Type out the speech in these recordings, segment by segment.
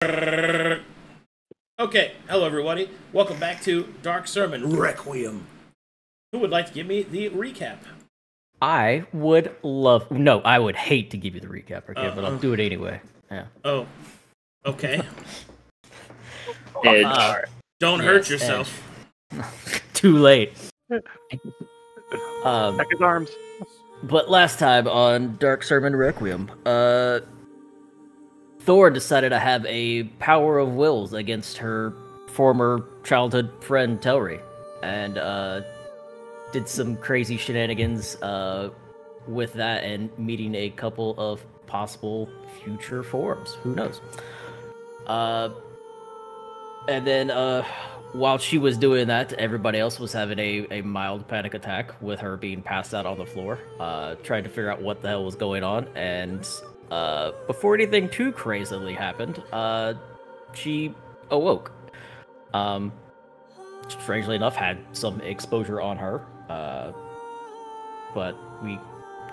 Okay, hello everybody. Welcome back to Dark Sermon Requiem. Who would like to give me the recap? I would love... No, I would hate to give you the recap, okay? But I'll do it anyway. Yeah. Oh, okay. Don't hurt yourself. Too late. Back his arms. But last time on Dark Sermon Requiem, Thorne decided to have a power of wills against her former childhood friend Telri, and did some crazy shenanigans with that, and meeting a couple of possible future forms. Who knows? And then while she was doing that, everybody else was having a mild panic attack with her being passed out on the floor, trying to figure out what the hell was going on, and before anything too crazily happened, she awoke. Strangely enough, had some exposure on her, but we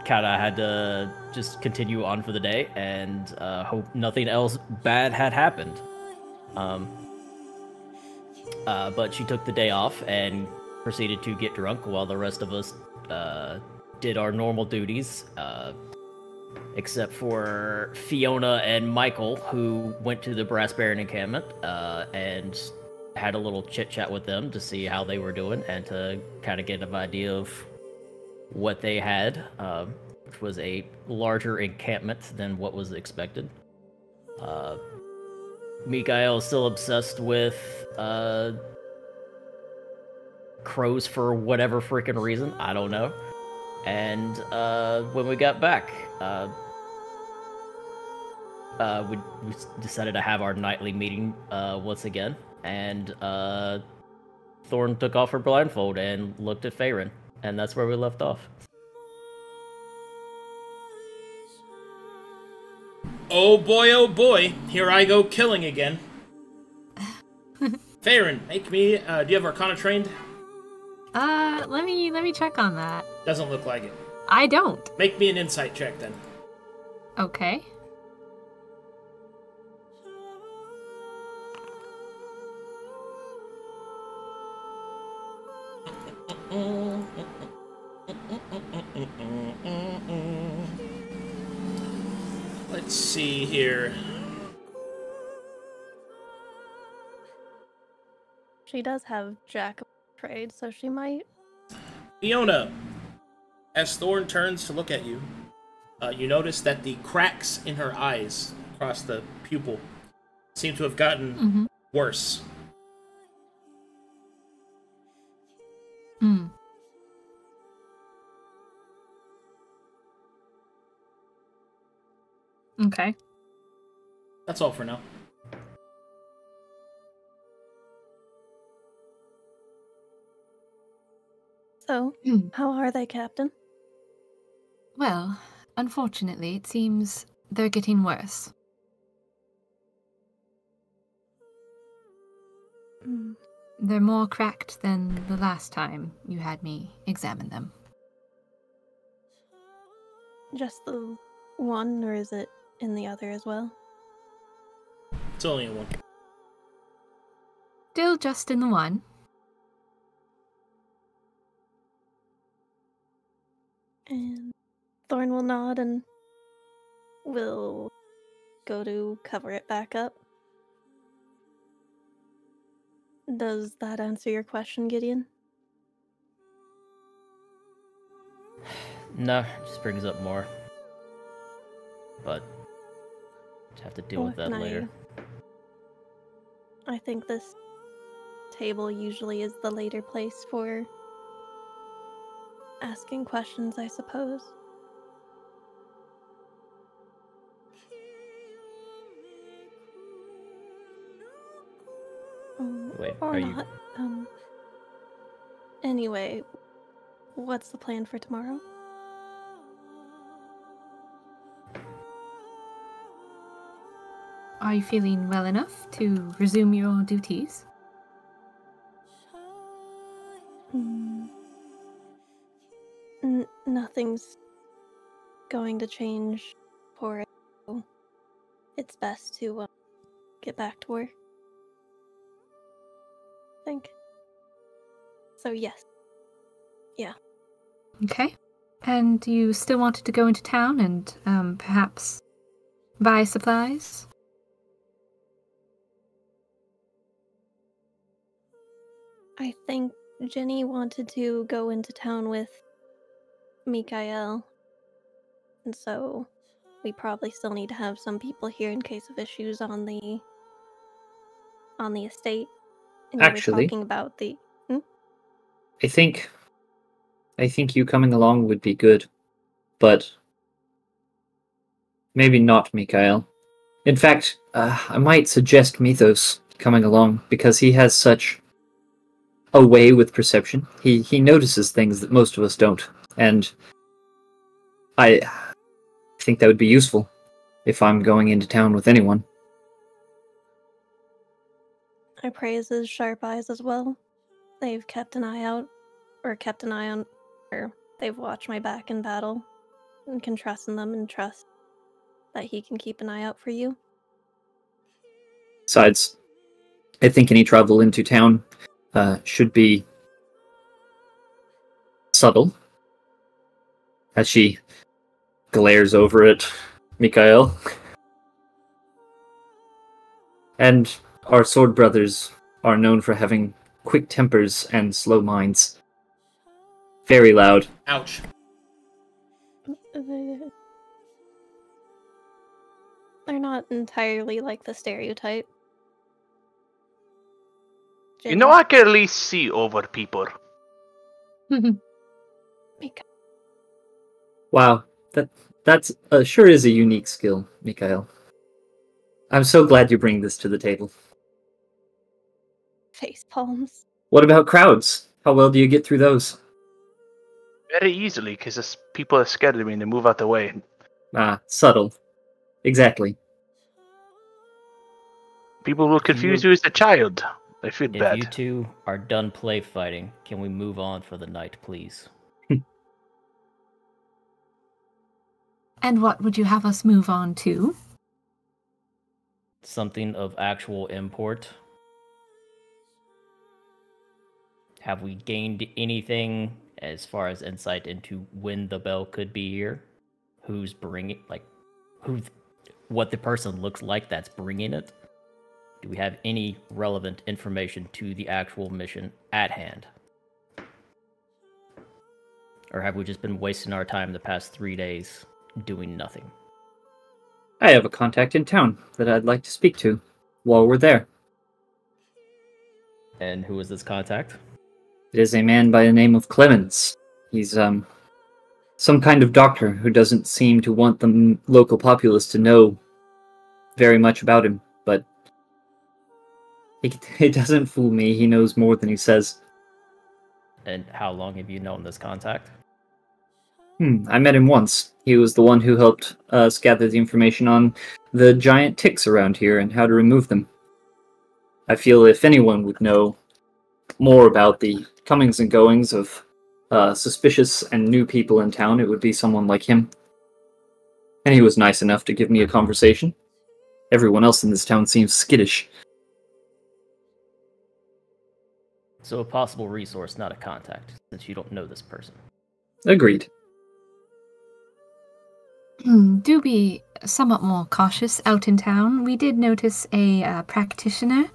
kind of had to just continue on for the day and hope nothing else bad had happened. But she took the day off and proceeded to get drunk while the rest of us did our normal duties. Except for Fiona and Michael, who went to the Brass Baron encampment and had a little chit-chat with them to see how they were doing and to kind of get an idea of what they had, which was a larger encampment than what was expected. Mikael is still obsessed with crows for whatever freaking reason, I don't know. And when we got back, we decided to have our nightly meeting once again, and Thorne took off her blindfold and looked at Farryn, and that's where we left off. Oh boy, here I go killing again. Farryn, make me, do you have Arcana trained? Let me check on that. Doesn't look like it. I don't. Make me an insight check then. Okay. Let's see here. She does have Jack of Trade, so she might. Fiona, as Thorne turns to look at you, you notice that the cracks in her eyes across the pupil seem to have gotten worse. Hmm. Okay. That's all for now. So, how are they, Captain? Well, unfortunately, it seems they're getting worse. They're more cracked than the last time you had me examine them. Just the one, or is it in the other as well? It's only in one. Still just in the one. And Thorne will nod and will go to cover it back up. Does that answer your question, Gideon? No, it just brings up more. But have to deal with that later. I think this table usually is the later place for asking questions, I suppose. Wait, or are not. Anyway, what's the plan for tomorrow? Are you feeling well enough to resume your duties? Nothing's going to change for it. It's best to get back to work. I think. So yes. Yeah. Okay. And you still wanted to go into town and perhaps buy supplies? I think Jenny wanted to go into town with Mikael. And so we probably still need to have some people here in case of issues on the estate. And you were Actually, talking about the I think you coming along would be good, but maybe not Mikael. In fact, I might suggest Mythos coming along because he has such a way with perception. He notices things that most of us don't, and I think that would be useful if I'm going into town with anyone. I praise his sharp eyes as well. They've kept an eye on, or they've watched my back in battle, and can trust in them and trust that he can keep an eye out for you. Besides, I think any travel into town should be subtle. As she glares over at Mikael. And our sword brothers are known for having quick tempers and slow minds. Very loud. Ouch. They're not entirely like the stereotype. You know, I can at least see over people. Wow, that's sure is a unique skill, Mikael. I'm so glad you bring this to the table. Face palms. What about crowds? How well do you get through those? Very easily, because people are scared of me and they move out the way. Ah, subtle. Exactly. People will confuse you as a child. I feel If bad. you two are done play fighting, can we move on for the night, please? And what would you have us move on to? Something of actual import. Have we gained anything as far as insight into when the bell could be here? Who's bringing, what the person looks like that's bringing it? Do we have any relevant information to the actual mission at hand? Or have we just been wasting our time the past 3 days doing nothing? I have a contact in town that I'd like to speak to while we're there. And who is this contact? It is a man by the name of Clemens. He's some kind of doctor who doesn't seem to want the local populace to know very much about him, but it doesn't fool me. He knows more than he says. And how long have you known this contact? I met him once. He was the one who helped us gather the information on the giant ticks around here and how to remove them. I feel if anyone would know more about the comings and goings of suspicious and new people in town, it would be someone like him. And he was nice enough to give me a conversation. Everyone else in this town seems skittish. So a possible resource, not a contact, since you don't know this person. Agreed. Do be somewhat more cautious out in town. We did notice a practitioner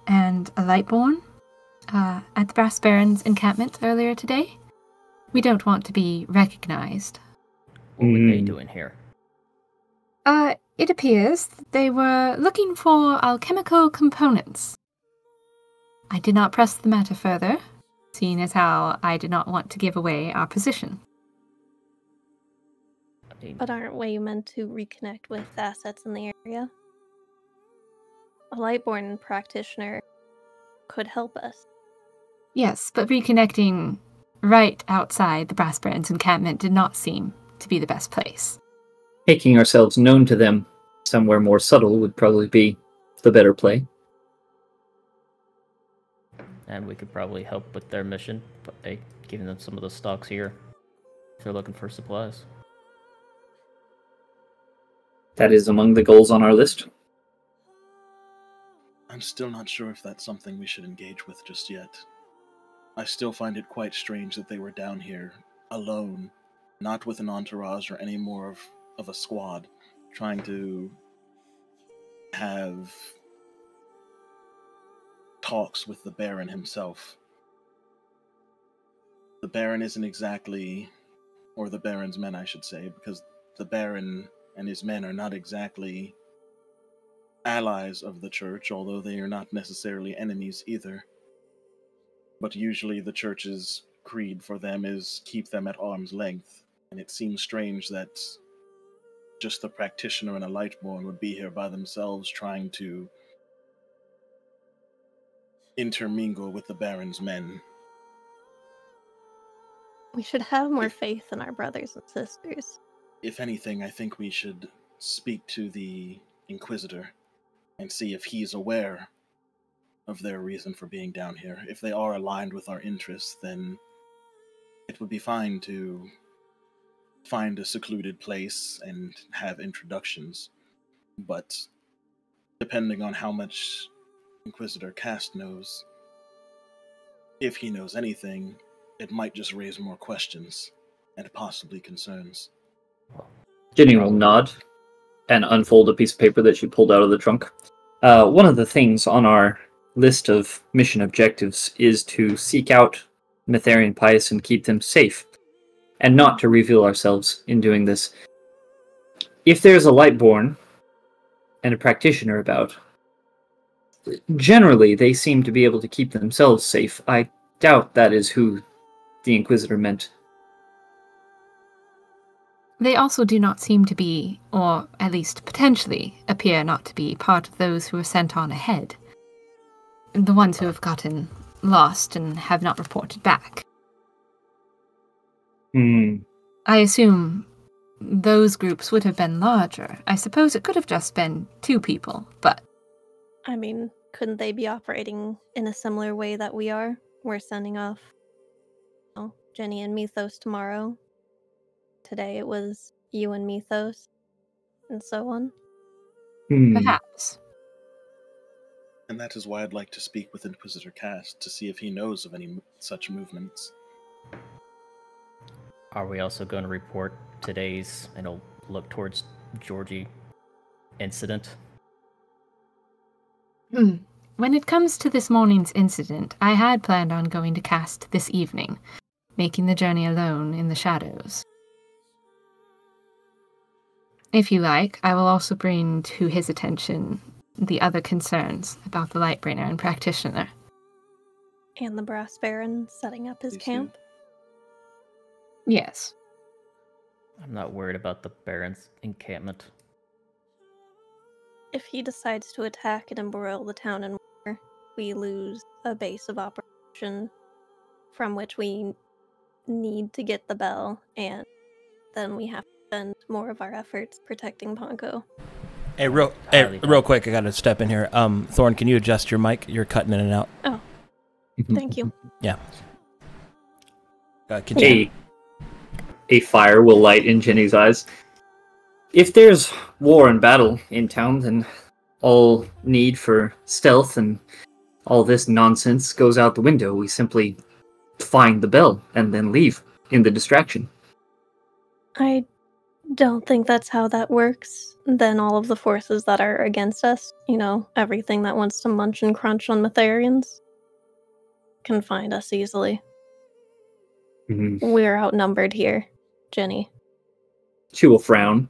and a lightborn at the Brass Baron's encampment earlier today. We don't want to be recognized. What were they doing here? It appears they were looking for alchemical components. I did not press the matter further, seeing as how I did not want to give away our position. But aren't we meant to reconnect with assets in the area? A Lightborn practitioner could help us. Yes, but reconnecting right outside the Brass Baron's encampment did not seem to be the best place. Making ourselves known to them somewhere more subtle would probably be the better play. And we could probably help with their mission by giving them some of the stocks here if they're looking for supplies. That is among the goals on our list. I'm still not sure if that's something we should engage with just yet. I still find it quite strange that they were down here, alone, not with an entourage or any more of a squad, trying to have talks with the Baron himself. The Baron isn't exactly, or the Baron's men, I should say, because the Baron and his men are not exactly allies of the Church, although they are not necessarily enemies either. But usually the Church's creed for them is keep them at arm's length, and it seems strange that just the practitioner and a Lightborn would be here by themselves trying to intermingle with the Baron's men. We should have more faith in our brothers and sisters. If anything, I think we should speak to the Inquisitor and see if he's aware of their reason for being down here. If they are aligned with our interests, then it would be fine to find a secluded place and have introductions. But depending on how much Inquisitor Cast knows, if he knows anything, it might just raise more questions and possibly concerns. Jenny will nod and unfold a piece of paper that she pulled out of the trunk. One of the things on our list of mission objectives is to seek out Mytherian pious and keep them safe, and not to reveal ourselves in doing this. If there's a Lightborn and a practitioner about, generally they seem to be able to keep themselves safe. I doubt that is who the Inquisitor meant. They also do not seem to be, or at least potentially appear not to be, part of those who were sent on ahead. The ones who have gotten lost and have not reported back. I assume those groups would have been larger. I suppose it could have just been 2 people, but... I mean, couldn't they be operating in a similar way that we are? We're sending off Jenny and Mythos tomorrow. Today it was you and Mythos, and so on. Perhaps. And that is why I'd like to speak with Inquisitor Cast to see if he knows of any such movements. Are we also going to report today's, and I'll look towards Georgie, incident? When it comes to this morning's incident, I had planned on going to Cast this evening, making the journey alone in the shadows. If you like, I will also bring to his attention the other concerns about the Lightbringer and Practitioner. And the Brass Baron setting up his camp? Yes. I'm not worried about the Baron's encampment. If he decides to attack and embroil the town in war, we lose a base of operation from which we need to get the bell, and then we have to spend more of our efforts protecting Ponko. Hey, real quick, I gotta step in here. Thorne, can you adjust your mic? You're cutting in and out. Oh, thank you. Yeah. Continue. A fire will light in Jenny's eyes. If there's war and battle in town, then all need for stealth and all this nonsense goes out the window. We simply find the bell and then leave in the distraction. I don't think that's how that works. Then all of the forces that are against us, everything that wants to munch and crunch on Mytherians, can find us easily. We're outnumbered here, Jenny. She will frown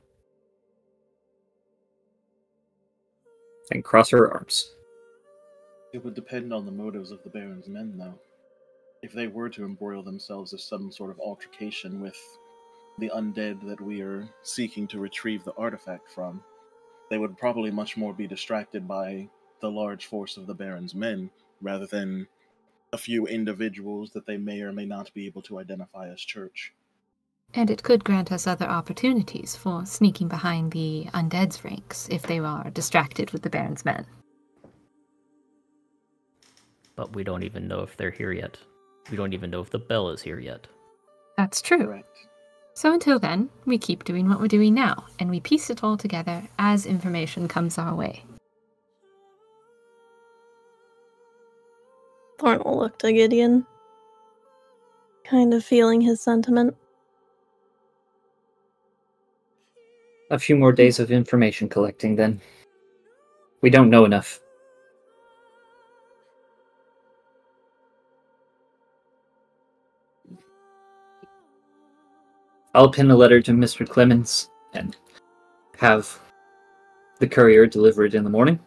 and cross her arms. It would depend on the motives of the Baron's men, though. If they were to embroil themselves in some sort of altercation with the undead that we are seeking to retrieve the artifact from, they would probably much more be distracted by the large force of the Baron's men, rather than a few individuals that they may or may not be able to identify as Church. And it could grant us other opportunities for sneaking behind the undead's ranks if they are distracted with the Baron's men. But we don't even know if they're here yet. We don't even know if the bell is here yet. That's true. Correct. So until then, we keep doing what we're doing now, and we piece it all together as information comes our way. Thorne will look to Gideon, kind of feeling his sentiment. A few more days of information collecting, then. We don't know enough. I'll pin a letter to Mr. Clemens and have the courier deliver it in the morning.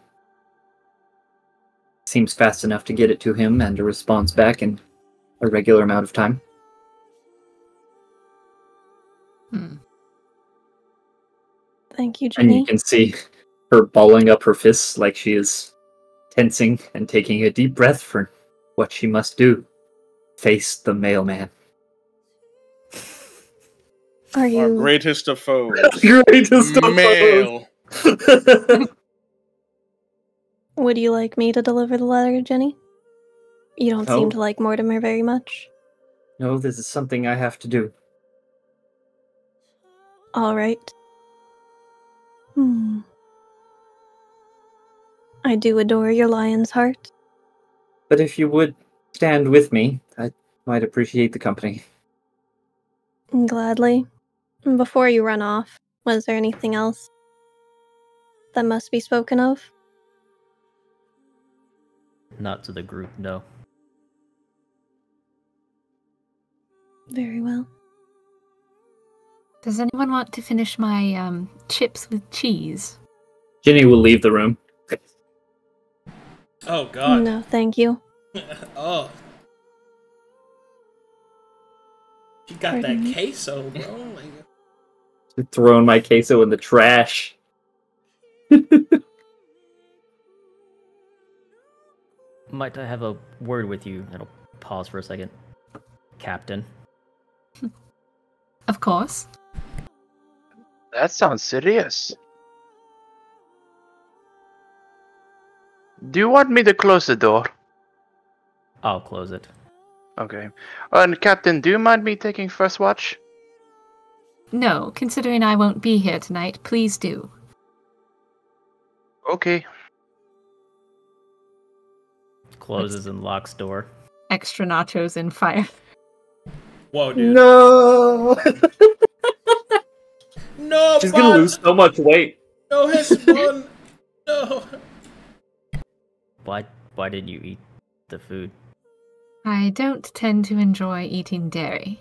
Seems fast enough to get it to him and a response back in a regular amount of time. Thank you, Jenny. And you can see her balling up her fists like she is tensing and taking a deep breath for what she must do. Face the mailman. Are you... Our greatest of foes. Greatest of Mail. Would you like me to deliver the letter, Jenny? You don't seem to like Mortimer very much. No, this is something I have to do. All right. I do adore your lion's heart. But if you would stand with me, I might appreciate the company. Gladly. Before you run off, was there anything else that must be spoken of? Not to the group, no. Very well. Does anyone want to finish my chips with cheese? Ginny will leave the room. Oh, God. No, thank you. Oh. You got that queso, bro. Oh, my God. Throwing my queso in the trash. Might I have a word with you? It'll pause for a second. Captain. Of course. That sounds serious. Do you want me to close the door? I'll close it. Okay. And Captain, do you mind me taking first watch? No, considering I won't be here tonight, please do. Okay. Closes and locks door. Extra nachos and fire. Whoa, dude. No! No, She's gonna lose so much weight. No, Hesbon. No. Why didn't you eat the food? I don't tend to enjoy eating dairy.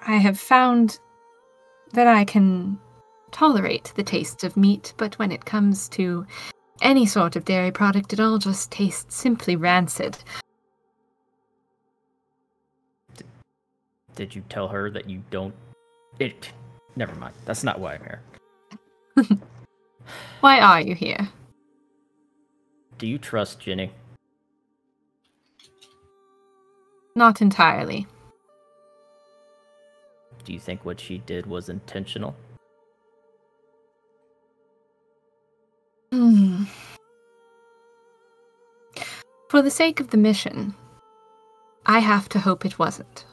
I have found that I can tolerate the taste of meat, but when it comes to any sort of dairy product, it all just tastes simply rancid. Did you tell her that you don't... Never mind. That's not why I'm here. Why are you here? Do you trust Ginny? Not entirely. Do you think what she did was intentional? For the sake of the mission, I have to hope it wasn't.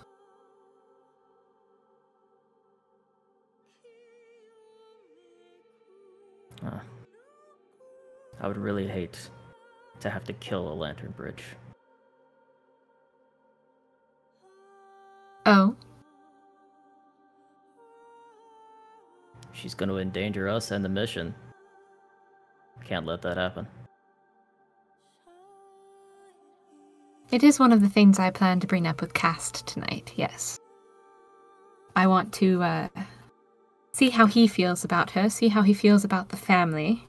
I would really hate to have to kill a lantern bridge. Oh? She's going to endanger us and the mission. Can't let that happen. It is one of the things I plan to bring up with Cast tonight, yes. I want to see how he feels about her, see how he feels about the family.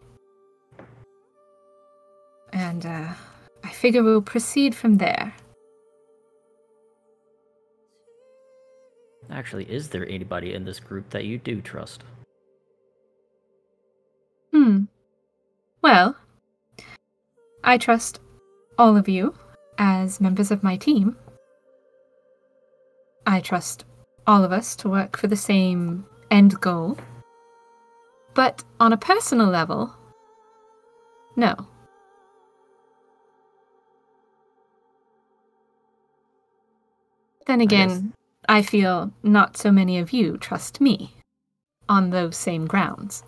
And I figure we'll proceed from there. Actually, is there anybody in this group that you do trust? Well, I trust all of you as members of my team. I trust all of us to work for the same end goal. But on a personal level, no. Then again, I feel not so many of you trust me on those same grounds.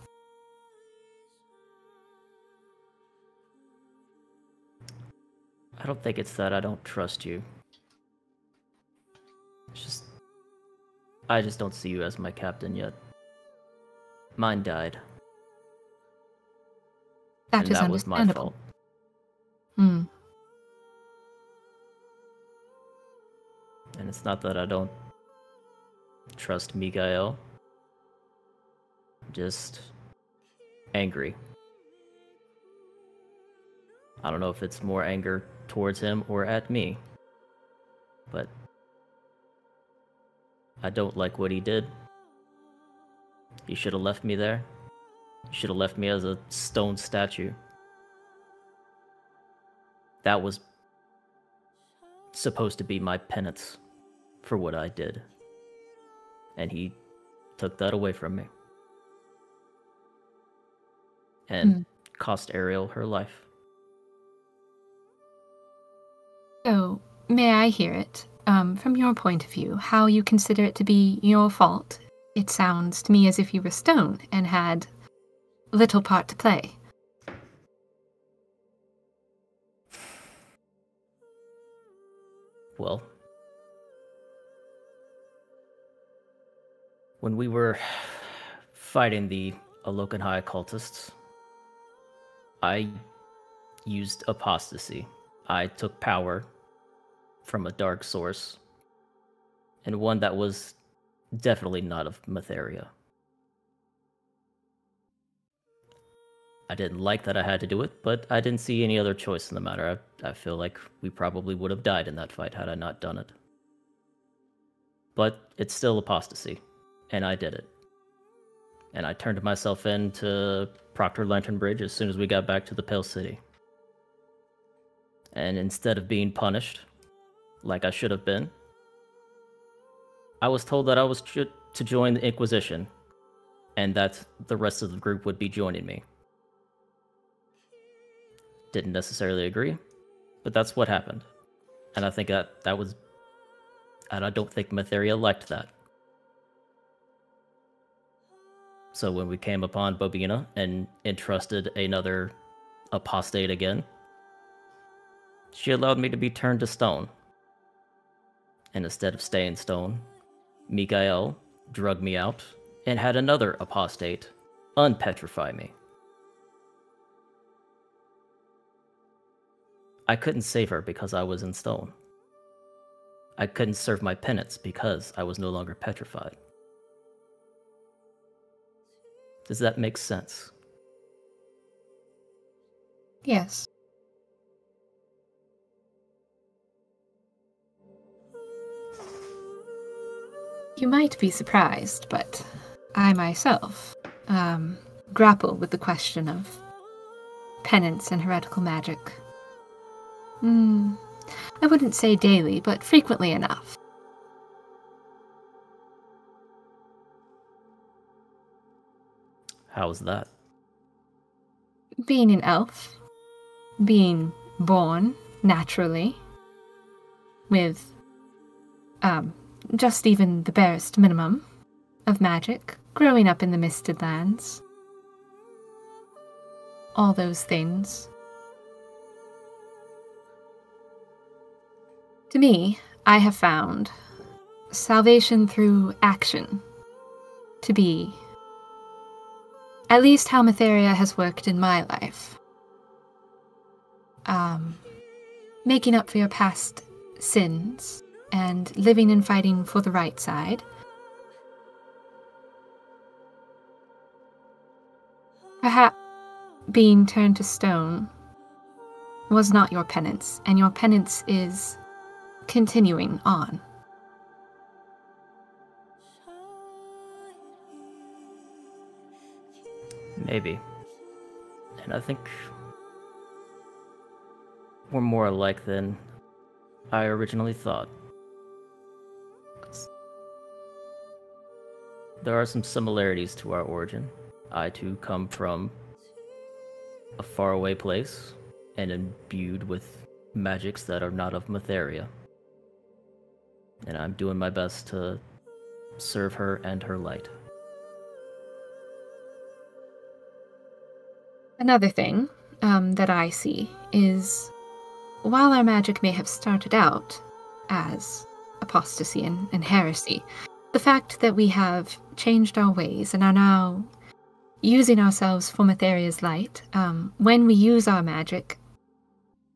I don't think it's that I don't trust you. It's just... I just don't see you as my captain yet. Mine died. That is was my understandable. fault. Hmm. And it's not that I don't trust Mikael. I'm just angry. I don't know if it's more anger towards him or at me, but I don't like what he did. He should have left me there. He should have left me as a stone statue. That was supposed to be my penance for what I did. And he took that away from me. And cost Ariel her life. So, may I hear it, from your point of view, how you consider it to be your fault? It sounds to me as if you were stone and had little part to play. Well, when we were fighting the Alokanhai cultists, I used apostasy. I took power from a dark source, and one that was definitely not of Mytheria. I didn't like that I had to do it, but I didn't see any other choice in the matter. I feel like we probably would have died in that fight had I not done it. But it's still apostasy, and I did it. And I turned myself in to Proctor Lantern Bridge as soon as we got back to the Pale City. And instead of being punished, like I should have been, I was told that I was to join the Inquisition, and that the rest of the group would be joining me. Didn't necessarily agree, but that's what happened. And I think that was... And I don't think Mytheria liked that. So when we came upon Bobina and entrusted another apostate again, she allowed me to be turned to stone. And instead of staying stone, Mikael drugged me out and had another apostate unpetrify me. I couldn't save her because I was in stone. I couldn't serve my penance because I was no longer petrified. Does that make sense? Yes. You might be surprised, but I myself grapple with the question of penance and heretical magic. I wouldn't say daily, but frequently enough. How's that? Being an elf, being born naturally, with just even the barest minimum of magic, growing up in the Misted Lands, all those things. To me, I have found salvation through action to be at least how Mytheria has worked in my life. Making up for your past sins and living and fighting for the right side. Perhaps being turned to stone was not your penance, and your penance is continuing on. Maybe. And I think we're more alike than I originally thought. There are some similarities to our origin. I too come from a faraway place and imbued with magics that are not of Mytheria. And I'm doing my best to serve her and her light. Another thing that I see is while our magic may have started out as apostasy and heresy, the fact that we have changed our ways and are now using ourselves for Mytheria's light, when we use our magic,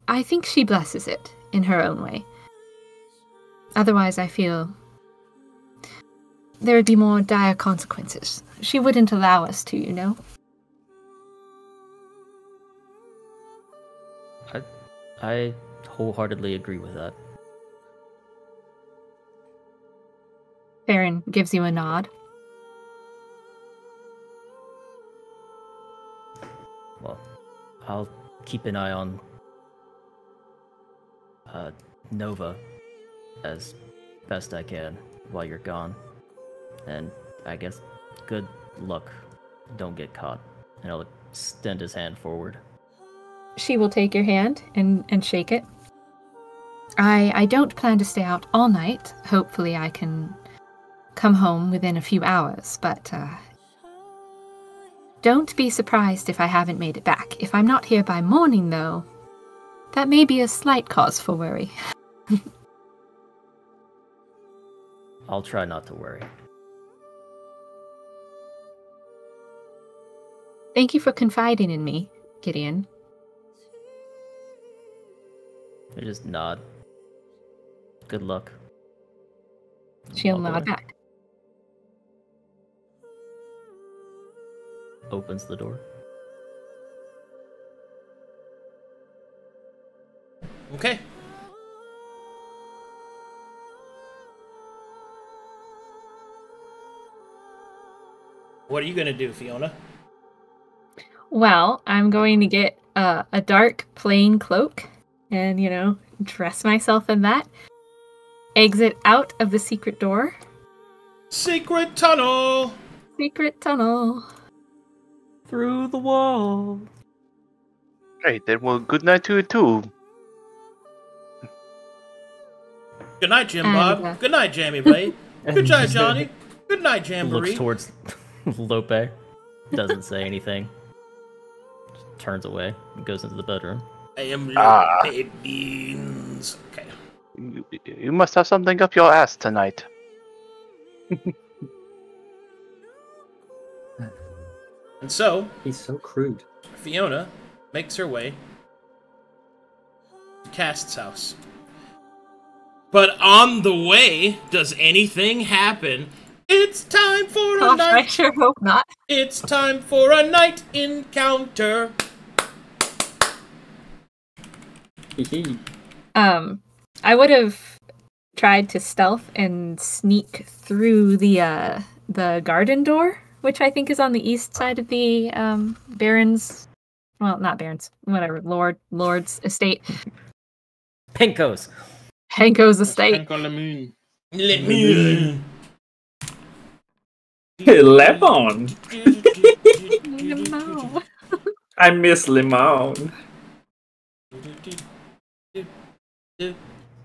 I think she blesses it in her own way. Otherwise, I feel there would be more dire consequences. She wouldn't allow us to, you know? I wholeheartedly agree with that. Farryn gives you a nod. Well, I'll keep an eye on Nova as best I can while you're gone. And I guess good luck. Don't get caught. And I'll extend his hand forward. She will take your hand and shake it. I don't plan to stay out all night. Hopefully I can come home within a few hours, but don't be surprised if I haven't made it back. If I'm not here by morning, though, that may be a slight cause for worry. I'll try not to worry. Thank you for confiding in me, Gideon. I just nod. Good luck. She'll Walk nod away. back. Opens the door. Okay. What are you gonna do, Fiona? Well, I'm going to get a dark plain cloak and, dress myself in that. Exit out of the secret door. Secret tunnel! Secret tunnel. Through the wall. Great, then well, good night to you too. Good night, Jim And, Bob. Good night, Jammy Blade. Good night, Johnny. Good night, Jamboree. Looks towards Lope. Doesn't say anything. Just turns away and goes into the bedroom. I am Lope Beans. Okay. You must have something up your ass tonight. And so, He's so crude. Fiona makes her way to Cast's house. But on the way, does anything happen? It's time for a Gosh, I night. sure hope not. It's time for a night encounter. I would have tried to stealth and sneak through the garden door, which I think is on the east side of the Baron's, well, not Baron's, whatever, Lord's estate. Pinko's. Hanko's estate. Hank on the moon. Let me in. Lemon! No. I miss lemon.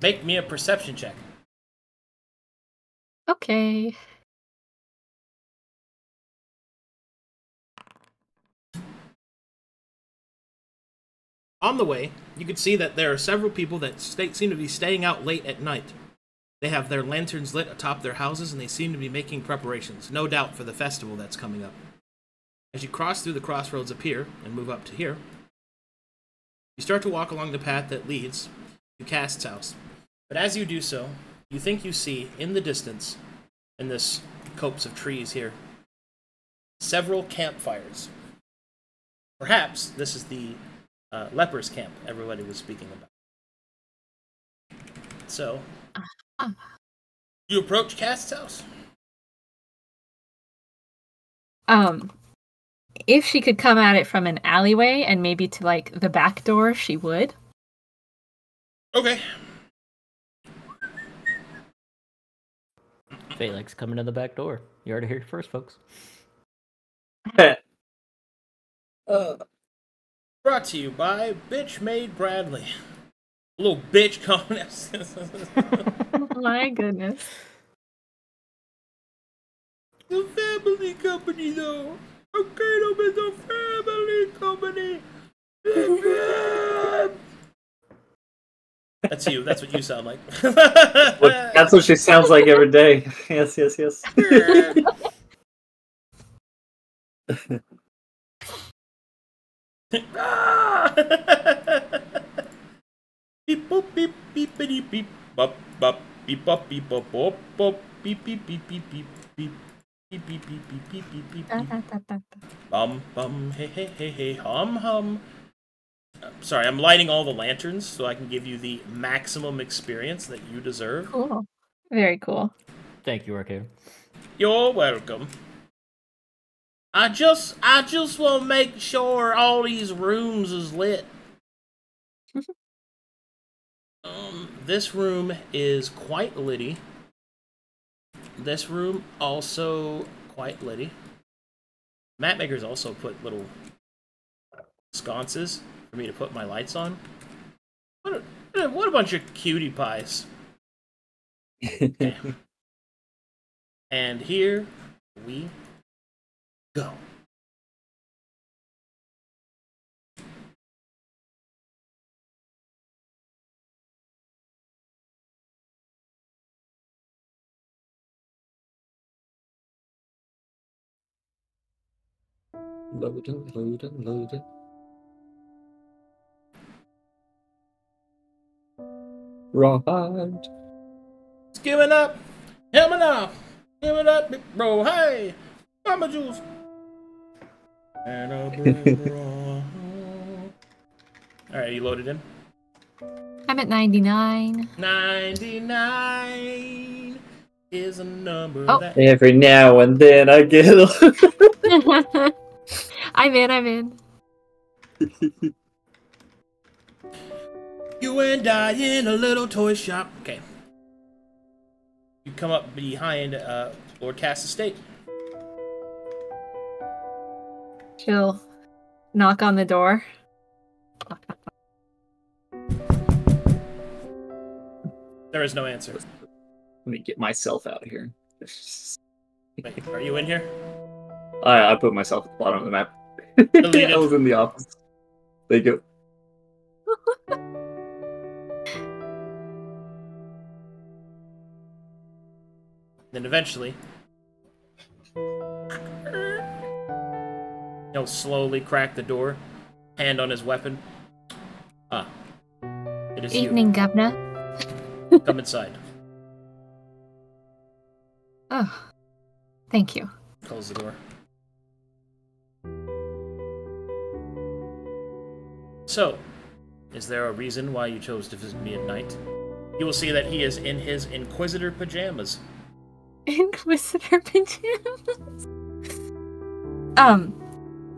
Make me a perception check. Okay. On the way, you can see that there are several people that seem to be staying out late at night. They have their lanterns lit atop their houses, and they seem to be making preparations, no doubt for the festival that's coming up. As you cross through the crossroads up here and move up to here, you start to walk along the path that leads to Cast's house. But as you do so, you think you see in the distance, in this copse of trees here, several campfires. Perhaps this is the leper's camp everybody was speaking about. So, you approach Cast's house. If she could come at it from an alleyway and maybe to like the back door, she would. Okay. Felix coming in the back door. You heard it here first, folks. Brought to you by Bitch Made Bradley. A little bitch coming. Oh my goodness. The family company, though. Arcadum is a family company. That's you. That's what you sound like. That's what she sounds like every day. Yes, yes, yes. Beep boop beep beep beep beep bop bop beep bop beep bop bop bop beep beep beep beep beep beep beep beep beep beep beep beep beep bum bum hey hey hey hey hum hum. Sorry, I'm lighting all the lanterns so I can give you the maximum experience that you deserve. Cool. Very cool. Thank you, Arcadum. You're welcome. I just want to make sure all these rooms is lit. This room is quite litty. This room also quite litty. Mapmakers also put little sconces for me to put my lights on. What a bunch of cutie pies. Okay. And here we go. Loading, loading, loading. Rawhide. Skimming up, hemming up, hemming up, big bro, hey, Mama Juice. And alright, you loaded in? I'm at 99. 99 is a number that... Every now and then I get I'm in. You and I in a little toy shop. Okay. You come up behind Lord Cass' estate. She'll knock on the door. There is no answer. Let me get myself out of here. Wait, are you in here? I put myself at the bottom of the map. Deleted. I was in the office. Thank you. Then eventually, he'll slowly crack the door, hand on his weapon. Ah, it is Evening, Governor. you. Come inside. Oh, thank you. Close the door. So, is there a reason why you chose to visit me at night? You will see that he is in his Inquisitor pajamas. Inquisitor pajamas.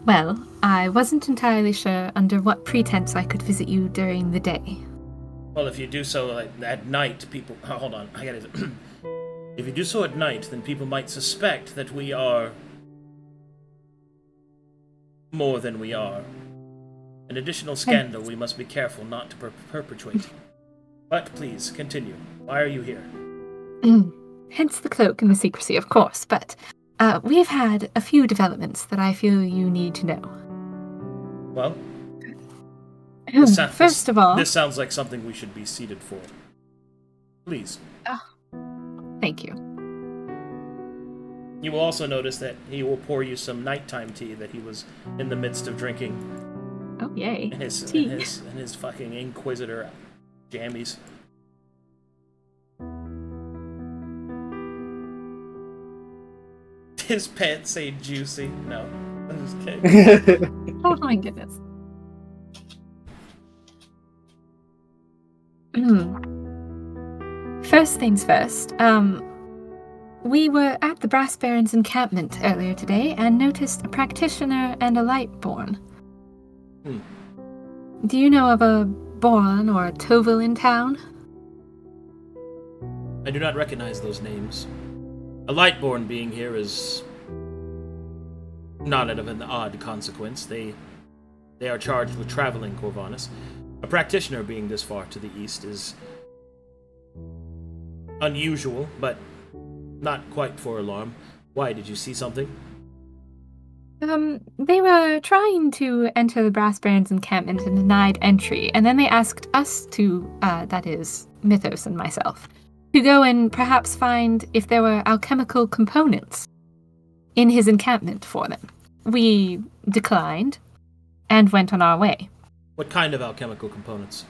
Well, I wasn't entirely sure under what pretense I could visit you during the day. Well, if you do so like, at night, people... Oh, hold on, I gotta... If you do so at night, then people might suspect that we are... more than we are. An additional scandal we must be careful not to perpetuate. But please, continue. Why are you here? Hence the cloak and the secrecy, of course, but we've had a few developments that I feel you need to know. Well, first of all... This sounds like something we should be seated for. Please. Thank you. You will also notice that he will pour you some nighttime tea that he was in the midst of drinking. Oh, yay. In his fucking Inquisitor jammies. His pants say juicy. No, I'm just kidding. Oh my goodness. First things first, we were at the Brass Baron's encampment earlier today and noticed a practitioner and a lightborn. Do you know of a Boran or a Toval in town? I do not recognize those names. A lightborn being here is not of an odd consequence. They are charged with traveling Corvanis. A practitioner being this far to the east is unusual, but not quite for alarm. Why, did you see something? They were trying to enter the Brass Baron's encampment and denied entry, and then they asked us to, that is, Mythos and myself, to go and perhaps find if there were alchemical components in his encampment for them. We declined and went on our way. What kind of alchemical components?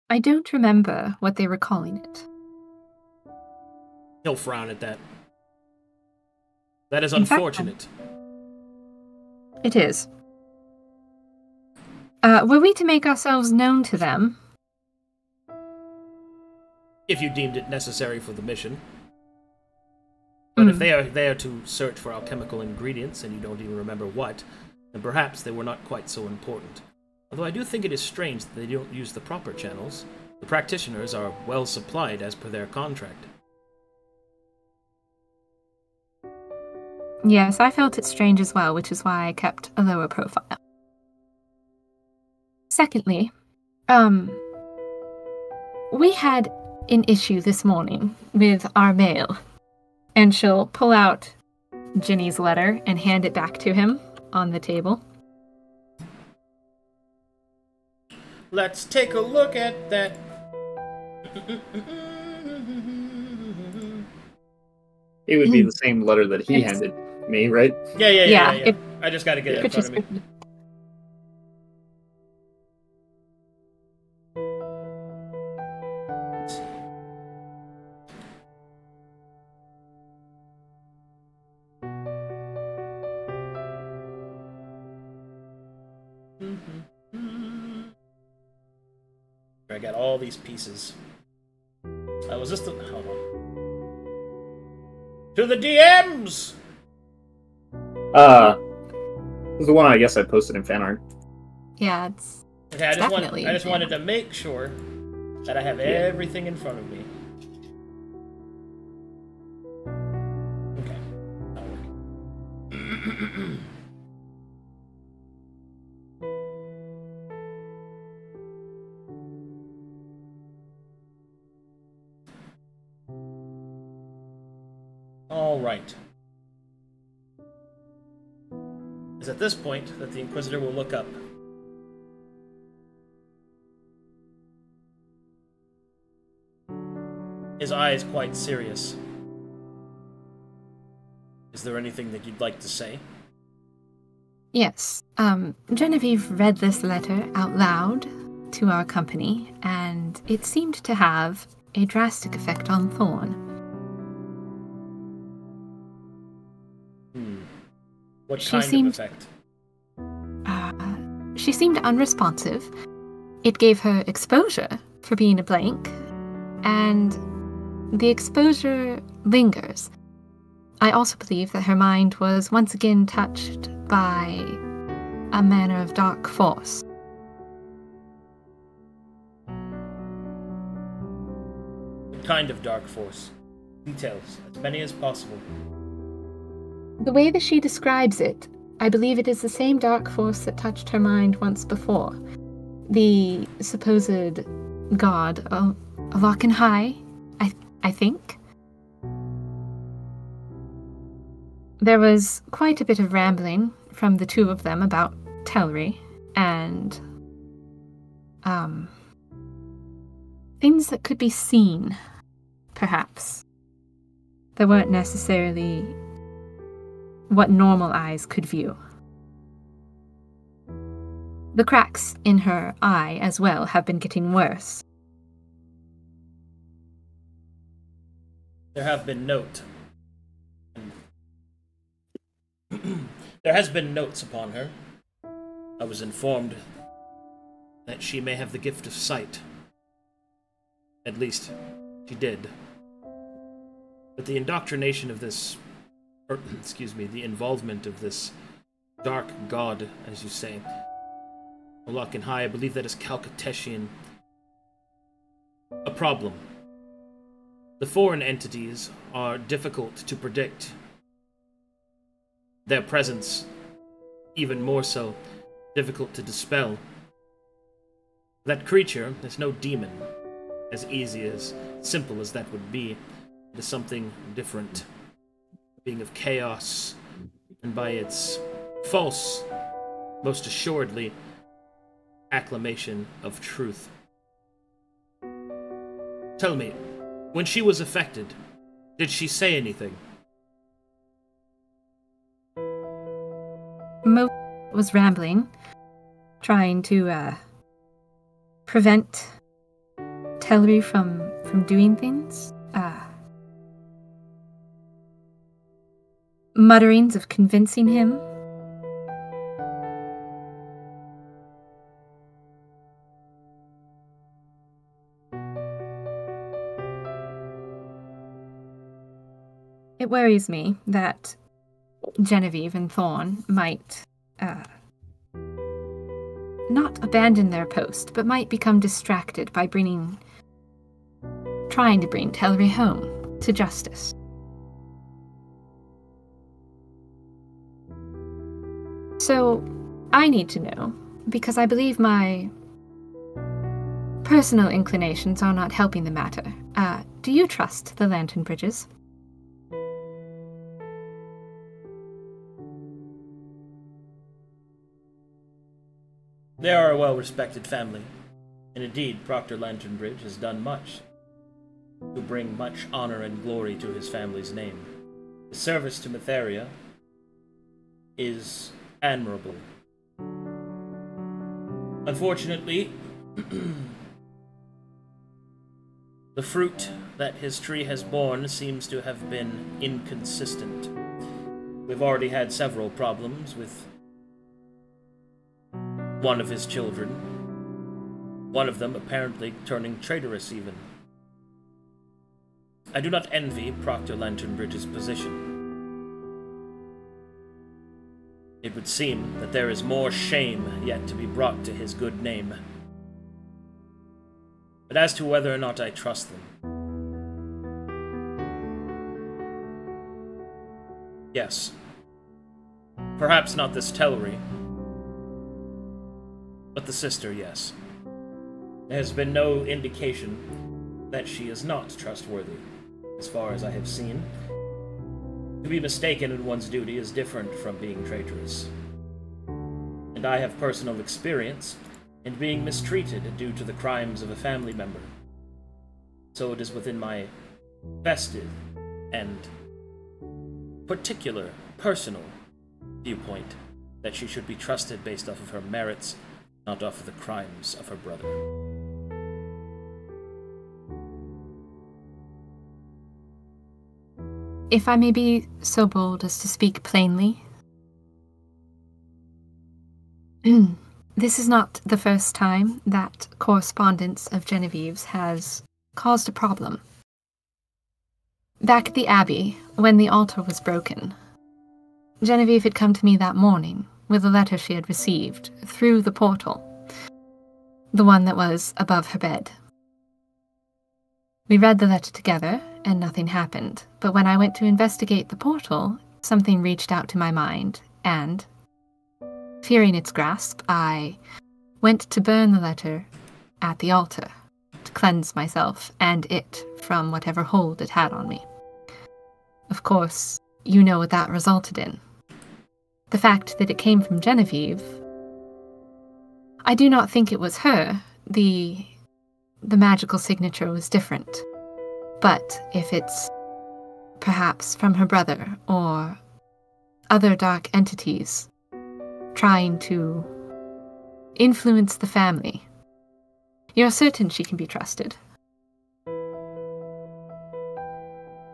I don't remember what they were calling it. He'll frown at that. That is unfortunate. It is. Were we to make ourselves known to them? If you deemed it necessary for the mission. But if they are there to search for alchemical ingredients and you don't even remember what, then perhaps they were not quite so important. Although I do think it is strange that they don't use the proper channels. The practitioners are well supplied as per their contract. Yes, I felt it strange as well, which is why I kept a lower profile. Secondly, we had an issue this morning with our mail. And she'll pull out Ginny's letter and hand it back to him on the table. Let's take a look at that. It would be the same letter that he handed me, right? Yeah. I just gotta get it in front of me. I got all these pieces. Was this the... Hold on. To the DMs! This is the one I guess I posted in fan art. Yeah, it's... Okay, I just wanted to make sure that I have everything in front of me. Okay. That'll work. All right. It's at this point that the Inquisitor will look up. His eye is quite serious. Is there anything that you'd like to say? Yes. Genevieve read this letter out loud to our company, and it seemed to have a drastic effect on Thorne. What kind of effect? She seemed unresponsive. It gave her exposure for being a blank, and the exposure lingers. I also believe that her mind was once again touched by a manner of dark force. What kind of dark force? Details, as many as possible. The way that she describes it, I believe it is the same dark force that touched her mind once before. The supposed god, High, I think. There was quite a bit of rambling from the two of them about Telri, and things that could be seen, perhaps. That weren't necessarily what normal eyes could view. The cracks in her eye as well have been getting worse. There have been notes. There has been notes upon her. I was informed that she may have the gift of sight. At least, she did. But the indoctrination of this... the involvement of this dark god, as you say, High, I believe that is Calcatesian. A problem. The foreign entities are difficult to predict. Their presence, even more so, difficult to dispel. That creature is no demon, as simple as that would be. It is something different. Being of chaos, and by its false, most assuredly, acclamation of truth. Tell me, when she was affected, did she say anything? Mo was rambling, trying to prevent Tellery from doing things. Mutterings of convincing him. It worries me that Genevieve and Thorne might not abandon their post, but might become distracted by trying to bring Tellery home to justice. So, I need to know, because I believe my personal inclinations are not helping the matter. Do you trust the Lantern Bridges? They are a well-respected family, and indeed Proctor Lanternbridge has done much to bring much honor and glory to his family's name. His service to Mytheria is admirable. Unfortunately, the fruit that his tree has borne seems to have been inconsistent. We've already had several problems with one of his children, one of them apparently turning traitorous even. I do not envy Proctor Lanternbridge's position. It would seem that there is more shame yet to be brought to his good name. But as to whether or not I trust them, yes. Perhaps not this Tellery, but the sister, yes. There has been no indication that she is not trustworthy, as far as I have seen. To be mistaken in one's duty is different from being traitorous. And I have personal experience in being mistreated due to the crimes of a family member. So it is within my vested and particular personal viewpoint that she should be trusted based off of her merits, not off of the crimes of her brother. If I may be so bold as to speak plainly, this is not the first time that correspondence of Genevieve's has caused a problem. Back at the Abbey, when the altar was broken, Genevieve had come to me that morning with a letter she had received through the portal, the one that was above her bed. We read the letter together, and nothing happened, but when I went to investigate the portal, something reached out to my mind, and, fearing its grasp, I went to burn the letter at the altar, to cleanse myself and it from whatever hold it had on me. Of course, you know what that resulted in. The fact that it came from Genevieve, I do not think it was her. The magical signature was different. But if it's perhaps from her brother or other dark entities trying to influence the family, you're certain she can be trusted.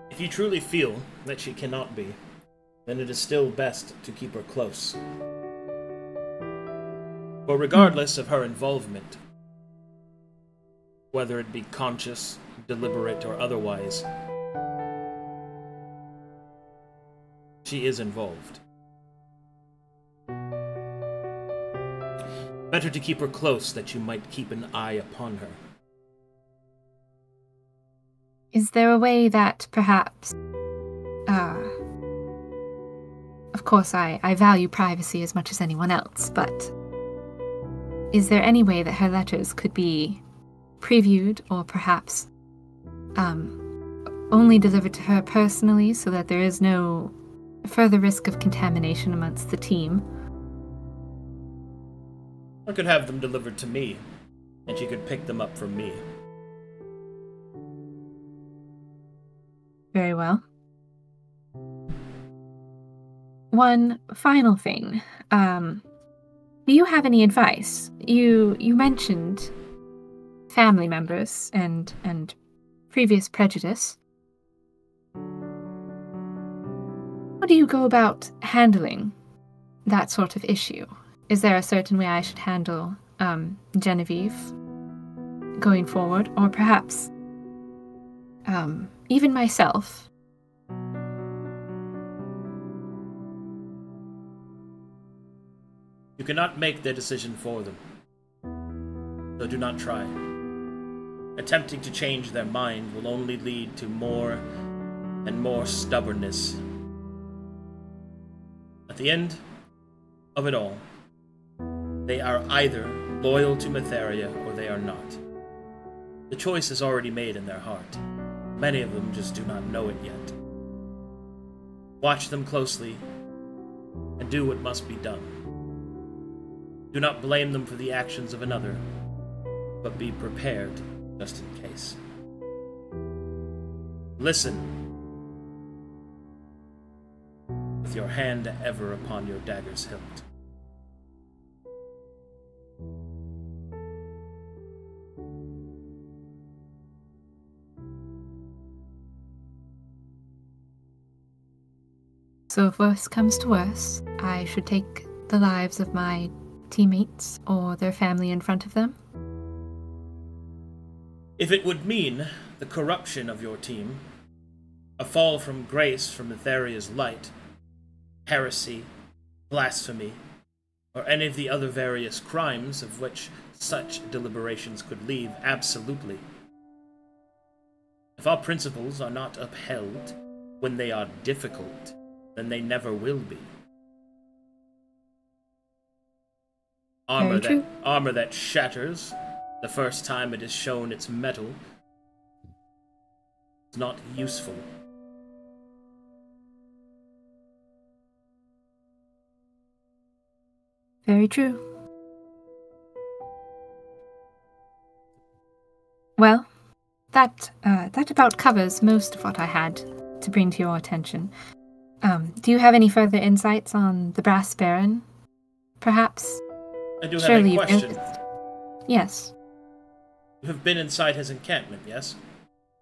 If you truly feel that she cannot be, then it is still best to keep her close. For regardless of her involvement, whether it be conscious, deliberate, or otherwise, she is involved. Better to keep her close that you might keep an eye upon her. Is there a way that perhaps... of course, I value privacy as much as anyone else, but is there any way that her letters could be previewed or perhaps only delivered to her personally so that there is no further risk of contamination amongst the team. I could have them delivered to me, and she could pick them up from me. Very well. One final thing. Do you have any advice? You mentioned family members and previous prejudice. How do you go about handling that sort of issue? Is there a certain way I should handle Genevieve going forward, or perhaps even myself? You cannot make their decision for them, so do not try. Attempting to change their mind will only lead to more and more stubbornness. At the end of it all, they are either loyal to Mytheria or they are not. The choice is already made in their heart. Many of them just do not know it yet. Watch them closely and do what must be done. Do not blame them for the actions of another, but be prepared just in case. Listen, with your hand ever upon your dagger's hilt. So if worse comes to worse, I should take the lives of my teammates or their family in front of them? If it would mean the corruption of your team, a fall from grace from Mytheria's light, heresy, blasphemy, or any of the other various crimes of which such deliberations could lead, absolutely. If our principles are not upheld when they are difficult, then they never will be. Armor that shatters the first time it is shown its metal is not useful. Very true. Well, that about covers most of what I had to bring to your attention. Do you have any further insights on the Brass Baron, perhaps? I do have a question. Yes. You have been inside his encampment, yes?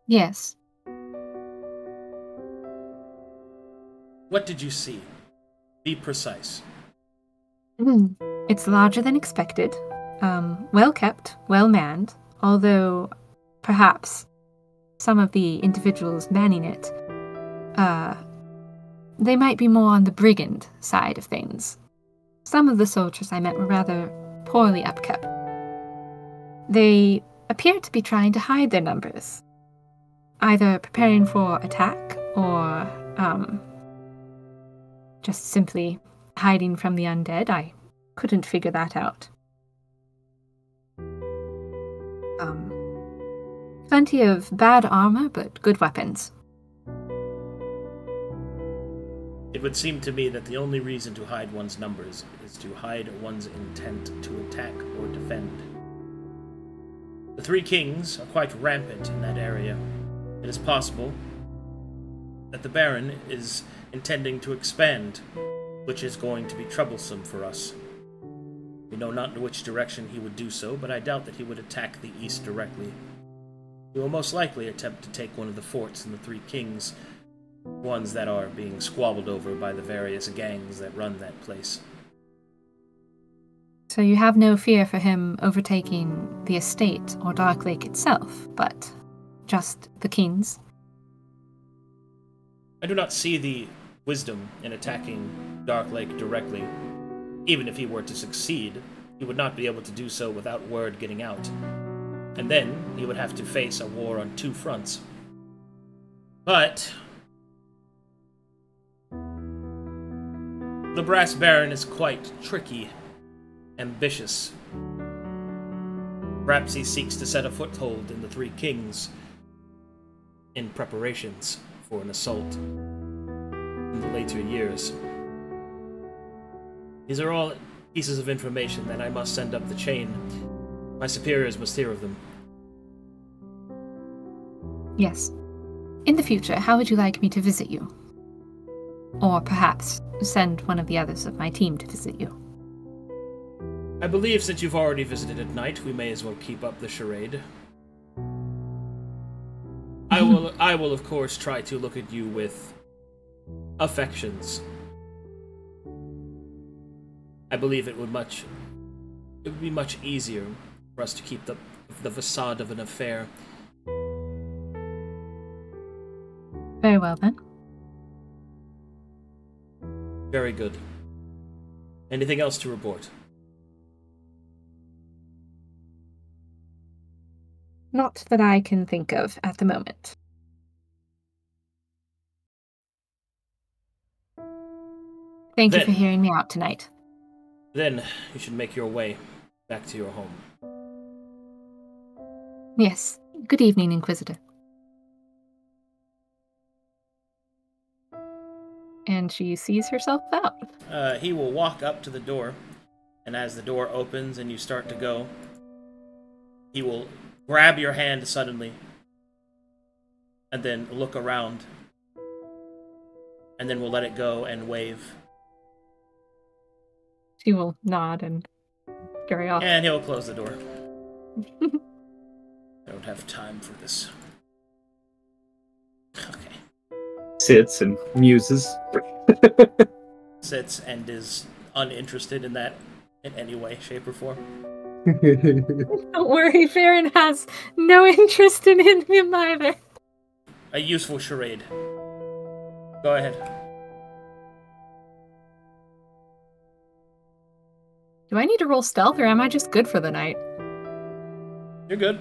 Yes. What did you see? Be precise. It's larger than expected. Well kept, well manned, although perhaps some of the individuals manning it, they might be more on the brigand side of things. Some of the soldiers I met were rather poorly upkept. They appeared to be trying to hide their numbers, either preparing for attack or just simply hiding from the undead. I couldn't figure that out. Plenty of bad armor, but good weapons. It would seem to me that the only reason to hide one's numbers is to hide one's intent to attack or defend. The Three Kings are quite rampant in that area. It is possible that the Baron is intending to expand, which is going to be troublesome for us. We know not in which direction he would do so, but I doubt that he would attack the east directly. He will most likely attempt to take one of the forts in the Three Kings, ones that are being squabbled over by the various gangs that run that place. So you have no fear for him overtaking the estate or Dark Lake itself, but just the kings? I do not see the wisdom in attacking Dark Lake directly. Even if he were to succeed, he would not be able to do so without word getting out. And then he would have to face a war on two fronts. But the Brass Baron is quite tricky, ambitious. Perhaps he seeks to set a foothold in the Three Kings in preparations for an assault. in the later years. These are all pieces of information that I must send up the chain. My superiors must hear of them. Yes. In the future, how would you like me to visit you? Or perhaps send one of the others of my team to visit you? I believe since you've already visited at night, we may as well keep up the charade. I will of course try to look at you with affections. I believe it would be much easier for us to keep the facade of an affair. Very well then. Very good. Anything else to report? Not that I can think of at the moment. Thank you for hearing me out tonight. Then you should make your way back to your home. Yes. Good evening, Inquisitor. And she sees herself out. He will walk up to the door, and as the door opens and you start to go, he will grab your hand suddenly, and then look around, and then we'll let it go and wave. She will nod and carry off. And he'll close the door. I don't have time for this. Okay. Sits and muses. Sits and is uninterested in that in any way, shape, or form. Don't worry, Farryn has no interest in him either. A useful charade. Go ahead. Do I need to roll stealth, or am I just good for the night? You're good.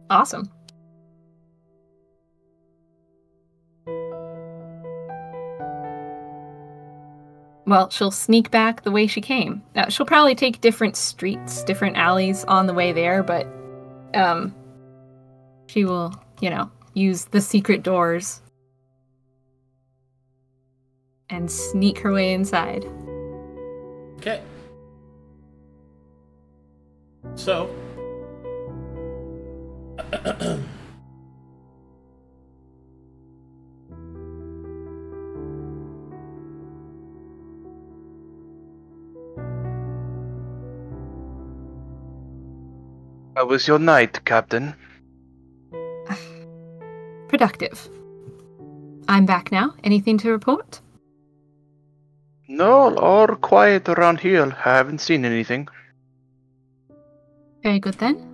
Awesome. Well, she'll sneak back the way she came. She'll probably take different streets, different alleys on the way there, but she will, use the secret doors and sneak her way inside. Okay. So, How was your night, Captain? Productive. I'm back now. Anything to report? No, all quiet around here. I haven't seen anything. Very good then.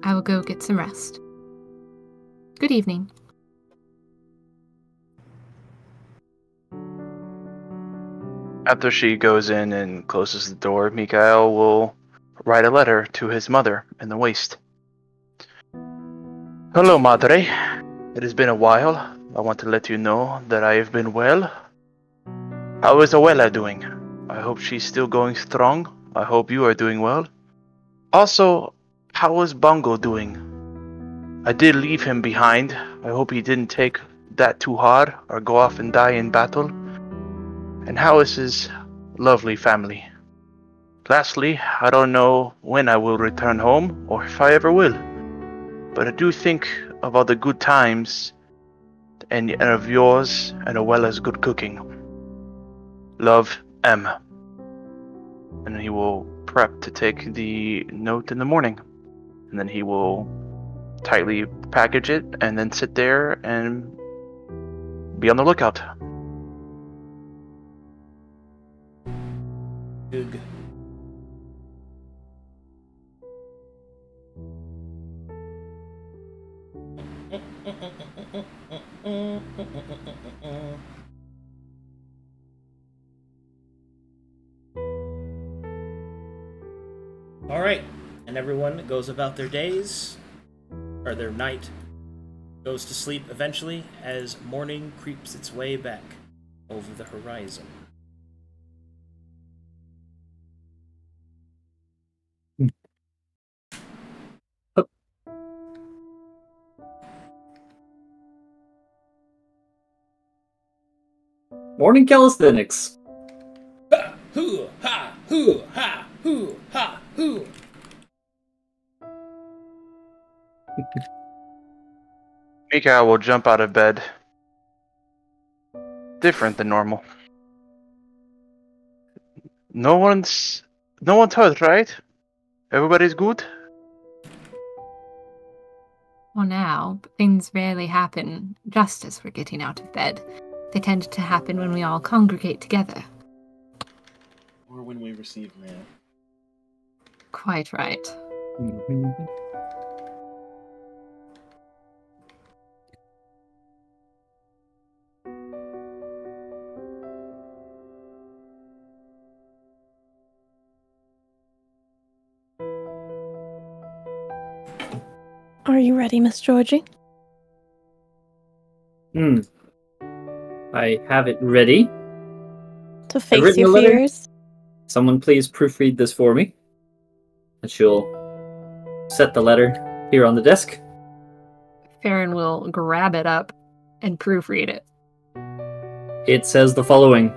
I will go get some rest. Good evening. After she goes in and closes the door, Mikael will write a letter to his mother in the waste. Hello, Madre. It has been a while. I want to let you know that I have been well. How is Abuela doing? I hope she's still going strong. I hope you are doing well. Also, how is Bongo doing? I did leave him behind. I hope he didn't take that too hard or go off and die in battle. And how is his lovely family? Lastly, I don't know when I will return home or if I ever will. But I do think of all the good times and of yours and Abuela's good cooking. Love, M. And he will prep to take the note in the morning. And then he will tightly package it and then sit there and be on the lookout. Good. All right, and everyone goes about their days, or their night, goes to sleep eventually as morning creeps its way back over the horizon. Morning calisthenics. Ha, hoo, ha, hoo, ha, hoo, ha, hoo. Mika will jump out of bed. Different than normal. No one's hurt, right? Everybody's good? For now, things rarely happen just as we're getting out of bed. They tend to happen when we all congregate together. Or when we receive mail. Quite right. Are you ready, Miss Georgie? I have it ready. To face your fears? Someone please proofread this for me. And she'll set the letter here on the desk. Farryn will grab it up and proofread it. It says the following.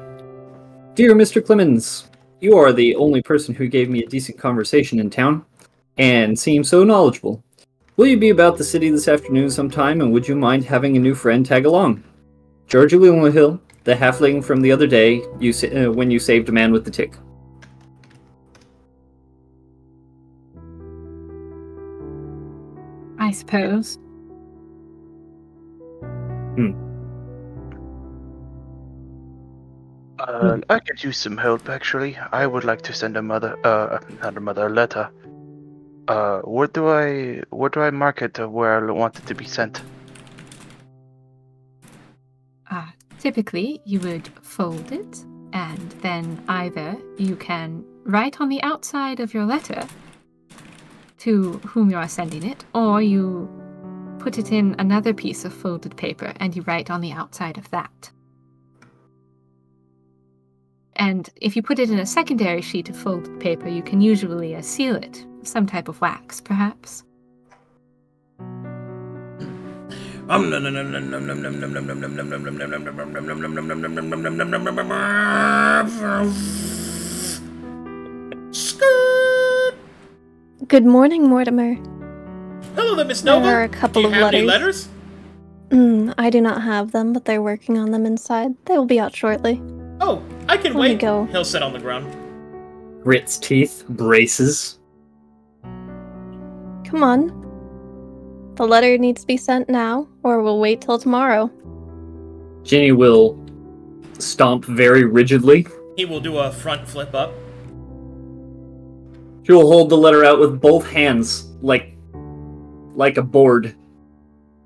Dear Mr. Clemens, you are the only person who gave me a decent conversation in town, and seem so knowledgeable. Will you be about the city this afternoon sometime, and would you mind having a new friend tag along? Georgie Wilmhill, the halfling from the other day when you saved a man with the tick. I suppose. I could use some help, actually. I would like to send a letter. Where do I mark it where I want it to be sent? Typically, you would fold it, and then either you can write on the outside of your letter to whom you are sending it, or you put it in another piece of folded paper and you write on the outside of that. And if you put it in a secondary sheet of folded paper, you can usually seal it with some type of wax, perhaps. Good morning, Mortimer. Hello there, Miss Nova. There are a couple do you of have any letters. letters? I do not have them, but they're working on them inside. They will be out shortly. Oh, I can Let me wait. go. He'll sit on the ground. Grits teeth, braces. Come on. The letter needs to be sent now, or we'll wait till tomorrow. Ginny will stomp very rigidly. He will do a front flip up. She will hold the letter out with both hands, like a board.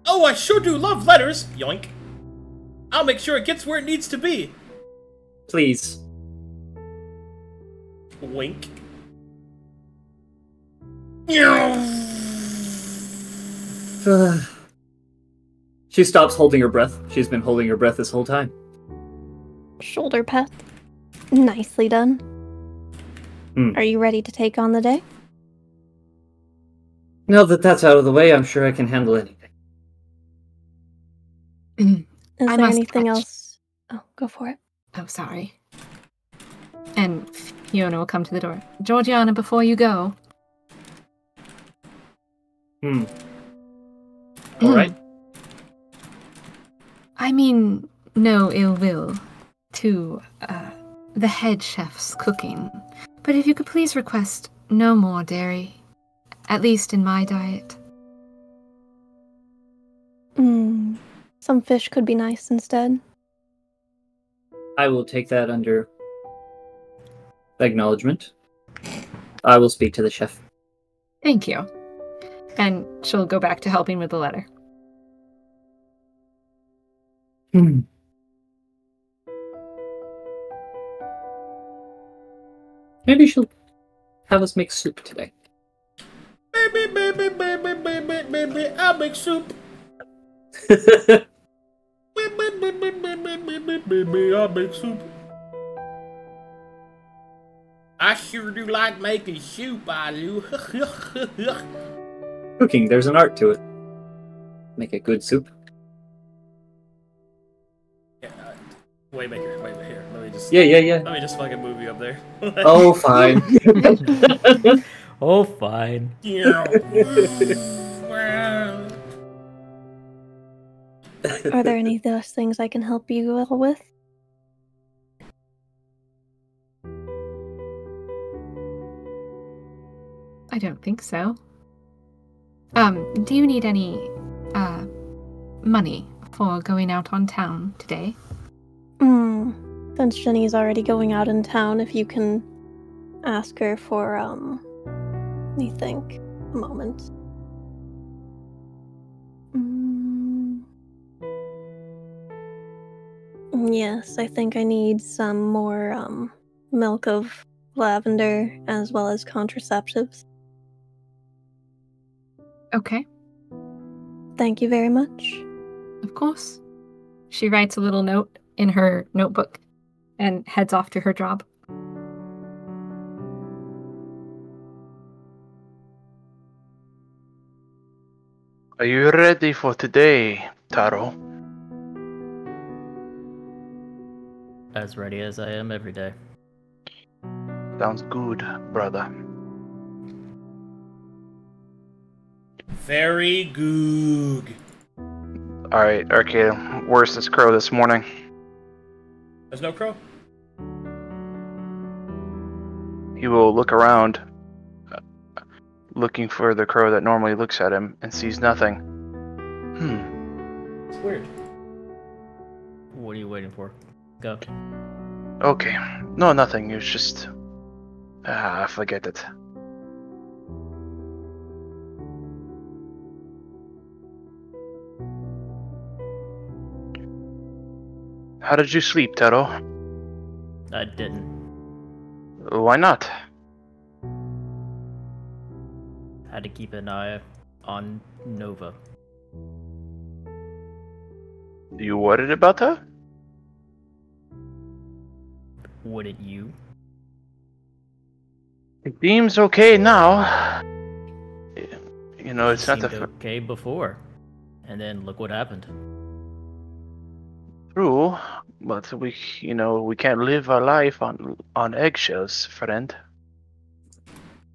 Oh, I sure do love letters. Yoink. I'll make sure it gets where it needs to be. Please. Wink. She stops holding her breath. She's been holding her breath this whole time. Shoulder pat. Nicely done. Are you ready to take on the day? Now that that's out of the way, I'm sure I can handle anything. Is I there must anything catch. else? Oh, go for it. Oh, sorry. And Fiona will come to the door. Georgiana, before you go. Alright. I mean, no ill will to the head chef's cooking. But if you could please request no more dairy, at least in my diet. Some fish could be nice instead. I will take that under acknowledgement. I will speak to the chef. Thank you. And she'll go back to helping with the letter. Maybe she'll have us make soup today. Baby, I'll make soup. Baby, I'll make soup. I sure do like making soup, I do. Cooking, there's an art to it. Make a good soup. Yeah, Waymaker. Yeah. Let me just fucking move you up there. Oh, fine. Oh, fine. Are there any last things I can help you all with? I don't think so. Do you need any money for going out on town today? Since Jenny's already going out in town, if you can ask her for, let me think. A moment. Yes, I think I need some more, milk of lavender as well as contraceptives. Okay, Thank you very much. of course. She writes a little note in her notebook and heads off to her job. Are you ready for today, Taro? As ready as I am every day. Sounds good, brother. Very good. Alright, Arcadum, where's this crow this morning? There's no crow? He will look around, looking for the crow that normally looks at him, and sees nothing. It's weird. What are you waiting for? Go. Okay. No, nothing. It was just... forget it. How did you sleep, Taro? I didn't. Why not? Had to keep an eye on Nova. You worried about her? Wouldn't you? It seems okay now. You know, it's not Seemed the okay before, and then look what happened. true, but we can't live our life on eggshells, friend.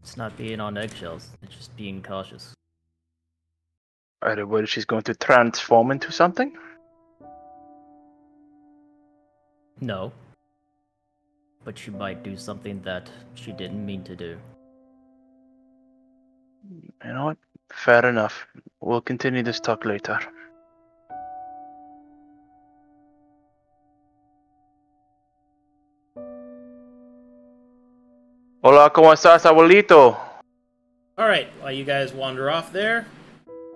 It's not being on eggshells, it's just being cautious. Are you worried she's going to transform into something? No. But she might do something that she didn't mean to do. You know what? Fair enough. We'll continue this talk later. Hola, ¿cómo estás, abuelito? Alright, while you guys wander off there,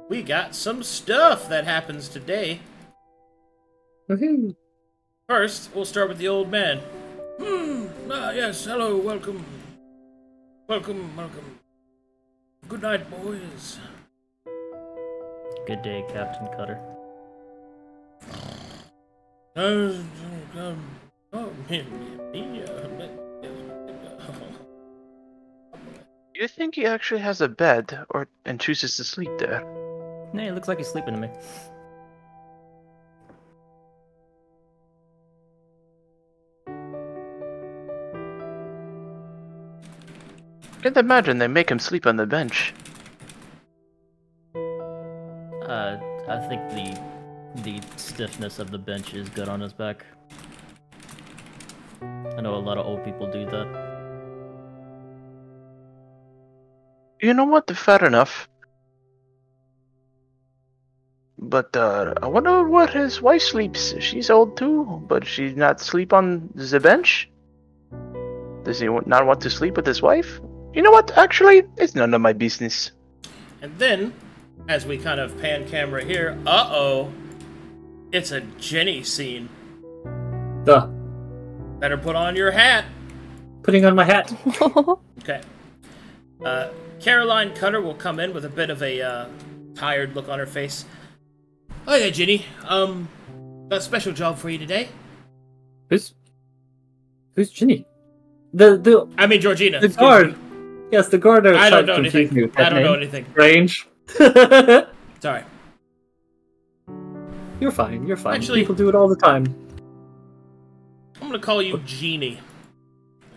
we got some stuff that happens today. Woohoo. First, we'll start with the old man. Yes, hello, welcome. Welcome. Good night, boys. Good day, Captain Cutter. You think he actually has a bed, and chooses to sleep there? Hey, it looks like he's sleeping to me. Can't imagine they make him sleep on the bench. I think the stiffness of the bench is good on his back. I know a lot of old people do that. You know what? Fair enough. But I wonder where his wife sleeps. She's old too, but she's not sleep on the bench? Does he not want to sleep with his wife? You know what? Actually, it's none of my business. And then, as we kind of pan camera here, it's a Jenny scene. Duh. Better put on your hat. Putting on my hat. Okay. Caroline Cutter will come in with a bit of a tired look on her face. Oh yeah, Jenny. Got a special job for you today. Who's Ginny? I mean Georgina. The guard. Yes, the guard outside. I don't know anything. I don't know anything. Range. Sorry. You're fine. You're fine. Actually, people do it all the time. I'm gonna call you Jeannie.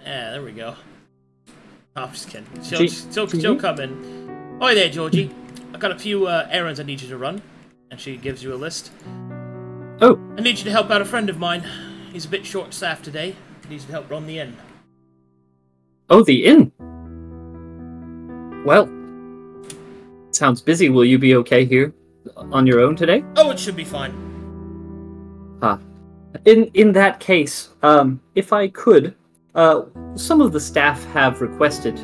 Yeah, there we go. Oh, I'm just kidding. She'll come in. Oi there, Georgie. I've got a few errands I need you to run. And she gives you a list. Oh. I need you to help out a friend of mine. He's a bit short-staffed today. He needs to help run the inn. Oh, the inn? Well, sounds busy. Will you be okay here on your own today? Oh, it should be fine. In that case, if I could, some of the staff have requested,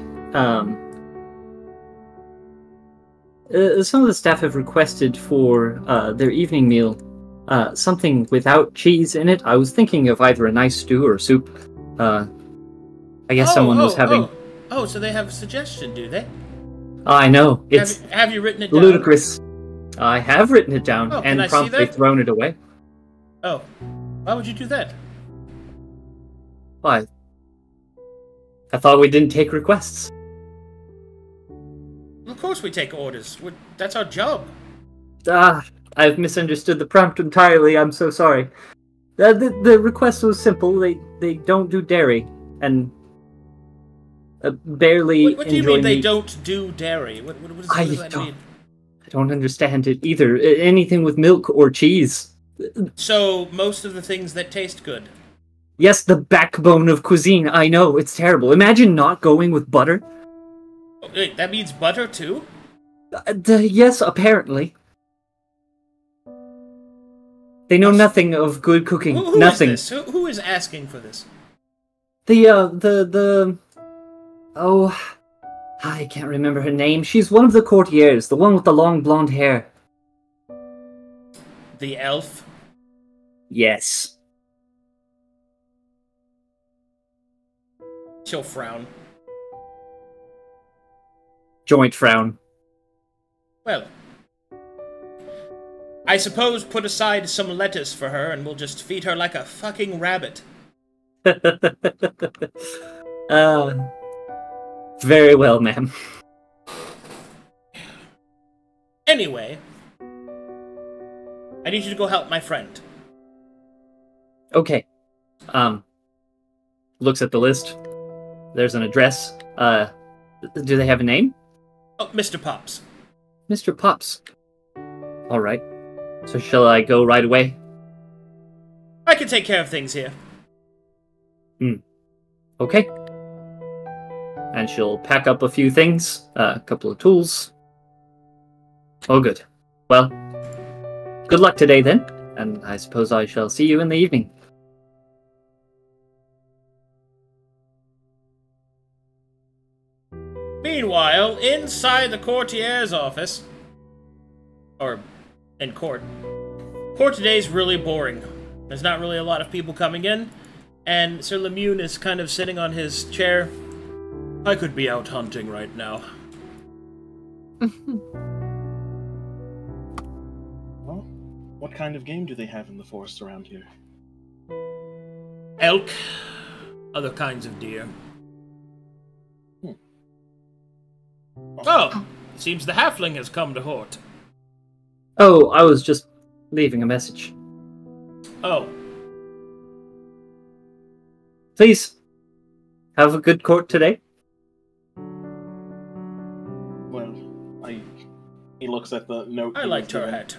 for their evening meal, something without cheese in it. I was thinking of either a nice stew or soup. I guess someone was having... Oh, so they have a suggestion, do they? I know. It's have you written it down? Ludicrous. I have written it down and promptly thrown it away. Oh. Why would you do that? Why? I thought we didn't take requests. Of course we take orders. That's our job. I've misunderstood the prompt entirely. I'm so sorry. The request was simple. They don't do dairy, and barely. What do you mean they don't do dairy? What does that mean? I don't understand it either. Anything with milk or cheese. So most of the things that taste good. Yes, the backbone of cuisine. I know, it's terrible. Imagine not going with butter. Wait, that means butter too? Yes, apparently. They know nothing of good cooking. Nothing. Is this? Who is asking for this? Oh, I can't remember her name. She's one of the courtiers, the one with the long blonde hair. The elf? Yes. She'll frown. Joint frown. Well, I suppose put aside some lettuce for her and we'll just feed her like a fucking rabbit. Very well, ma'am. Anyway, I need you to go help my friend. Okay. Looks at the list. There's an address. Do they have a name? Oh, Mr. Pops. Mr. Pops. All right. So shall I go right away? I can take care of things here. Okay. And she'll pack up a few things, a couple of tools. Oh, good. Well, good luck today then, and I suppose I shall see you in the evening. Meanwhile, inside the courtier's office, or in court today's really boring. There's not really a lot of people coming in, and Sir Lemune is kind of sitting on his chair. I could be out hunting right now. Well, what kind of game do they have in the forest around here? Elk, other kinds of deer. Oh, seems the halfling has come to Hort. Oh, I was just leaving a message. Oh. Please, have a good court today. Well, he looks at the note. I liked her hat.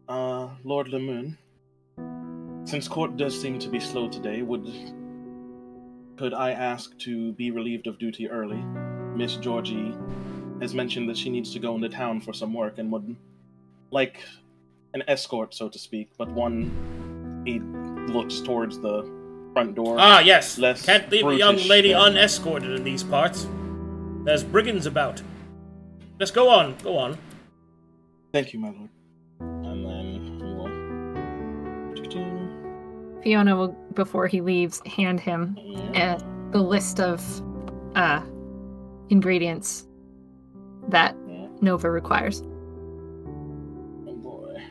Lord Lemune, since court does seem to be slow today, could I ask to be relieved of duty early? Miss Georgie has mentioned that she needs to go into town for some work and would like an escort, so to speak, but one he looks towards the front door. Ah, yes. Less Can't leave a young brutish lady than- unescorted in these parts. There's brigands about. Just go on, go on. Thank you, my lord. And then we will... Fiona will, before he leaves, hand him the list of ingredients that Nova requires. Oh boy.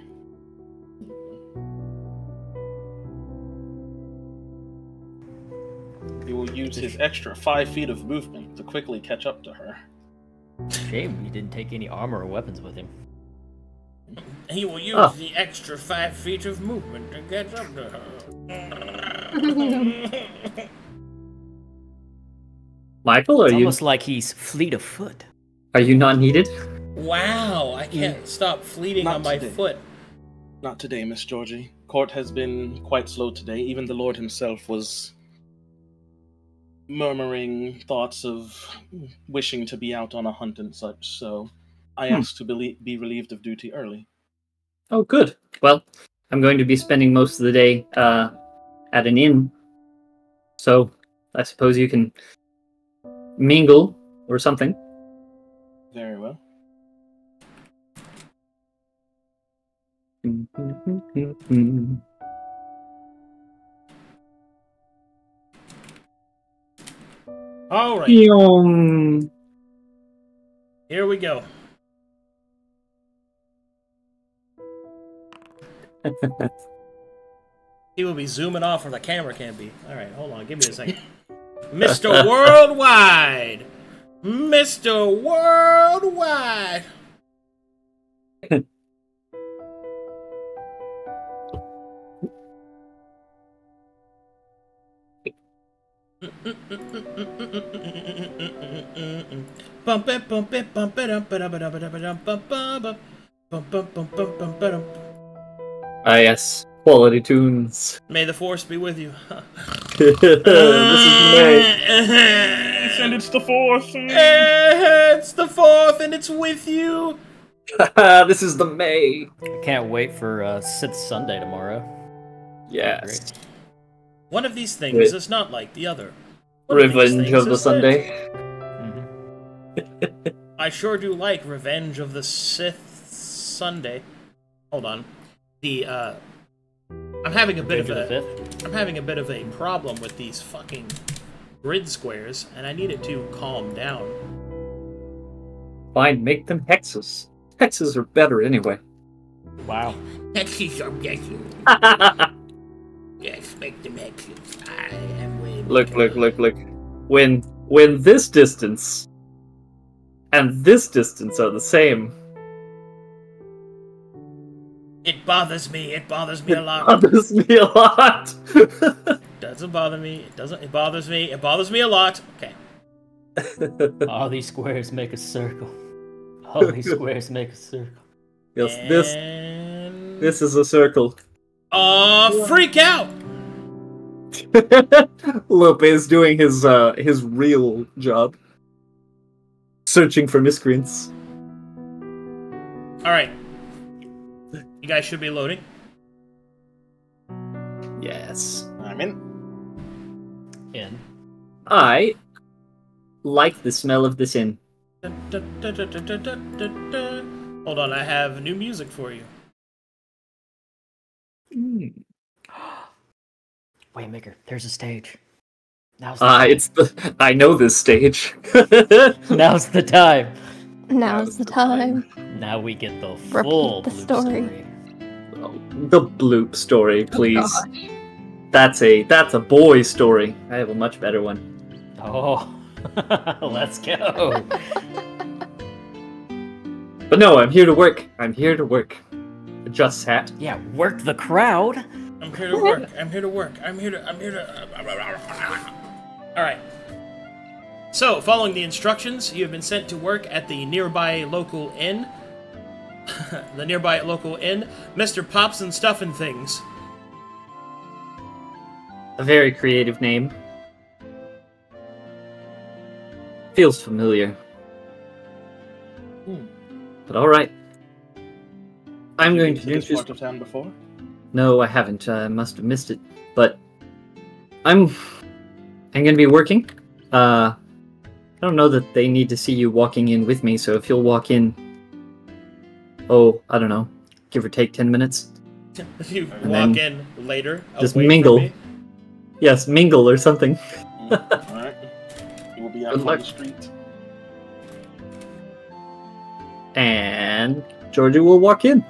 He will use his extra 5 feet of movement to quickly catch up to her. Shame he didn't take any armor or weapons with him. He will use the extra 5 feet of movement to get up to her. Michael, It's almost like he's fleet of foot. Are you not needed? Wow, I can't stop fleeting Not on my today. foot. Not today, Miss Georgie. Court has been quite slow today. Even the Lord himself was murmuring thoughts of wishing to be out on a hunt and such, so I asked to be relieved of duty early. Oh, good. Well, I'm going to be spending most of the day at an inn, so I suppose you can mingle or something. Very well. All right, Yum. here we go. He will be zooming off where the camera can't be. All right, hold on, give me a second. Mr. Worldwide! Mr. Worldwide! Bump it, bump it, bump it up, Ah, yes. Quality tunes. May the force be with you. This is May. And it's the fourth. It's the fourth, and it's with you. This is the May. I can't wait for Sith Sunday tomorrow. Yes. One of these things Wait. is not like the other. One these Revenge things of the is Sunday. I sure do like Revenge of the Sith Sunday. Hold on. I'm having a bit of a problem with these fucking grid squares, and I need it to calm down. Fine, make them hexes. Hexes are better anyway. Wow. Hexes are better. Yes, make them hexes. I am way Look. When this distance and this distance are the same, It bothers me. It bothers me a lot. bothers me a lot. Doesn't bother me. It doesn't. It bothers me. It bothers me a lot. Okay. All these squares make a circle. All these squares make a circle. Yes, And... this is a circle. Freak out! Lope is doing his real job, searching for miscreants. All right. You guys should be loading. Yes. I'm in. In. I like the smell of this inn. Hold on, I have new music for you. Waymaker, there's a stage. Now's I know this stage. Now's the time. Now's the time. Now we get the full the Bloop story. The bloop story, please. That's a boy story. I have a much better one. Oh, let's go. But no, I'm here to work. Adjust hat. Yeah, work the crowd. I'm here to work. I'm here to work. I'm here to. All right. So, following the instructions, you have been sent to work at the nearby local inn. Mr. Pops and Stuffin' Things. A very creative name. Feels familiar. But alright. I'm going to this introduce... part of town before. No, I haven't. I must have missed it. But I'm going to be working. I don't know that they need to see you walking in with me, so if you'll walk in... Oh, I don't know. Give or take 10 minutes. You walk in later. Just away from mingle. me. Yes, mingle or something. Alright. You will be out Good on luck. the street. And Georgie will walk in.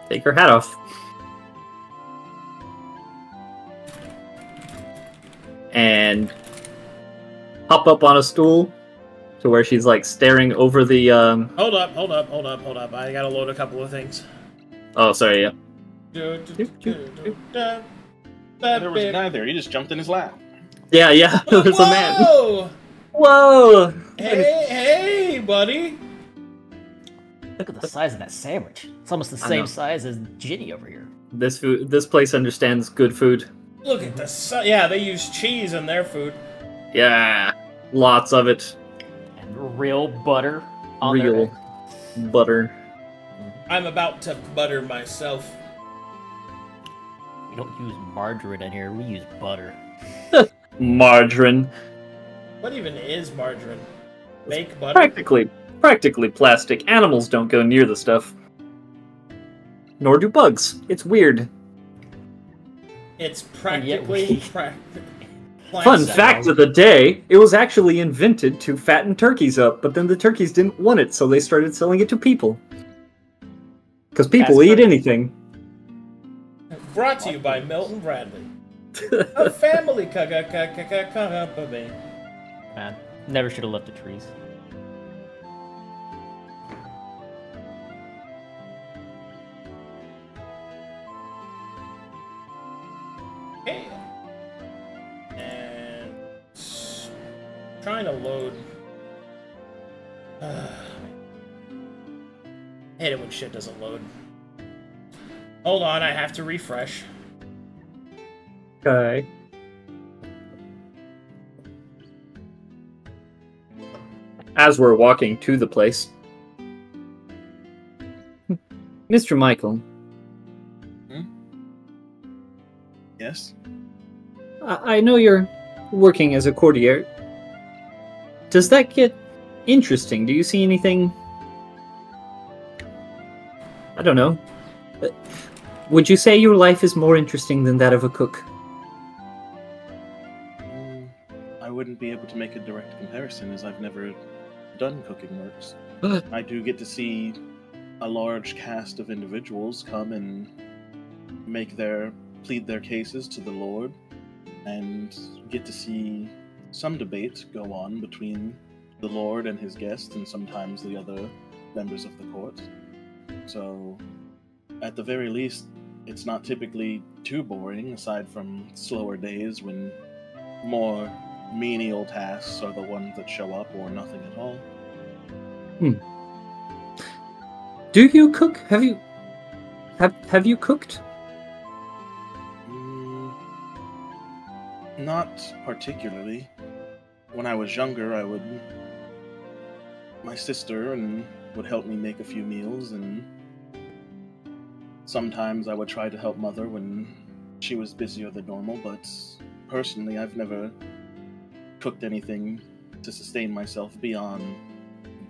Take her hat off. And hop up on a stool to where she's like staring over the Hold up. I gotta load a couple of things. Oh, sorry, yeah. There was a guy there. He just jumped in his lap. Yeah, there's a man. Whoa! Whoa! Hey, buddy! Look at the size of that sandwich. It's almost the same size as Ginny over here. This place understands good food. Look at the yeah, they use cheese in their food. Yeah, lots of it. And real butter. Real butter. I'm about to butter myself. We don't use margarine in here, we use butter. Margarine. What even is margarine? Fake butter? Practically plastic. Animals don't go near the stuff. Nor do bugs. It's weird. It's practically Fun fact of the day, it was actually invented to fatten turkeys up, but then the turkeys didn't want it, so they started selling it to people. Because people eat anything. Brought to you by Milton Bradley. A family company. Man, never should have left the trees. Okay. And trying to load. Hate it when shit doesn't load. Hold on, I have to refresh. Okay. As we're walking to the place, Mr. Michael. Yes? I know you're working as a courtier. Does that get interesting? Do you see anything? I don't know. Would you say your life is more interesting than that of a cook? I wouldn't be able to make a direct comparison, as I've never done cooking works. I do get to see a large cast of individuals come and plead their cases to the Lord, and get to see some debate go on between the Lord and his guests, and sometimes the other members of the court. So, at the very least, it's not typically too boring, aside from slower days when more menial tasks are the ones that show up, or nothing at all. Do you cook? Have you cooked? Not particularly. When I was younger, my sister would help me make a few meals, and sometimes I would try to help Mother when she was busier than normal, but personally, I've never cooked anything to sustain myself beyond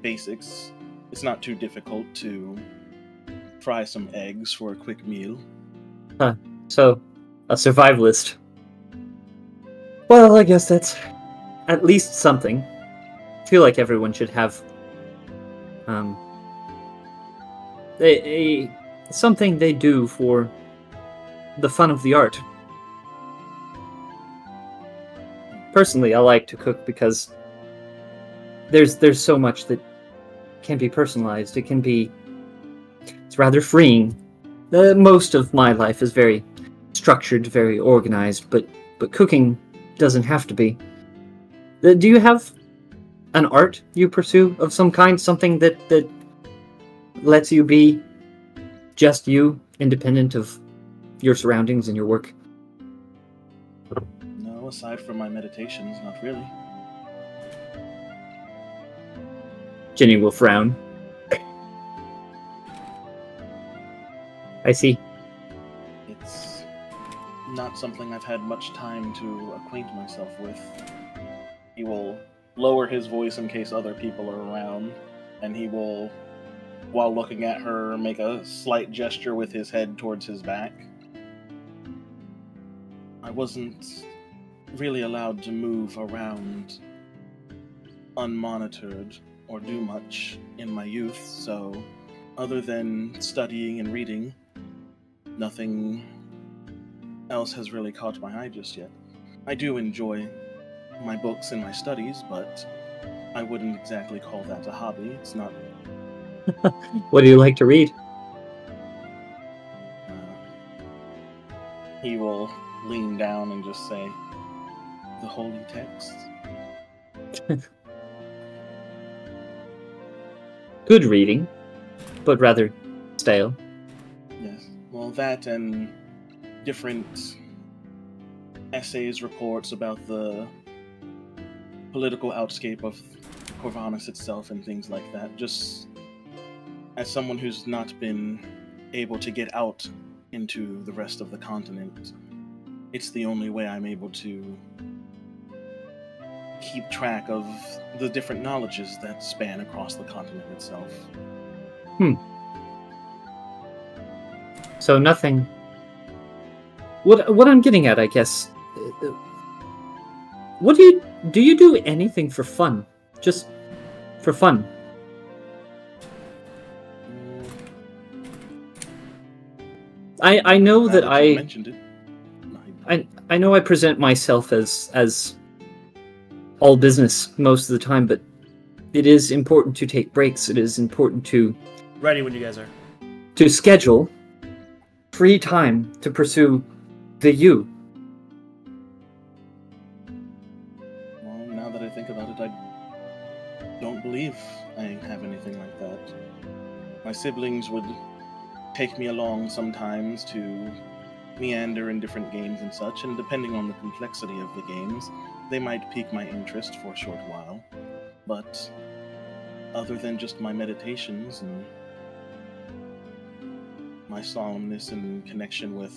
basics. It's not too difficult to fry some eggs for a quick meal. Huh. So, a survivalist. Well, I guess that's at least something. I feel like everyone should have something they do for the fun of the art. Personally, I like to cook because there's so much that can be personalized. It's rather freeing. Most of my life is very structured, very organized, but cooking doesn't have to be. Do you have an art you pursue of some kind? Something that lets you be just you, independent of your surroundings and your work? No, aside from my meditations, not really. Ginny will frown. I see. It's not something I've had much time to acquaint myself with. He will lower his voice in case other people are around, and he will, while looking at her, make a slight gesture with his head towards his back. I wasn't really allowed to move around unmonitored or do much in my youth, so other than studying and reading, nothing else has really caught my eye just yet. I do enjoy my books and my studies, but I wouldn't exactly call that a hobby. It's not. What do you like to read? He will lean down and just say, the holy text. Good reading, but rather stale. Yes. Well, that and different essays, reports about the political outscape of Corvanis itself and things like that. Just as someone who's not been able to get out into the rest of the continent, it's the only way I'm able to keep track of the different knowledges that span across the continent itself. So nothing. What I'm getting at, I guess. What do you do anything for fun? Just for fun? I know that I mentioned it. I know I present myself as all business most of the time, but it is important to take breaks. It is important to Ready when you guys are. to schedule free time to pursue the you. Well, now that I think about it, I don't believe I have anything like that. My siblings would take me along sometimes to meander in different games and such, and depending on the complexity of the games, they might pique my interest for a short while. But other than just my meditations and my solemnness and connection with,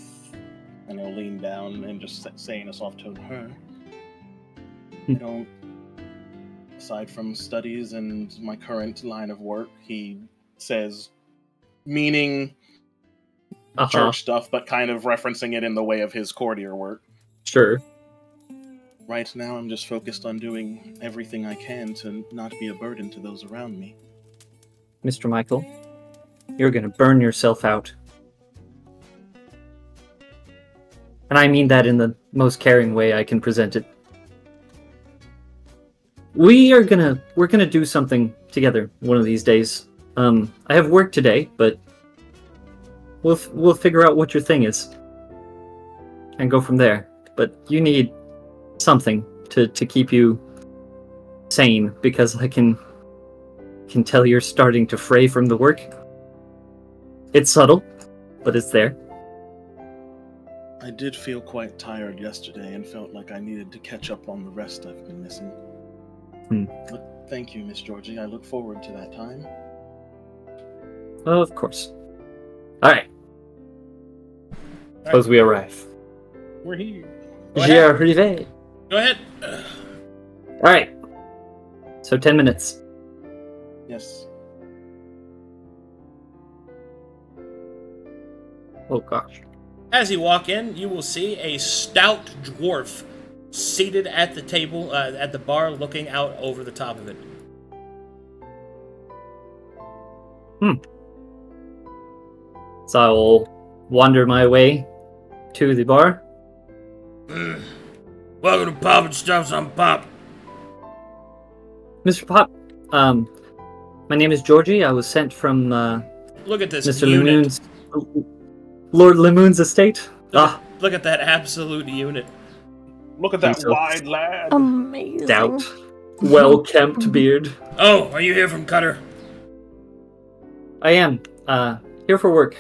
and I'll lean down and just say in a soft tone, her, I don't, aside from studies and my current line of work, he says, meaning church stuff, but kind of referencing it in the way of his courtier work. Sure. Right now, I'm just focused on doing everything I can to not be a burden to those around me. Mr. Michael, you're gonna burn yourself out. And I mean that in the most caring way I can present it. We're gonna do something together one of these days. I have work today, but we'll figure out what your thing is and go from there. But you need something to keep you sane, because I can tell you're starting to fray from the work. It's subtle, but it's there. I did feel quite tired yesterday and felt like I needed to catch up on the rest I've been missing. But thank you, Miss Georgie. I look forward to that time. Oh, of course. Alright. Suppose we arrive. We're here. Reevee. Go ahead. Alright. So 10 minutes. Yes. Oh gosh. As you walk in, you will see a stout dwarf seated at the table, at the bar, looking out over the top of it. So I will wander my way to the bar. Welcome to Pop and Stuffs on Pop. Mr. Pop, my name is Georgie. I was sent from Look at this Mr. unit. Lord Lemoon's estate. Look at that absolute unit. Look at that wide lad. Amazing. Stout, well-kempt beard. Oh, are you here from Cutter? I am here for work,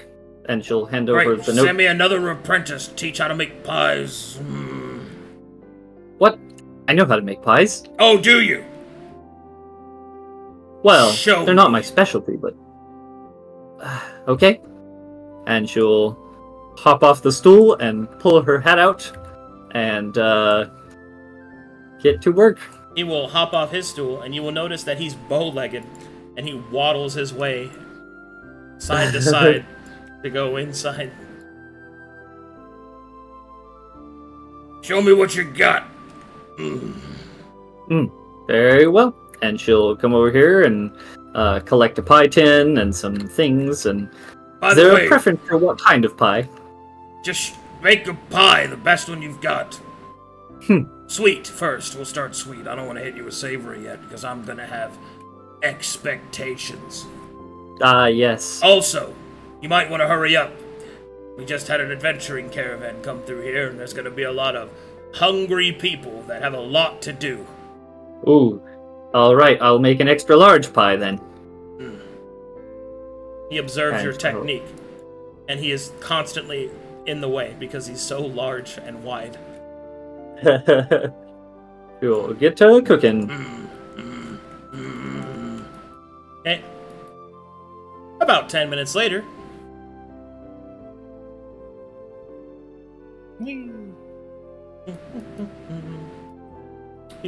and she'll hand over Great, the note. send me another apprentice. Teach how to make pies. What? I know how to make pies. Oh, do you? Well, Show they're not me. my specialty, but okay. And she'll hop off the stool and pull her hat out and get to work. He will hop off his stool, and you will notice that he's bow-legged, and he waddles his way side to side to go inside. Show me what you got. Very well. And she'll come over here and collect a pie tin and some things. And By is the there way, a preference for what kind of pie? just make a pie, the best one you've got. Sweet first. We'll start sweet. I don't want to hit you with savory yet, because I'm going to have expectations. Yes. Also, you might want to hurry up. We just had an adventuring caravan come through here, and there's going to be a lot of hungry people that have a lot to do. Ooh. Alright, I'll make an extra large pie then. He observes your technique, and he is constantly in the way because he's so large and wide. Cool. Get to cooking. Okay. About 10 minutes later.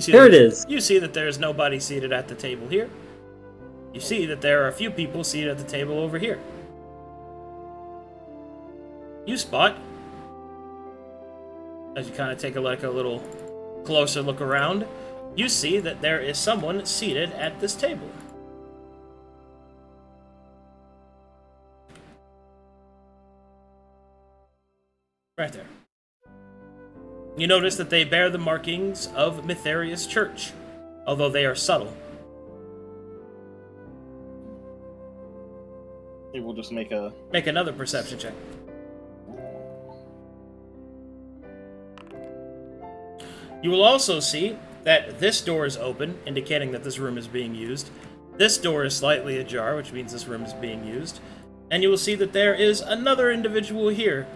There it is. You see that there is nobody seated at the table here. You see that there are a few people seated at the table over here. You spot, as you kind of take a little closer look around, you see that there is someone seated at this table. Right there. You notice that they bear the markings of Mytheria's church, although they are subtle. He will just make another perception check. You will also see that this door is open, indicating that this room is being used. This door is slightly ajar, which means this room is being used. And you will see that there is another individual here,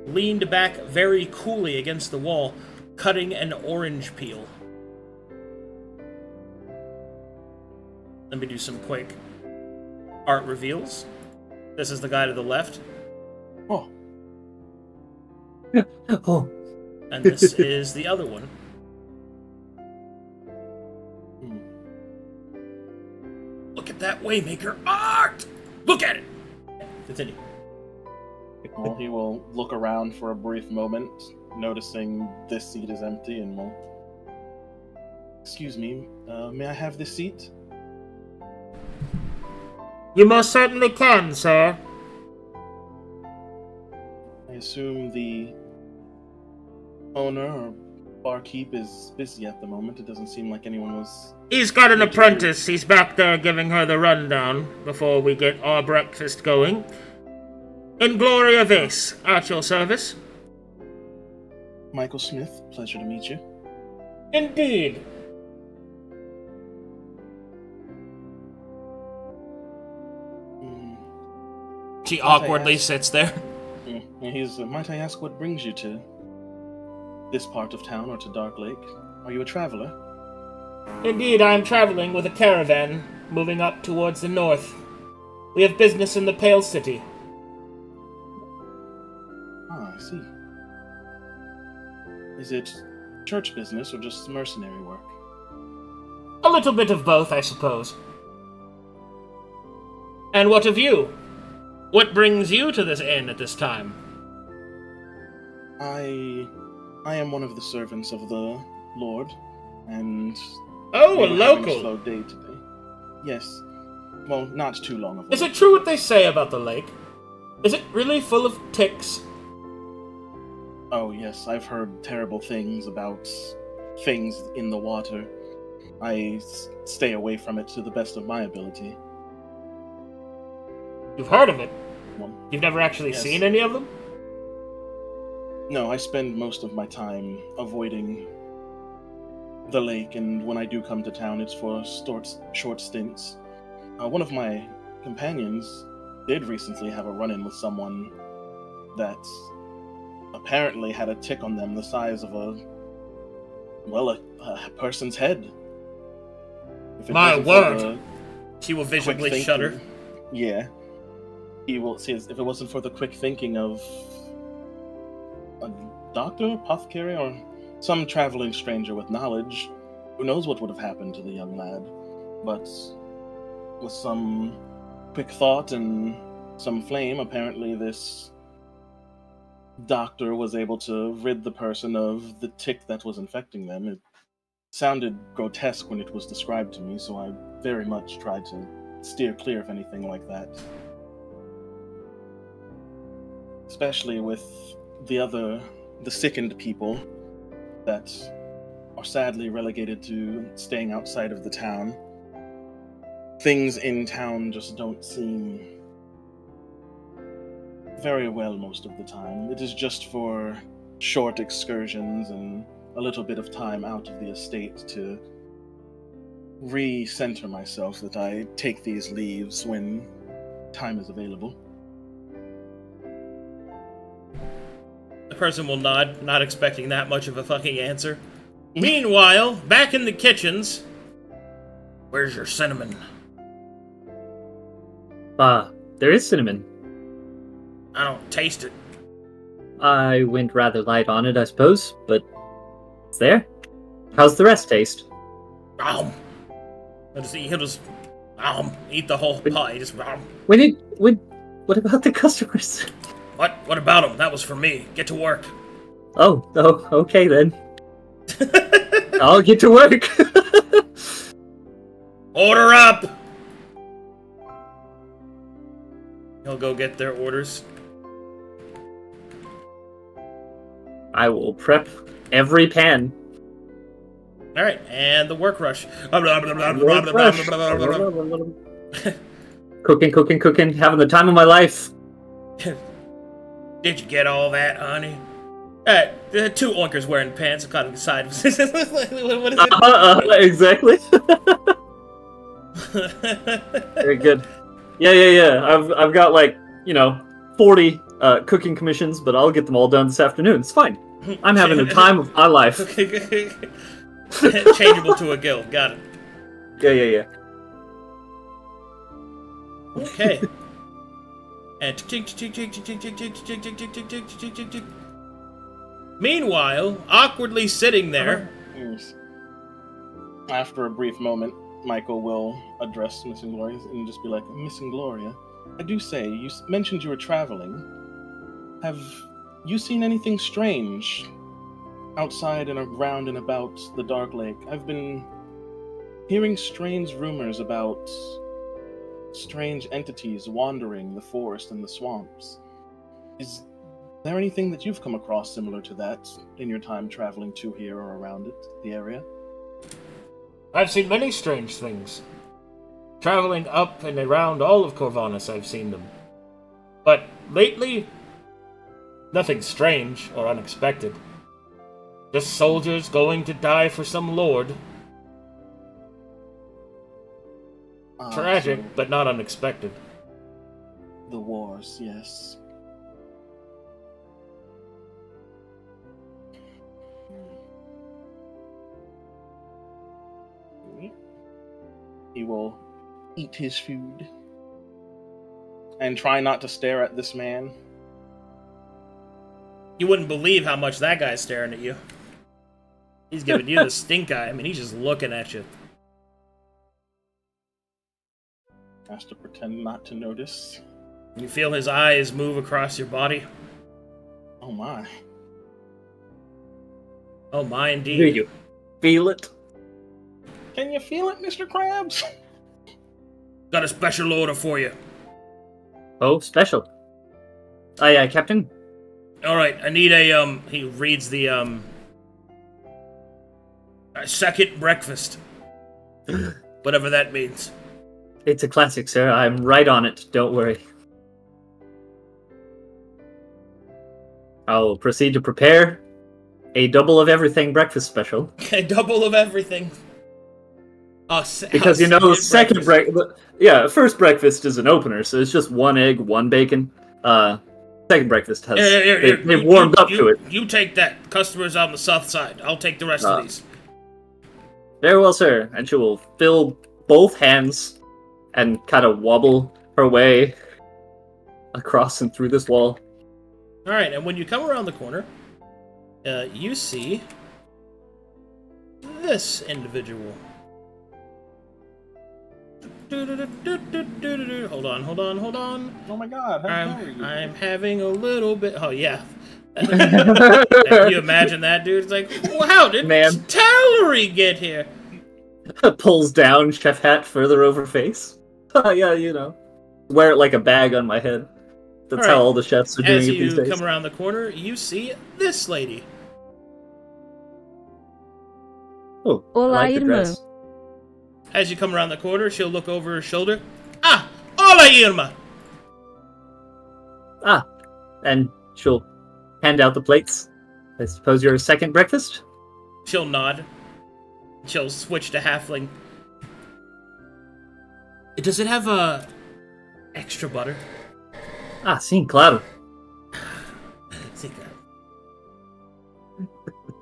leaned back very coolly against the wall, cutting an orange peel. Let me do some quick art reveals. This is the guy to the left. Oh. Oh. And this is the other one. Look at that Waymaker art! Look at it! Continue. Well, he will look around for a brief moment, noticing this seat is empty, and will... Excuse me, may I have this seat? You most certainly can, sir. I assume the owner or barkeep is busy at the moment. It doesn't seem like anyone was... He's got an apprentice. He's back there giving her the rundown before we get our breakfast going. In Gloria Vis, at your service. Michael Smith, pleasure to meet you. Indeed. She awkwardly sits there. Might I ask what brings you to this part of town or to Dark Lake? Are you a traveler? Indeed, I am traveling with a caravan, moving up towards the north. We have business in the Pale City. Ah, I see. Is it church business or just mercenary work? A little bit of both, I suppose. And what of you? What brings you to this inn at this time? I am one of the servants of the Lord, and... Oh, a local! A slow day today. Yes. Well, not too long ago. Is it true what they say about the lake? Is it really full of ticks? Oh, yes, I've heard terrible things about things in the water. I stay away from it to the best of my ability. You've heard of it? Well, you've never actually seen any of them? No, I spend most of my time avoiding the lake, and when I do come to town, it's for short stints. One of my companions did recently have a run-in with someone that apparently had a tick on them the size of a person's head. My word! She will visibly shudder. Yeah. He will see if it wasn't for the quick thinking of a doctor, apothecary, or some traveling stranger with knowledge, who knows what would have happened to the young lad. But with some quick thought and some flame, apparently this doctor was able to rid the person of the tick that was infecting them. It sounded grotesque when it was described to me, so I very much tried to steer clear of anything like that. Especially with the sickened people that are sadly relegated to staying outside of the town. Things in town just don't seem very well most of the time. It is just for short excursions and a little bit of time out of the estate to re-center myself that I take these leaves when time is available. The person will nod, not expecting that much of a fucking answer. Meanwhile, back in the kitchens, where's your cinnamon? There is cinnamon. I don't taste it. I went rather light on it, I suppose, but it's there. How's the rest taste? He'll just eat the whole pie. Just What about the customers? What about them? That was for me. Get to work. Oh, okay then. I'll get to work. Order up! He'll go get their orders. I will prep every pan. Alright, and the work rush. Cooking, having the time of my life. Did you get all that, honey? The two oinkers wearing pants caught him beside him. What is it? Exactly. Very good. Yeah. I've got 40 cooking commissions, but I'll get them all done this afternoon. It's fine. I'm having the time of my life. Changeable to a guild. Got it. Yeah. Okay. And meanwhile, awkwardly sitting there. After a brief moment, Michael will address Miss Ingloria and just be like, Miss Ingloria, I do say, you mentioned you were traveling. Have you seen anything strange outside and around and about the Dark Lake? I've been hearing strange rumors about strange entities wandering the forest and the swamps. Is there anything that you've come across similar to that in your time traveling to here or around it, the area? I've seen many strange things. Traveling up and around all of Corvanis, I've seen them. But lately, nothing strange or unexpected. Just soldiers going to die for some lord. Tragic, so but not unexpected. The wars, yes. He will eat his food and try not to stare at this man. You wouldn't believe how much that guy's staring at you. He's giving you the stink eye. I mean, he's just looking at you. Has to pretend not to notice. You feel his eyes move across your body. Oh my. Oh my, indeed. Do you feel it? Can you feel it, Mr. Krabs? Got a special order for you. Oh, special. Aye, Captain. Alright, I need a, he reads the, a second breakfast. Whatever that means. It's a classic, sir. I'm right on it. Don't worry. I'll proceed to prepare a double of everything breakfast special. A double of everything. Because second breakfast. Yeah, first breakfast is an opener, so it's just one egg, one bacon. Second breakfast has they've warmed up to it. You take that. Customers on the south side. I'll take the rest of these. Very well, sir. And she will fill both hands and kind of wobble her way across and through this wall. All right, and when you come around the corner, you see this individual. Hold on. Oh my god, I'm having a little bit... Oh, yeah. Can you imagine that, dude? It's like, well, how did Tallery get here? Pulls down chef hat further over face. Yeah, wear it like a bag on my head. That's how all the chefs are doing it these days. As you come around the corner, you see this lady. Oh, I like the dress. As you come around the corner, she'll look over her shoulder. Ah! Hola, Irma! Ah, And she'll hand out the plates. I suppose your second breakfast? She'll nod. She'll switch to halfling. Does it have extra butter? Ah, sim, claro.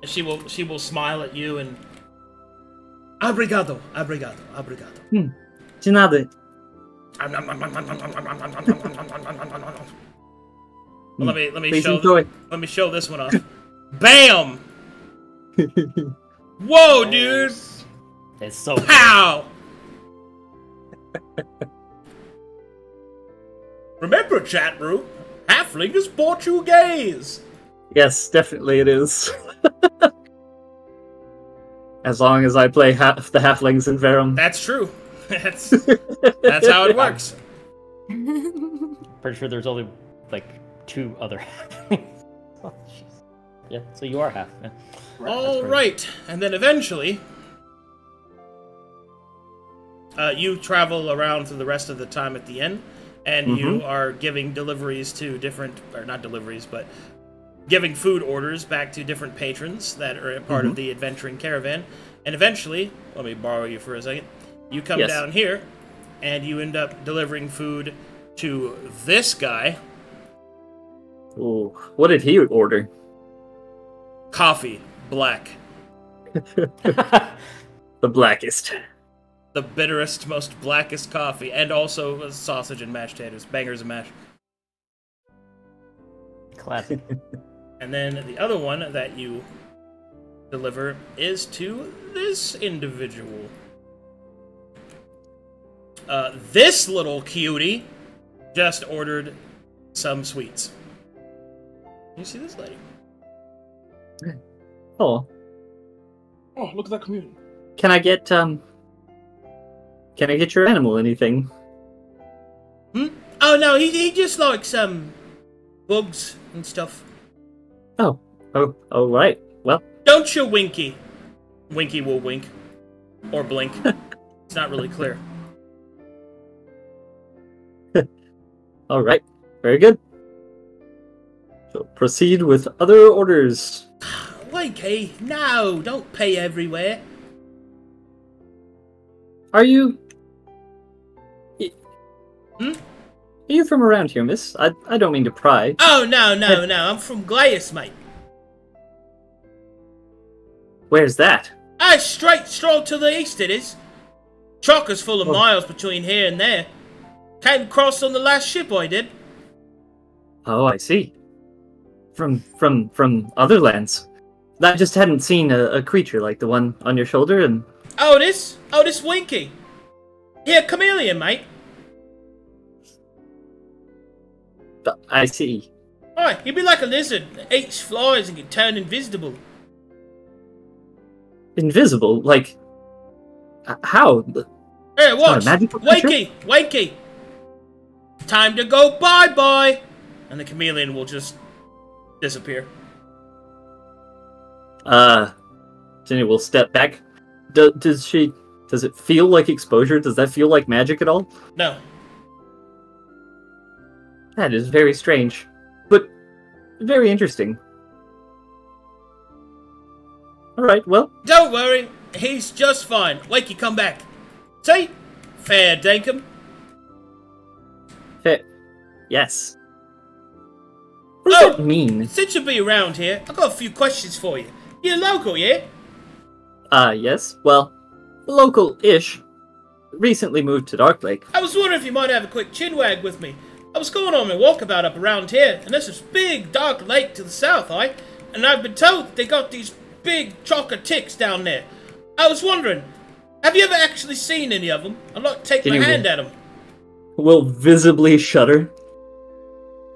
She will smile at you and obrigado. De nada. Let me Please show enjoy. let me show this one off. Bam! Whoa, dude! It's so Pow! Remember, chat room, halfling is Portuguese. Yes, definitely it is. As long as I play half the halflings in Verum. That's true. That's how it works. pretty sure there's only like 2 other. Oh, jeez. Yeah, so you are half. Yeah. All right, and then eventually, you travel around for the rest of the time at the inn, and you are giving deliveries to different, or not deliveries, but giving food orders back to different patrons that are a part of the adventuring caravan. And eventually, let me borrow you for a second, you come down here, and you end up delivering food to this guy. Ooh, what did he order? Coffee, black. The blackest. The bitterest, most blackest coffee, and also sausage and mashed potatoes, bangers and mash. Classic. And then the other one that you deliver is to this individual. This little cutie just ordered some sweets. You see this lady? Oh. Oh, look at that community. Can I get your animal anything? Oh no, he just likes bugs and stuff. Oh, right. Well, Don't you, Winky? Winky will wink. Or blink. It's not really clear. all right. Very good. So proceed with other orders. Winky, no, don't pee everywhere. Are you? Hmm? Are you from around here, miss? I don't mean to pry. Oh, no, I'm from Glaius, mate. Where's that? Ah, straight stroll to the east it is. Chockers full of miles between here and there. Came across on the last ship I did. Oh, I see. From other lands. I just hadn't seen a creature like the one on your shoulder, and... Oh, this Winky. Here, chameleon, mate. I see. Aye, he'd be like a lizard that eats flies and can turn invisible. Invisible? Like... how? Hey, watch! magical creature? Wakey! Time to go bye-bye! And the chameleon will just disappear. Jenny will step back. Does it feel like exposure? Does that feel like magic at all? No. That is very strange, but very interesting. Alright, well... Don't worry, he's just fine. Wakey, come back. See? Fair dinkum. Yes. What does that mean? Since you'll be around here, I've got a few questions for you. You're local, yeah? Yes. Well, local-ish. Recently moved to Dark Lake. I was wondering if you might have a quick chinwag with me. I was going on my walkabout up around here, and there's this big dark lake to the south, and I've been told that they got these big chocker ticks down there. I was wondering, have you ever actually seen any of them? I'd like to take my hand at them. Will visibly shudder.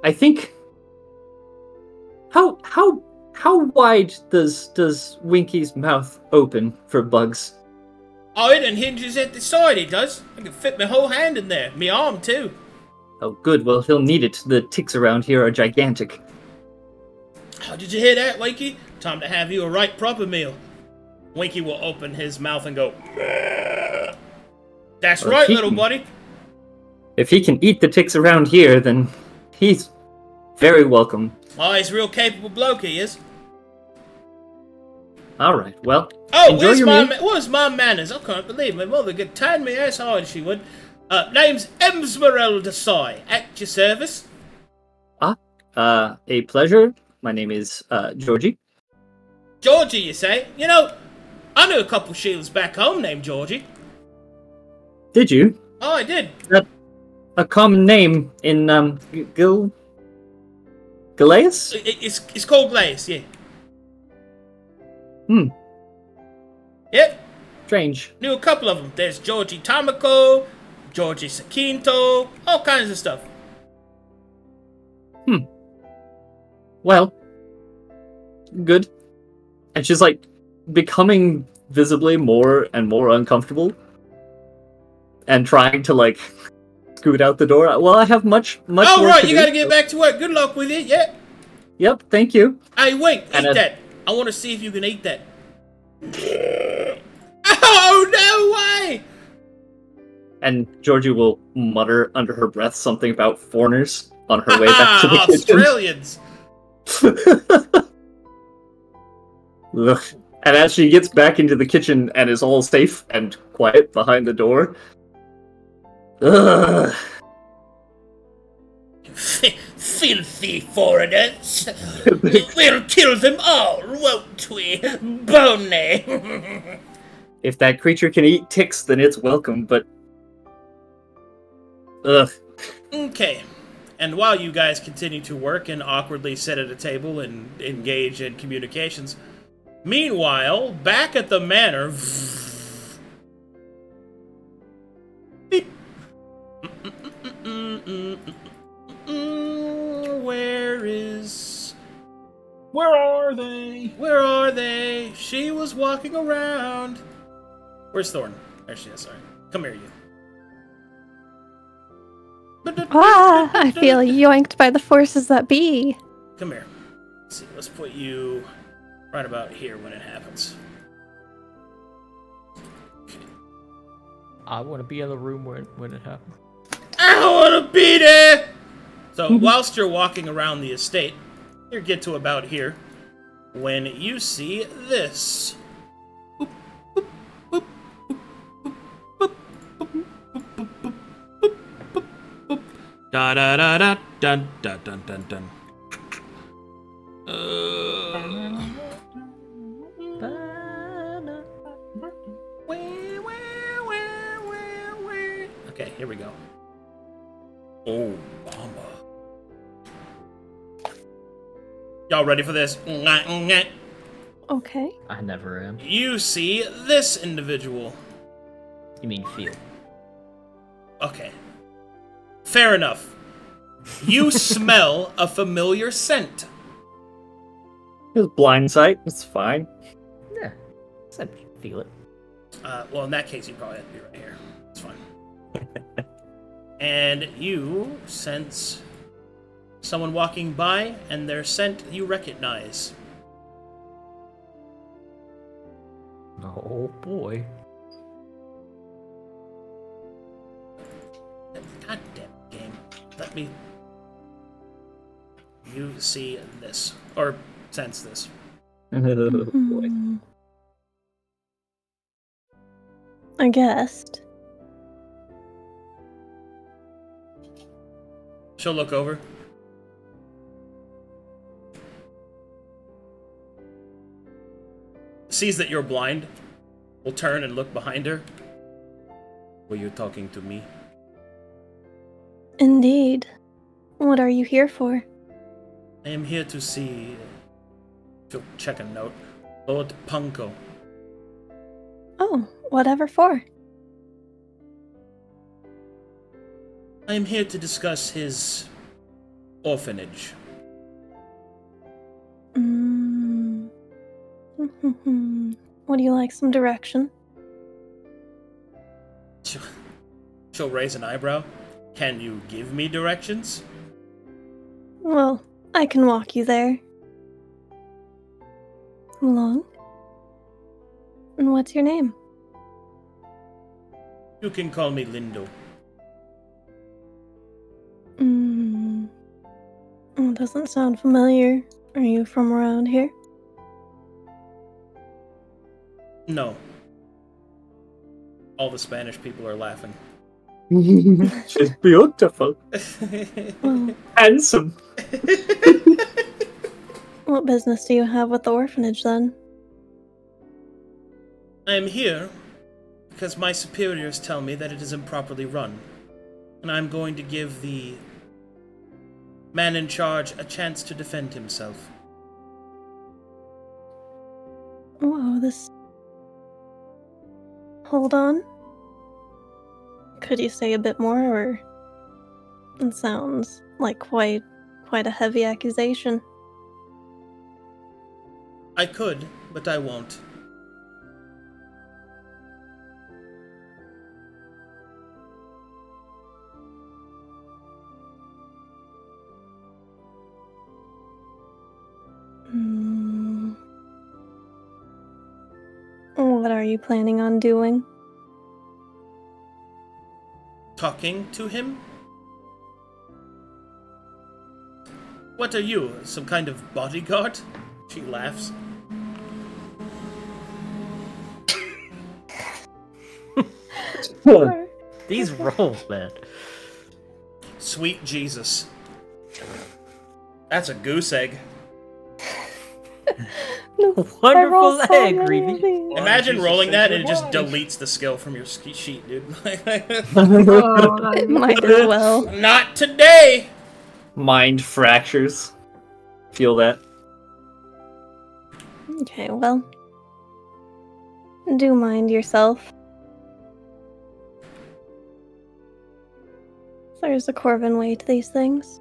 I think... How wide does Winky's mouth open for bugs? Oh, it unhinges at the side, it does. I can fit my whole hand in there. Me arm, too. Oh, good. Well, he'll need it. The ticks around here are gigantic. Oh, did you hear that, Winky? Time to have you a right proper meal. Winky will open his mouth and go, "Meh." That's right, little buddy. If he can eat the ticks around here, then he's Very welcome. Oh, he's a real capable bloke, he is. All right, well, Oh, enjoy where's your my meal. where's my manners? I can't believe my mother could turn me ass hard she would. Name's Emsmeralda Sai. At your service. A pleasure. My name is Georgie. Georgie, you say? You know, I knew a couple shields back home named Georgie. Did you? Oh, I did. A common name in Galeas? It's called Glaze, yeah. Hmm. Yep. Strange. Knew a couple of them. There's Georgie Tamako, Georgie Sakinto, all kinds of stuff. Well, good. And she's like becoming visibly more and more uncomfortable and trying to like scoot out the door. Well, I have much Oh, work right, to you do, gotta get back to work. Good luck with it, yeah. Yep, thank you. Hey, wait, And eat that. I want to see if you can eat that. Oh, no way! And Georgie will mutter under her breath something about foreigners on her way back to the Australians. kitchen. Ugh. And as she gets back into the kitchen and is all safe and quiet behind the door, ugh. Filthy foreigners. We'll kill them all, won't we, Boney? If that creature can eat ticks, then it's welcome, but... Ugh. Okay. And while you guys continue to work and awkwardly sit at a table and engage in communications, meanwhile, back at the manor... Beep. Where are they? Where are they? She was walking around. Where's Thorne? There she is, sorry. Come here, you. Ah, I feel yoinked by the forces that be. Come here. Let's see, let's put you right about here when it happens. I want to be in the room when it happens. I want to be there! So, whilst you're walking around the estate, you get to about here, when you see this. Da da da da dun dun dun dun dun. Okay, here we go. Oh, mama. Y'all ready for this? Okay. I never am. You see this individual. You mean feel? Okay. Fair enough. You smell a familiar scent. It's blind sight, it's fine. Yeah. I feel it. Well, in that case, you probably have to be right here. It's fine. And you sense someone walking by, and their scent you recognize. Oh boy. Goddamn game. Let me... You see this. Or sense this. Oh, boy. I guessed. She'll look over. Sees that you're blind. Will turn and look behind her. Were you talking to me? Indeed. What are you here for? I am here to see... She'll check a note. Lord Punko. Oh, whatever for? I am here to discuss his... orphanage. Would you like some direction? She'll raise an eyebrow. Can you give me directions? Well, I can walk you there. How long? And what's your name? You can call me Lindo. Oh, doesn't sound familiar. Are you from around here? No. All the Spanish people are laughing. She's beautiful. Well, Handsome. what business do you have with the orphanage then? I am here because my superiors tell me that it is improperly run, and I'm going to give the man in charge a chance to defend himself. Whoa, this... Hold on. Could you say a bit more, or... It sounds like quite a heavy accusation. I could, but I won't. What are you planning on doing? Talking to him? What are you, some kind of bodyguard? She laughs. These rolls, man. Sweet Jesus. That's a goose egg. No, Wonderful egg, Reevee. Imagine rolling that and it just deletes the skill from your sheet, dude. It might as well. Not today! Mind fractures. Feel that? Okay, well. Do mind yourself. There's a Corvin way to these things.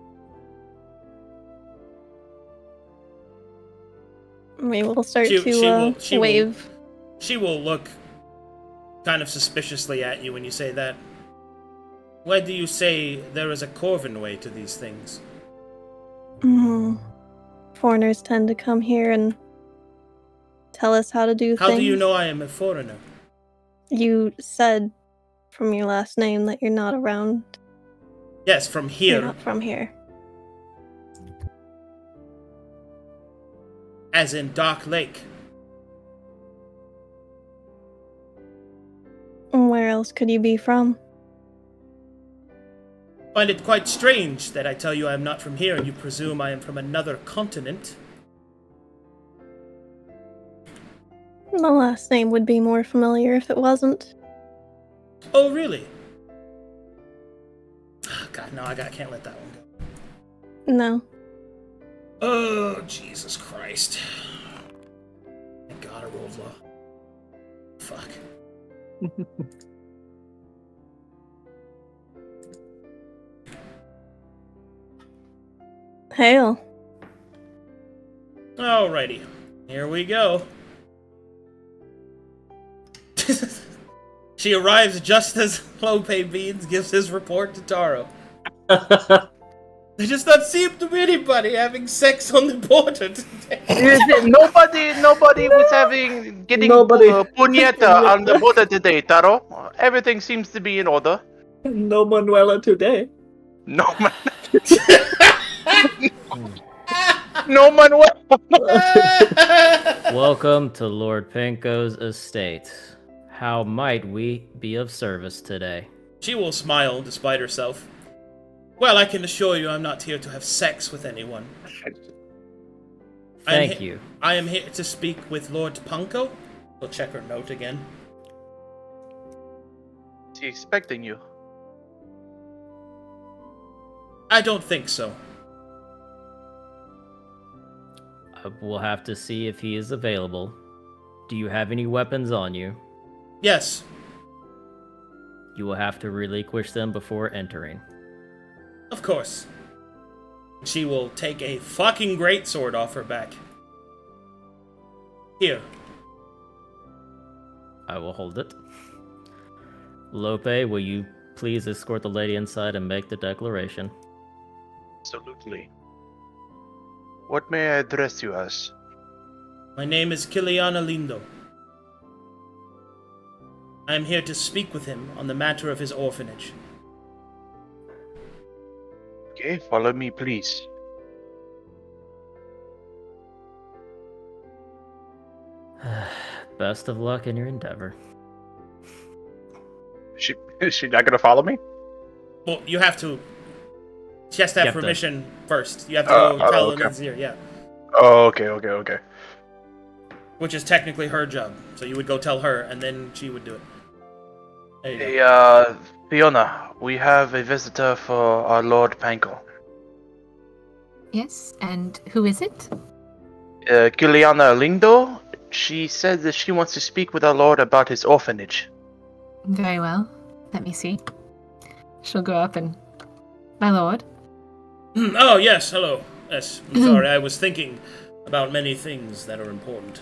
We will start to wave. She will look kind of suspiciously at you when you say that. Why do you say there is a Corvin way to these things? Foreigners tend to come here and tell us how to do things. How do you know I am a foreigner? You said from your last name that you're not around. Yes, from here. You're not from here. As in Dark Lake. Where else could you be from? Find it quite strange that I tell you I am not from here and you presume I am from another continent. The last name would be more familiar if it wasn't. Oh, really? Oh, God, no, I can't let that one go. No. Oh, Jesus Christ. Thank God I rolled low. Fuck. Hail. Alrighty. Here we go. She arrives just as Lope Beans gives his report to Taro. There does not seem to be anybody having sex on the border today. Nobody was getting puñeta on the border today, Taro. Everything seems to be in order. No Manuela today. No man. No Manuela. Welcome to Lord Pinko's estate. How might we be of service today? She will smile despite herself. Well, I can assure you I'm not here to have sex with anyone. Thank you. I am here to speak with Lord Punko. We'll check her note again. Is he expecting you? I don't think so. We'll have to see if he is available. Do you have any weapons on you? Yes. You will have to relinquish them before entering. Of course. She will take a fucking greatsword off her back. Here. I will hold it. Lope, will you please escort the lady inside and make the declaration? Absolutely. What may I address you as? My name is Kiliana Lindo. I am here to speak with him on the matter of his orphanage. Okay, follow me, please. Best of luck in your endeavor. Is she not gonna follow me? Well, you have to. She has to have permission first. You have to go tell the Nazir, yeah. Oh, okay. Which is technically her job. So you would go tell her, and then she would do it. There you go. Hey, Fiona, we have a visitor for our Lord Panko. Yes, and who is it? Kiliana Lingdo. She said that she wants to speak with our Lord about his orphanage. Very well. Let me see. She'll go up and... My lord. Oh, yes, hello. Yes, I'm sorry, I was thinking about many things that are important.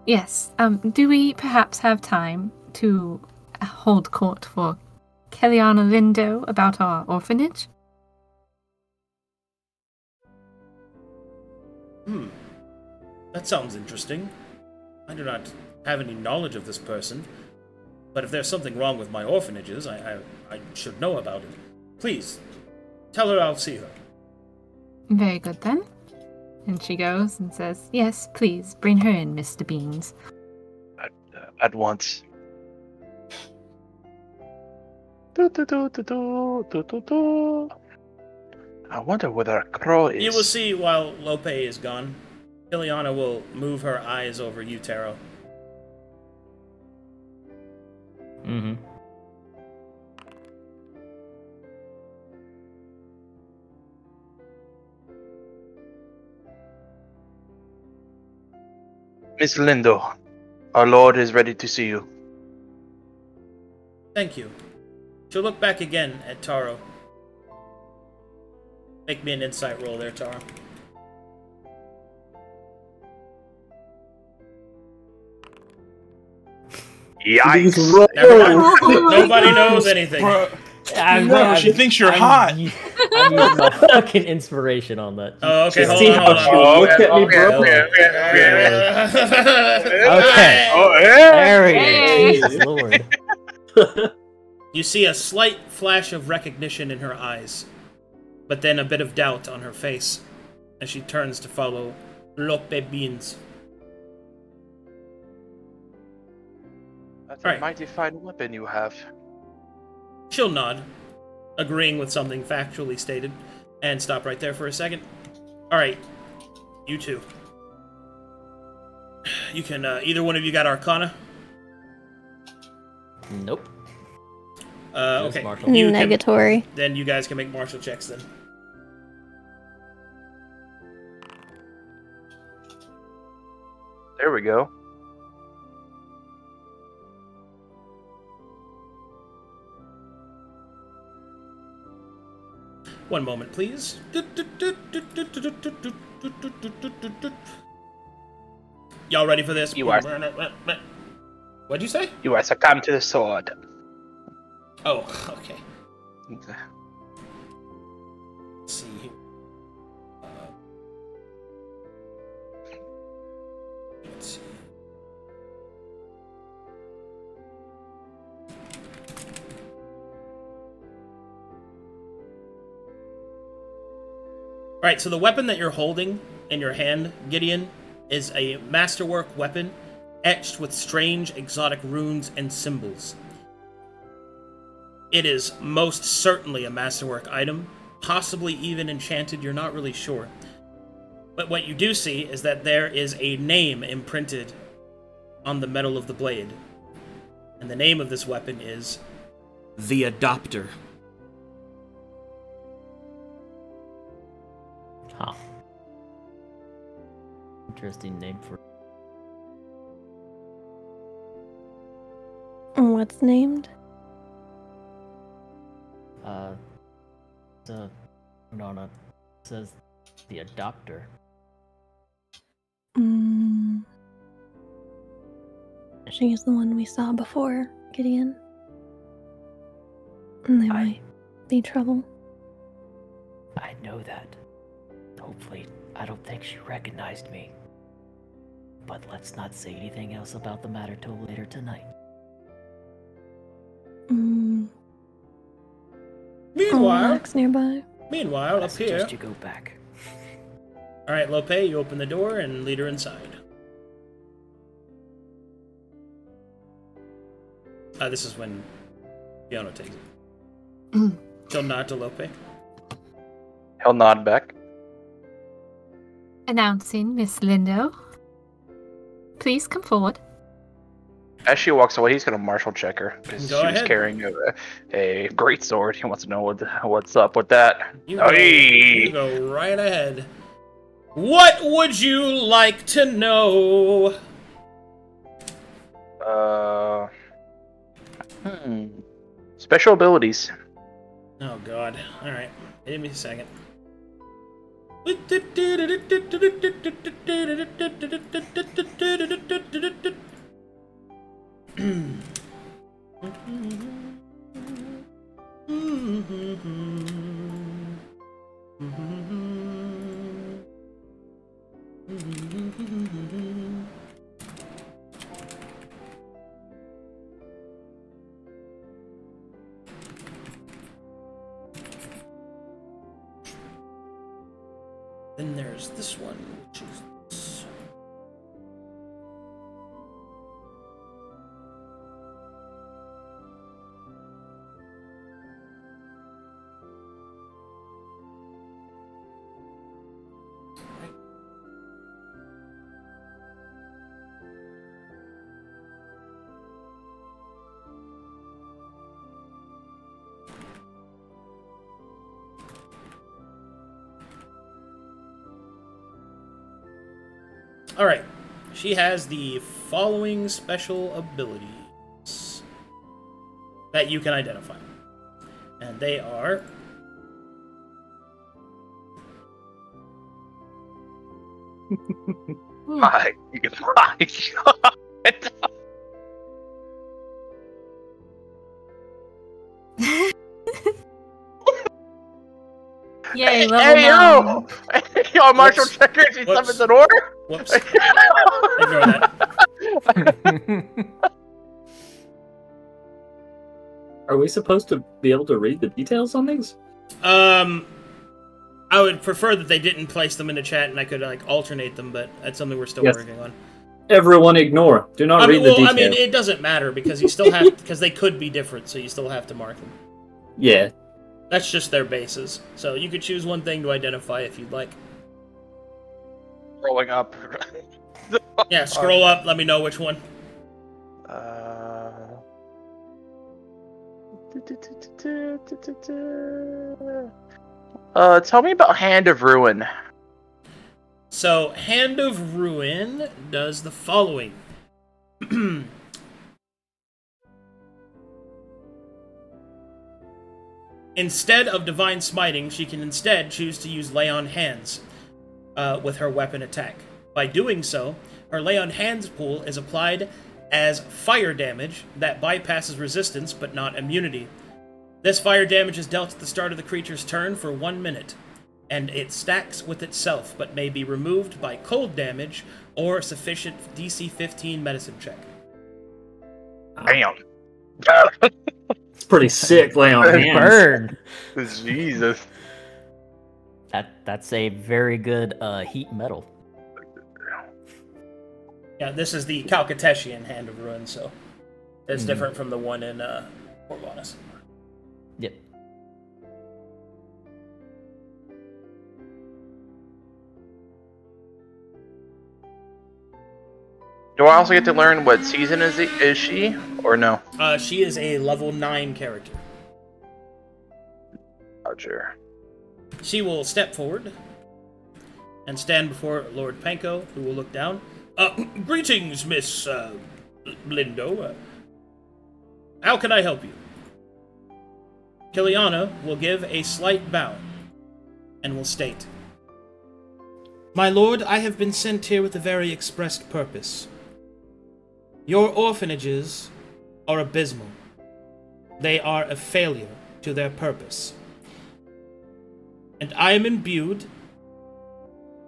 Yes, do we perhaps have time to hold court for Kiliana Lindo about our orphanage? That sounds interesting. I do not have any knowledge of this person, but if there's something wrong with my orphanages, I should know about it. Please, tell her I'll see her. Very good, then. And she goes and says, yes, please, bring her in, Mr. Beans. At once. I wonder where that crow is. You will see while Lope is gone. Kiliana will move her eyes over you, Taro. Mm-hmm. Miss Lindo, our Lord is ready to see you. Thank you. She'll look back again at Taro. Make me an insight roll there, Taro. Yikes! Nobody knows anything. No, she thinks you're hot. I'm using my fucking inspiration on that. Oh, okay, Just hold see on, how hold on. she looked at me, bro. Okay. Oh, yeah. There he is. Jesus Lord. You see a slight flash of recognition in her eyes, but then a bit of doubt on her face as she turns to follow Lope Beans. That's Right. a mighty fine weapon you have. She'll nod, agreeing with something factually stated, and stop right there for a second. Alright, you two. You can, either one of you got Arcana? Nope. Okay. Martial. You can- Negatory. then you guys can make martial checks then. There we go. One moment, please. Y'all ready for this? You are. What'd you say? You are succumb to the sword. Oh, okay. Let's see here. Let's see. Alright, so the weapon that you're holding in your hand, Gideon, is a masterwork weapon etched with strange exotic runes and symbols. It is most certainly a masterwork item, possibly even enchanted, you're not really sure. But what you do see is that there is a name imprinted on the metal of the blade. And the name of this weapon is the Adopter. Huh. Interesting name for... What's named? No, it says the Adopter. She's the one we saw before, Gideon. And there might be trouble. I know that. Hopefully, I don't think she recognized me. But let's not say anything else about the matter till later tonight. Meanwhile, up here. Just you go back. All right, Lope, you open the door and lead her inside. This is when Fiona takes it. She'll nod to Lope. He'll nod back. Announcing Miss Lindo. Please come forward. As she walks away, he's going to martial check her because she Go was ahead. carrying a great sword. He wants to know what's up with that. You go right ahead. What would you like to know? Special abilities. Oh god. Alright. Give me a second. Then there's this one, which is this. Alright, she has the following special abilities that you can identify. And they are... My God. Yay, Hey, level 9. Yo, martial Whoops. checker, she Whoops. summons an order. Whoops. Ignore that. Are we supposed to be able to read the details on these? I would prefer that they didn't place them in the chat and I could like alternate them, but that's something we're still Yes. working on. Everyone ignore. Do not read the details. I mean, it doesn't matter because you still have because they could be different, so you still have to mark them. Yeah. That's just their bases. So you could choose one thing to identify if you'd like. Rolling up. Yeah, scroll up. Let me know which one. Tell me about Hand of Ruin. So, Hand of Ruin does the following. Instead of Divine Smiting, she can instead choose to use Lay on Hands with her weapon attack. By doing so, her Lay on Hands pool is applied as fire damage that bypasses resistance but not immunity. This fire damage is dealt at the start of the creature's turn for 1 minute, and it stacks with itself but may be removed by cold damage or sufficient DC 15 medicine check. Damn. It's pretty sick, lay on hands. Burn. Jesus. That's a very good heat metal. Yeah, this is the Calcatessian Hand of Ruin, so it's different from the one in Corvanis. Yep. Do I also get to learn what season is she, or no? She is a level 9 character. Roger. She will step forward and stand before Lord Panko, who will look down. Greetings, Miss Lindo. How can I help you? Kiliana will give a slight bow and will state, My lord, I have been sent here with a very expressed purpose. Your orphanages are abysmal. They are a failure to their purpose. And I am imbued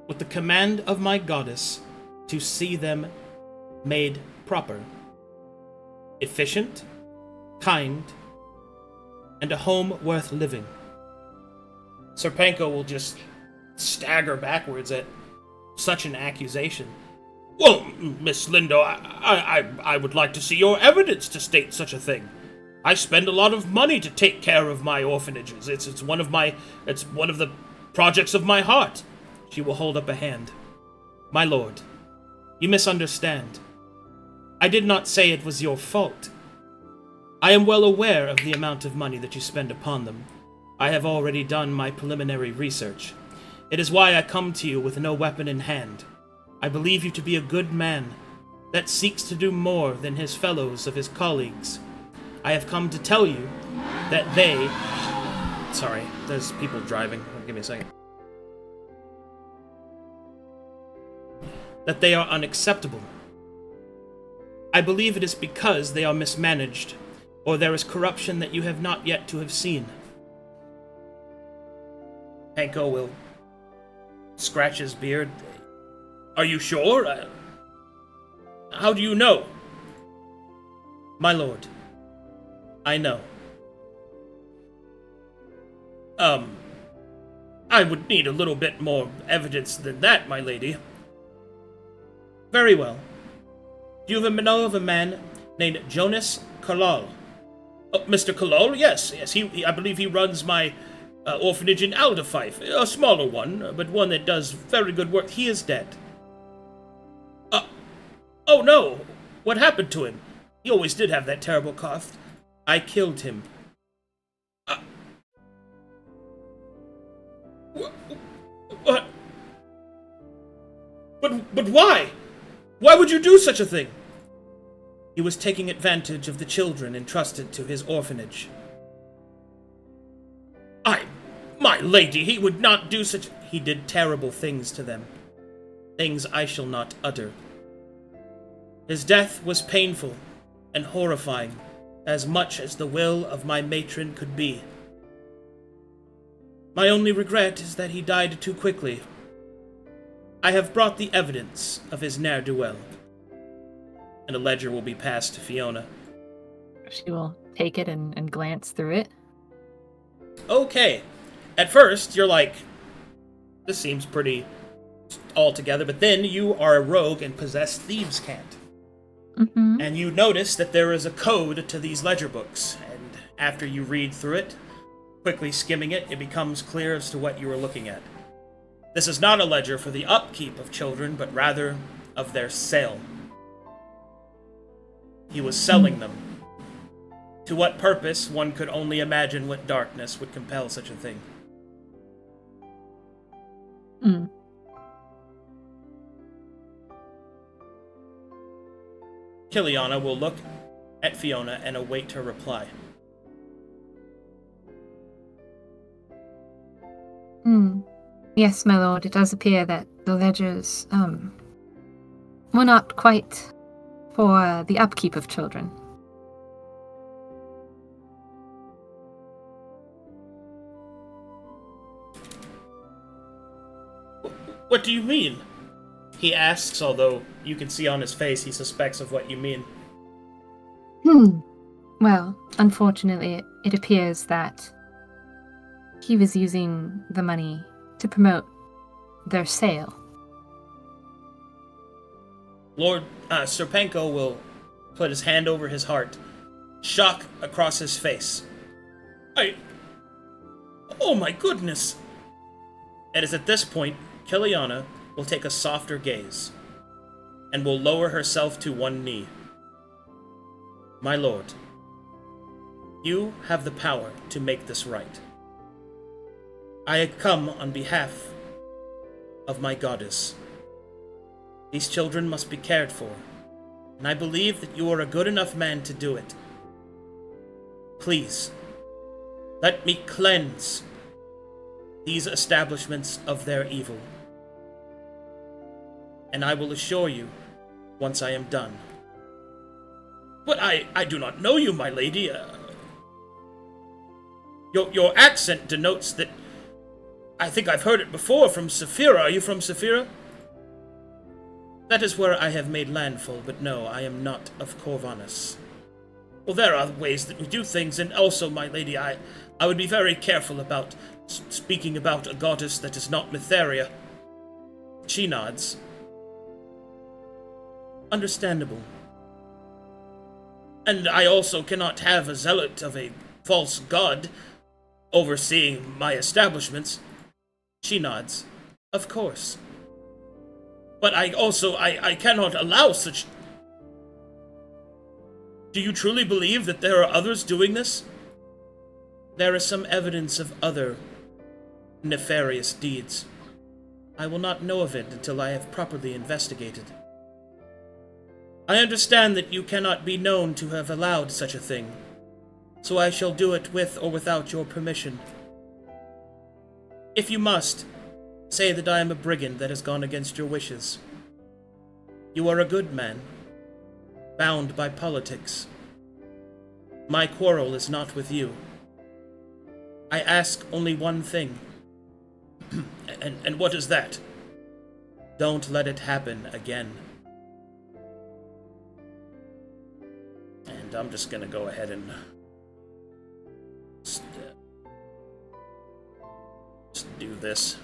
with the command of my goddess to see them made proper, efficient, kind, and a home worth living. Sir Panko will just stagger backwards at such an accusation. Well, Miss Lindo, I would like to see your evidence to state such a thing. I spend a lot of money to take care of my orphanages. It's one of the projects of my heart. She will hold up a hand. My lord, you misunderstand. I did not say it was your fault. I am well aware of the amount of money that you spend upon them. I have already done my preliminary research. It is why I come to you with no weapon in hand. I believe you to be a good man that seeks to do more than his fellows of his colleagues. I have come to tell you that they... Sorry, there's people driving. Give me a second. That they are unacceptable. I believe it is because they are mismanaged, or there is corruption that you have not yet to have seen. Panko will scratch his beard. Are you sure? How do you know? My lord, I know. I would need a little bit more evidence than that, my lady. Very well. Do you know of a man named Jonas Kalal? Oh, Mr. Kalal? Yes. I believe he runs my orphanage in Alderfife. A smaller one, but one that does very good work. He is dead. Oh no! What happened to him? He always did have that terrible cough. I killed him. What? But why? Why would you do such a thing? He was taking advantage of the children entrusted to his orphanage. My lady, he would not do such... He did terrible things to them. Things I shall not utter. His death was painful and horrifying, as much as the will of my matron could be. My only regret is that he died too quickly. I have brought the evidence of his ne'er-do-well, and a ledger will be passed to Fiona. She will take it and glance through it. Okay. At first, you're like, this seems pretty all together, but then you are a rogue and possess thieves' cant. Mm-hmm. And you notice that there is a code to these ledger books, and after you read through it, quickly skimming it, it becomes clear as to what you are looking at. This is not a ledger for the upkeep of children, but rather of their sale. He was selling them. To what purpose, one could only imagine what darkness would compel such a thing. Mm. Kiliana will look at Fiona and await her reply. Yes, my lord, it does appear that the ledgers, were not quite for the upkeep of children. What do you mean? He asks, although you can see on his face he suspects of what you mean. Well, unfortunately, it appears that he was using the money to promote their sale. Lord Serpenko will put his hand over his heart, shock across his face. Oh my goodness! It is at this point, Kiliana will take a softer gaze, and will lower herself to one knee. My lord, you have the power to make this right. I had come on behalf of my goddess. These children must be cared for, and I believe that you are a good enough man to do it. Please, let me cleanse these establishments of their evil, and I will assure you once I am done. But I do not know you, my lady. Your accent denotes that... I think I've heard it before from Saphira. Are you from Saphira? That is where I have made landfall, but no, I am not of Corvanis. Well, there are ways that we do things, and also, my lady, I would be very careful about speaking about a goddess that is not Mytheria. She nods. Understandable. And I also cannot have a zealot of a false god overseeing my establishments. She nods. Of course. But I cannot allow such... Do you truly believe that there are others doing this? There is some evidence of other nefarious deeds. I will not know of it until I have properly investigated. I understand that you cannot be known to have allowed such a thing, so I shall do it with or without your permission. If you must, say that I am a brigand that has gone against your wishes. You are a good man, bound by politics. My quarrel is not with you. I ask only one thing. And what is that? Don't let it happen again. And I'm just gonna go ahead and just do this.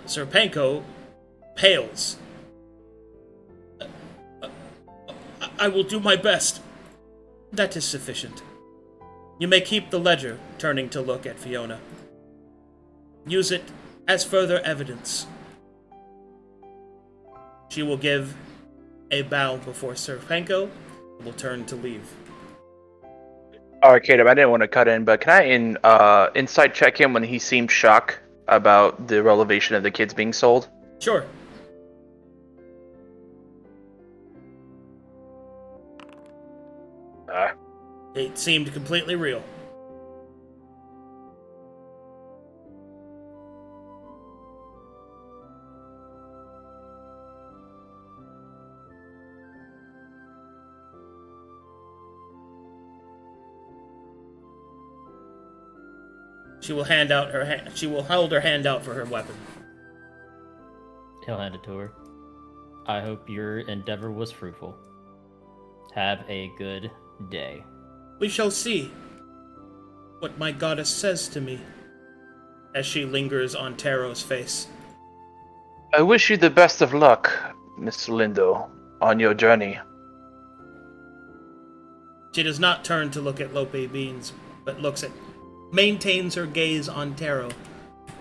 Serpenko pales. I will do my best. That is sufficient. You may keep the ledger, turning to look at Fiona. Use it as further evidence. She will give a bow before Serpenko and will turn to leave. Arcadum, I didn't want to cut in, but can I insight check him when he seemed shocked about the revelation of the kids being sold? Sure. It seemed completely real. She will hand out her hand. She will hold her hand out for her weapon. He'll hand it to her. I hope your endeavor was fruitful. Have a good day. We shall see what my goddess says to me as she lingers on Taro's face. I wish you the best of luck, Miss Lindo, on your journey. She does not turn to look at Lope Beans, but maintains her gaze on Taro,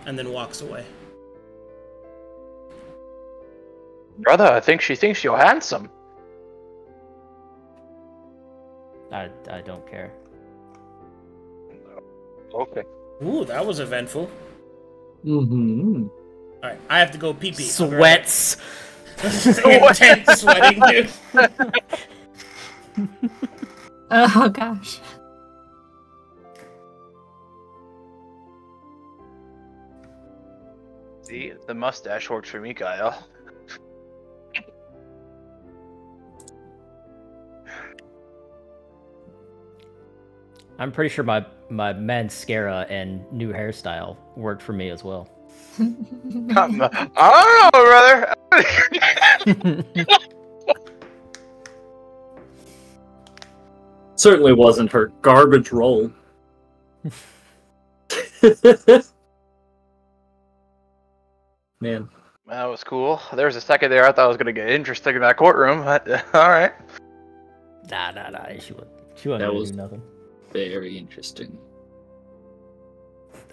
and then walks away. Brother, I think she thinks you're handsome. I don't care. Okay. Ooh, that was eventful. Mm-hmm. Alright, I have to go pee-pee. Sweats! Intense sweating, dude. Oh, gosh. See, the mustache works for me, Kyle. I'm pretty sure my mascara and new hairstyle worked for me as well. I don't know, brother. Certainly wasn't her garbage roll. Man. That was cool. There was a second there I thought it was going to get interesting in that courtroom. But, alright. Nah. She wasn't going to do nothing. Very interesting.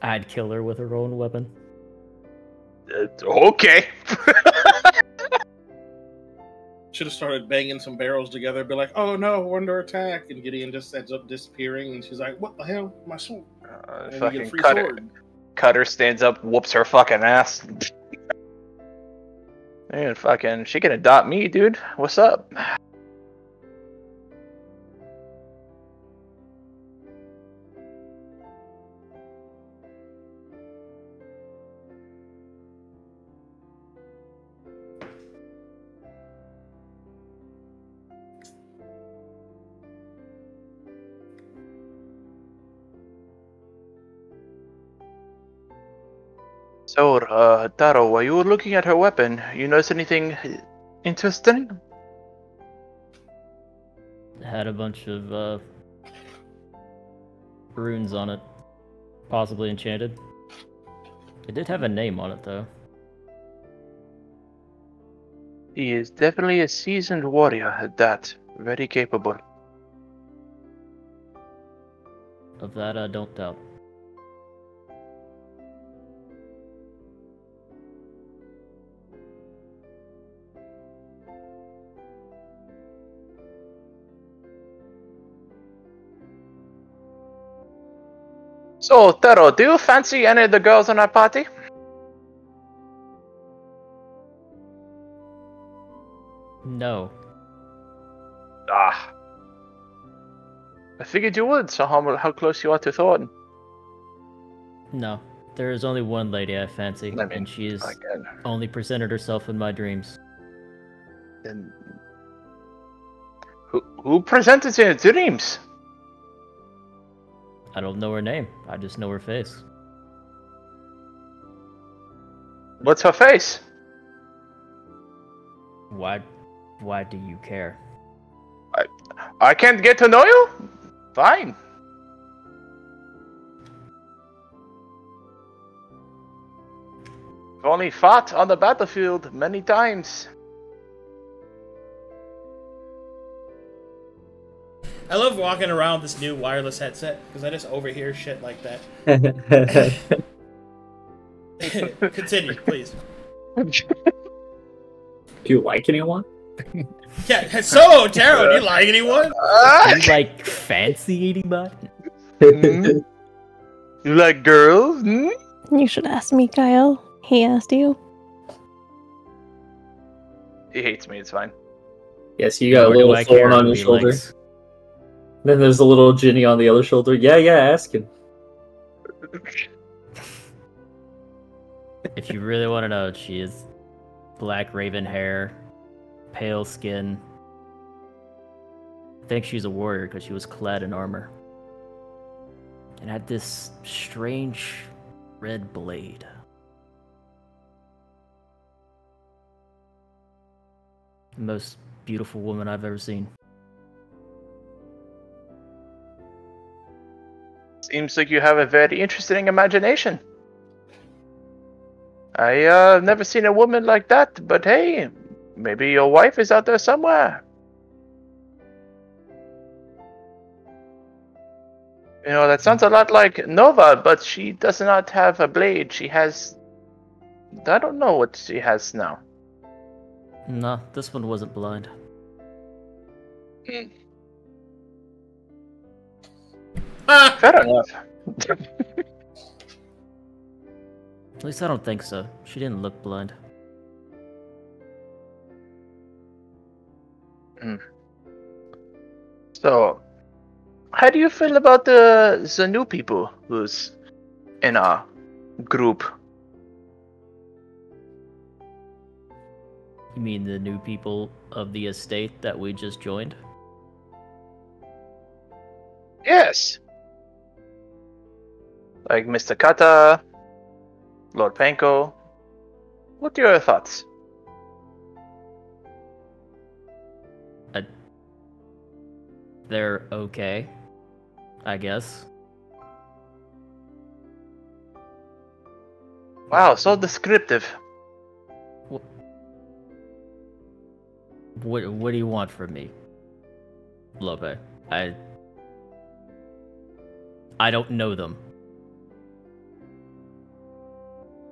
I'd kill her with her own weapon. Okay. Should have started banging some barrels together, be like, oh no, we're under attack. And Gideon just ends up disappearing, and she's like, what the hell? My sword. And we get a free sword. Cutter stands up, whoops her fucking ass. Man, fucking, she can adopt me, dude. What's up? So, Taro, while you were looking at her weapon, you notice anything interesting? It had a bunch of runes on it, possibly enchanted. It did have a name on it, though. He is definitely a seasoned warrior at that. Very capable. Of that, I don't doubt. So, Taro, do you fancy any of the girls in our party? No. Ah. I figured you would, so how close you are to Thorne? No. There is only one lady I fancy, and she has only presented herself in my dreams. Then who presented you in dreams? I don't know her name. I just know her face. What's her face? Why do you care? I can't get to know you? Fine. I've only fought on the battlefield many times. I love walking around this new wireless headset because I just overhear shit like that. Continue, please. Do you like anyone? Yeah, so, Taro, do you like anyone? Do you like fancy anybody? You like girls? Hmm? You should ask me, Kyle. He asked you. He hates me, it's fine. Yes, you got Nor a do little I care Thorne on who your he shoulder. likes. Then there's a little Ginny on the other shoulder. Yeah, ask him. If you really want to know, she is black raven hair, pale skin. I think she's a warrior because she was clad in armor. And had this strange red blade. The most beautiful woman I've ever seen. Seems like you have a very interesting imagination. I've never seen a woman like that, but hey, maybe your wife is out there somewhere. You know, that sounds a lot like Nova, but she does not have a blade. She has... I don't know what she has now. No, this one wasn't blind. Fair enough. At least I don't think so. She didn't look blind. So, how do you feel about the new people who's in our group? You mean the new people of the estate that we just joined? Yes. Like Mr. Kata, Lord Panko. What are your thoughts? They're okay, I guess. Wow, so descriptive. What do you want from me, Lope? I don't know them.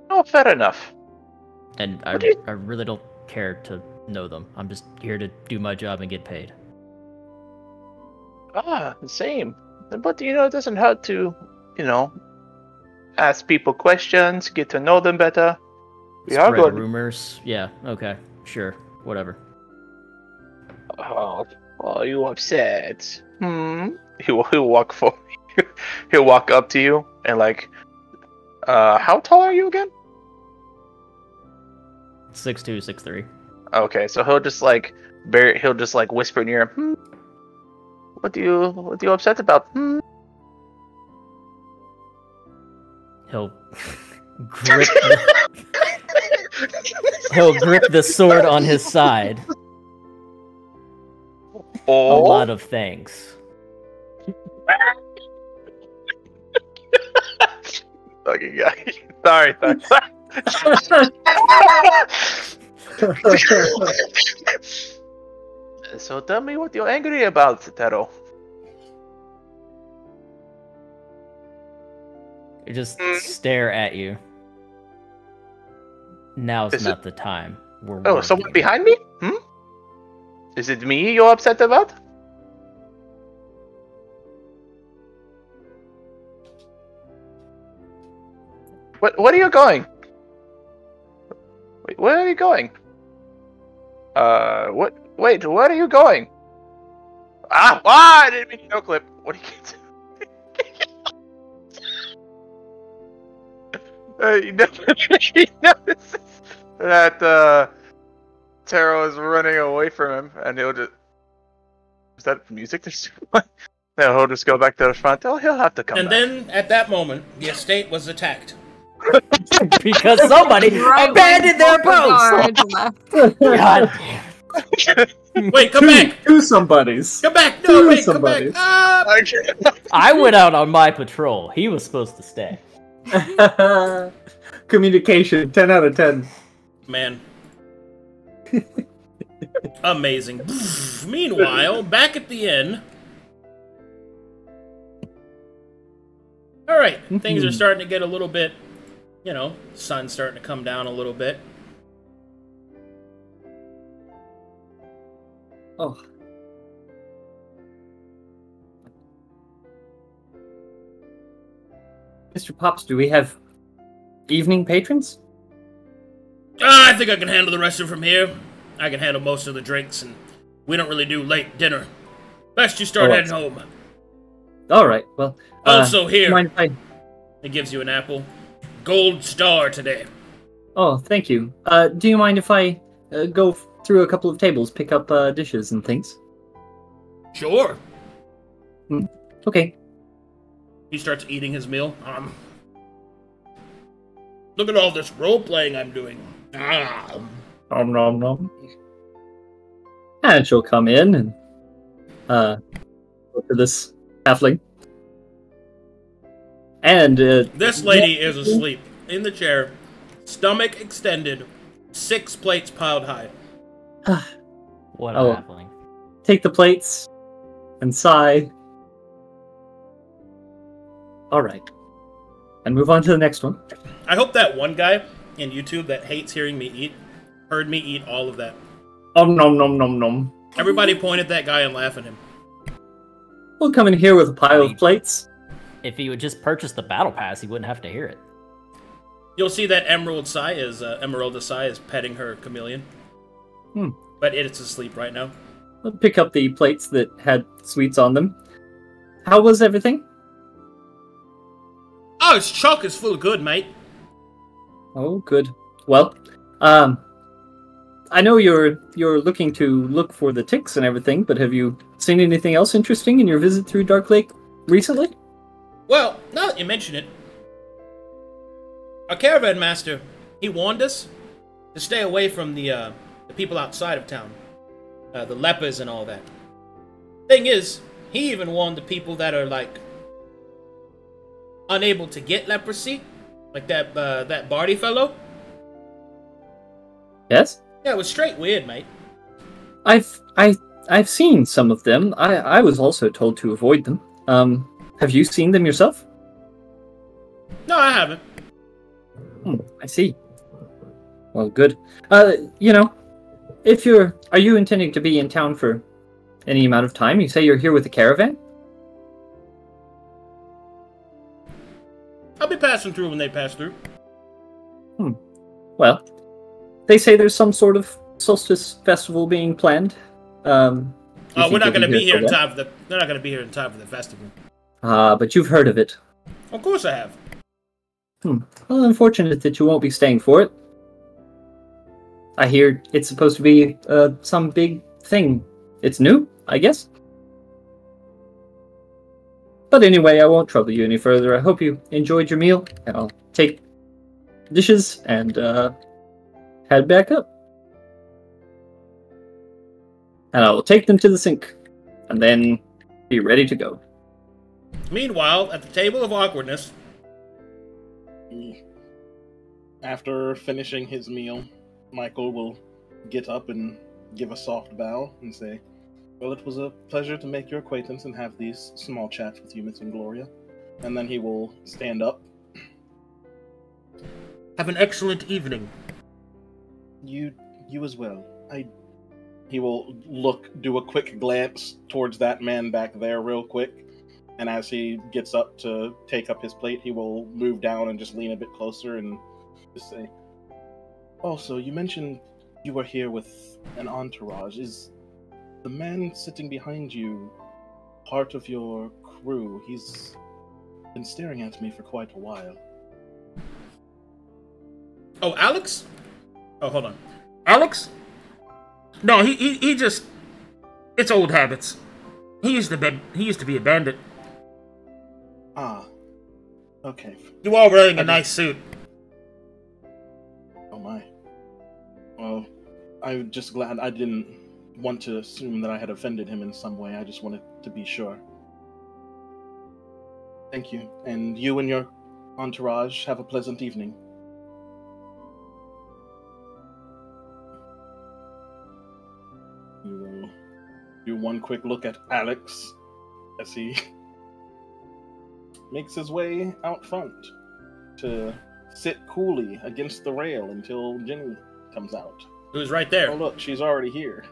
Oh, fair enough. And I really don't care to know them. I'm just here to do my job and get paid. Ah, same. But, you know, it doesn't hurt to, you know, ask people questions, get to know them better. We are Spread good. rumors. Yeah, okay, sure, whatever. Oh, are you upset? He'll walk for you. He'll walk up to you and like, how tall are you again? 6'2", 6'3". Okay, so he'll just like whisper in your ear, What are you upset about? He'll grip he'll grip the sword on his side. A lot of things. Fucking guy. Sorry. So tell me what you're angry about, Taro. They just stare at you. Now's Is not the time. We're Oh, working. someone behind me? Is it me you're upset about? Where are you going? Wait, where are you going? What? Wait, where are you going? I didn't mean to no clip. What are you he notices that Taro is running away from him, and he'll just... Is that music? No, he'll just go back to the front. Oh, he'll have to come And back. then, at that moment, the estate was attacked. Because somebody abandoned their post. God damn. Wait, come back! Two somebodies. Come back! No, Two wait, come somebodies. back! I went out on my patrol. He was supposed to stay. Communication, 10 out of 10. Man. Amazing. Meanwhile, back at the inn. Alright, things are starting to get a little bit, you know, sun's starting to come down a little bit. Oh. Mr. Pops, do we have evening patrons? I think I can handle the rest of it from here. I can handle most of the drinks, and we don't really do late dinner. Best you start heading home. Alright, well... Also here, mind if I... it gives you an apple. Gold star today. Oh, thank you. Do you mind if I go through a couple of tables, pick up dishes and things? Sure. Okay. He starts eating his meal. Look at all this role-playing I'm doing. Nom nom nom. And she'll come in and go to this halfling. And This lady is asleep in the chair, stomach extended, 6 plates piled high. What a halfling. Take the plates and sigh. Alright. And move on to the next one. I hope that one guy in YouTube that hates hearing me eat heard me eat all of that. Nom nom nom nom. Everybody point at that guy and laugh at him. We'll come in here with a pile of plates. If he would just purchase the battle pass, he wouldn't have to hear it. You'll see that Emeralda Sai is petting her chameleon. But it's asleep right now. We'll pick up the plates that had sweets on them. How was everything? Oh, it's chock is full of good, mate. Oh, good. Well, I know you're looking to look for the ticks and everything, but have you seen anything else interesting in your visit through Dark Lake recently? Well, now that you mention it, our caravan master, he warned us to stay away from the people outside of town. The lepers and all that. Thing is, he even warned the people that are, like, unable to get leprosy. Like that Barty fellow. Yes? Yeah, it was straight weird, mate. I've seen some of them. I was also told to avoid them. Have you seen them yourself? No, I haven't. I see. Well, good. You know, are you intending to be in town for any amount of time? You say you're here with a caravan? I'll be passing through when they pass through. Well, they say there's some sort of solstice festival being planned. We're not going to be here in time for they're not going to be here in time for the festival. But you've heard of it. Of course I have. Well, unfortunate that you won't be staying for it. I hear it's supposed to be some big thing. It's new, I guess. But anyway, I won't trouble you any further. I hope you enjoyed your meal, and I'll take dishes and head back up. And I will take them to the sink, and then be ready to go. Meanwhile, at the table of awkwardness, After finishing his meal, Michael will get up and give a soft bow and say, "Well, it was a pleasure to make your acquaintance and have these small chats with you, Miss Ingloria." And then he will stand up. Have an excellent evening. You as well. He will do a quick glance towards that man back there real quick, and as he gets up to take up his plate, he will move down and just lean a bit closer and just say, "Also, you mentioned you were here with an entourage. Is the man sitting behind you part of your crew? He's been staring at me for quite a while." Oh, Alex? Oh, hold on. Alex? No, he just... It's old habits. He used to be a bandit. Ah. Okay. You are wearing a nice suit. Oh my. Well, I'm just glad I didn't want to assume that I had offended him in some way. I just wanted to be sure. Thank you. And you and your entourage have a pleasant evening. You will do one quick look at Alex as he makes his way out front to sit coolly against the rail until Jenny comes out. Who's right there? Oh look, she's already here.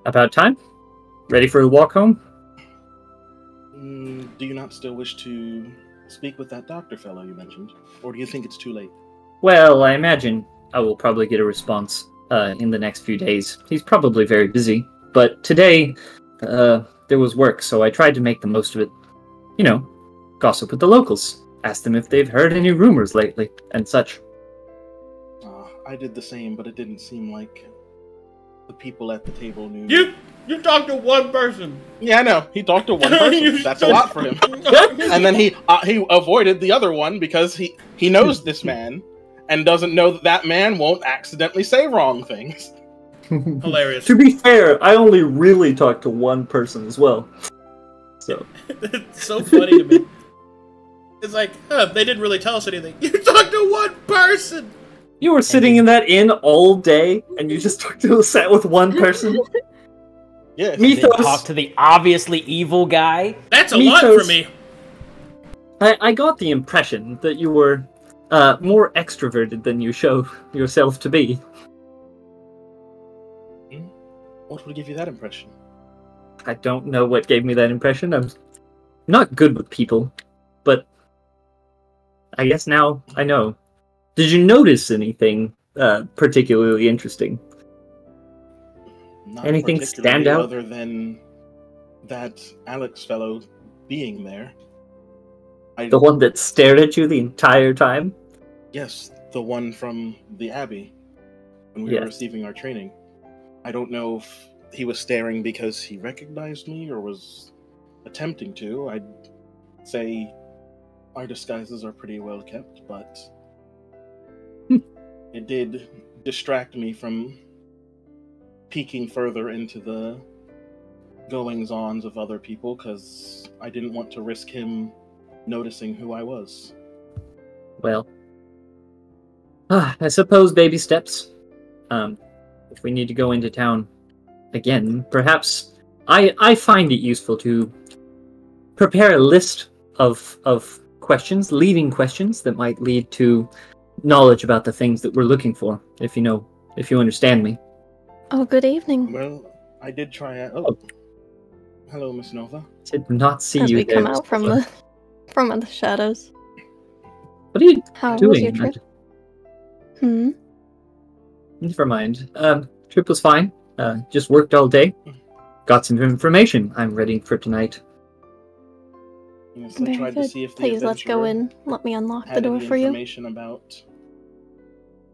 About time? Ready for a walk home? Do you not still wish to speak with that doctor fellow you mentioned? Or do you think it's too late? Well, I imagine I will probably get a response in the next few days. He's probably very busy, but today there was work, so I tried to make the most of it. You know, gossip with the locals, ask them if they've heard any rumors lately, and such. I did the same, but it didn't seem like the people at the table knew. You talked to one person. Yeah, I know. He talked to one person. That's a lot for him. And then he avoided the other one because he knows this man and doesn't know that man won't accidentally say wrong things. Hilarious. To be fair, I only really talked to one person as well. So it's so funny to me. It's like, they didn't really tell us anything. You talked to one person. You were sitting in that inn all day, and you just sat with one person. Yes. Mythos. Talk to the obviously evil guy. That's a lot for me. I got the impression that you were more extroverted than you show yourself to be. What would give you that impression? I don't know what gave me that impression. I'm not good with people, but I guess now I know. Did you notice anything particularly interesting? Not anything stand out? Other than that Alex fellow being there. The one that stared at you the entire time? Yes, the one from the Abbey when we were receiving our training. I don't know if he was staring because he recognized me or was attempting to. I'd say our disguises are pretty well kept, but it did distract me from peeking further into the goings-ons of other people because I didn't want to risk him noticing who I was. Well, I suppose baby steps. If we need to go into town again, perhaps I find it useful to prepare a list of questions, leading questions that might lead to knowledge about the things that we're looking for, if you understand me. Oh, good evening. Well, I did try out. Hello, Miss Nova. Did not see As you we there, come out from the shadows. What are you How doing? was your trip? Never mind. Trip was fine. Just worked all day. Got some information I'm ready for tonight. Yes, I tried to see if the Please, let's go in. Let me unlock the door for you. Information about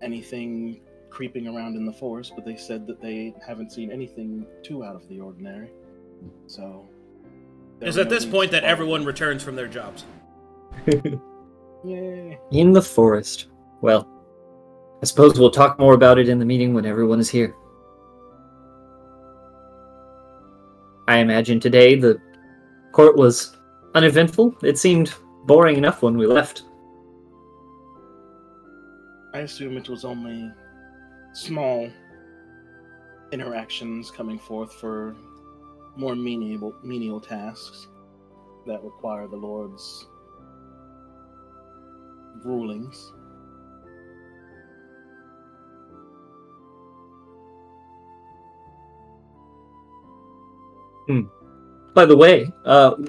anything creeping around in the forest, but they said that they haven't seen anything too out of the ordinary. So, it's at this point that everyone returns from their jobs. Yay! In the forest. Well, I suppose we'll talk more about it in the meeting when everyone is here. I imagine today the court was uneventful. It seemed boring enough when we left. I assume it was only small interactions coming forth for more menial tasks that require the Lord's rulings. By the way,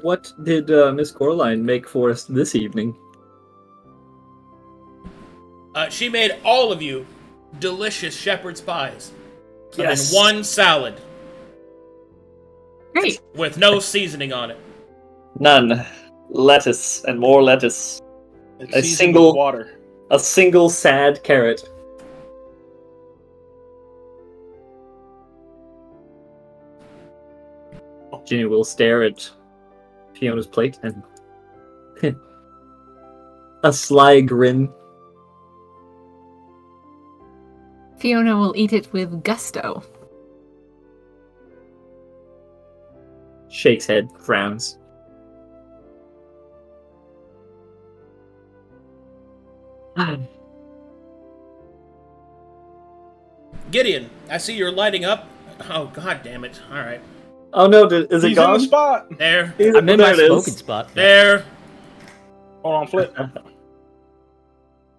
what did Miss Coraline make for us this evening? She made all of you delicious shepherd's pies. Yes. And then one salad. Great. With no seasoning on it. None. Lettuce and more lettuce. It's A seasoned single- with water. A single sad carrot. Ginny will stare at Fiona's plate and a sly grin. Fiona will eat it with gusto. Shakes head, frowns. Gideon, I see you're lighting up. Oh, god damn it. Alright. Oh no, is it He's in gone? the spot. There. I'm in my There it is. smoking spot. There. Hold on, flip.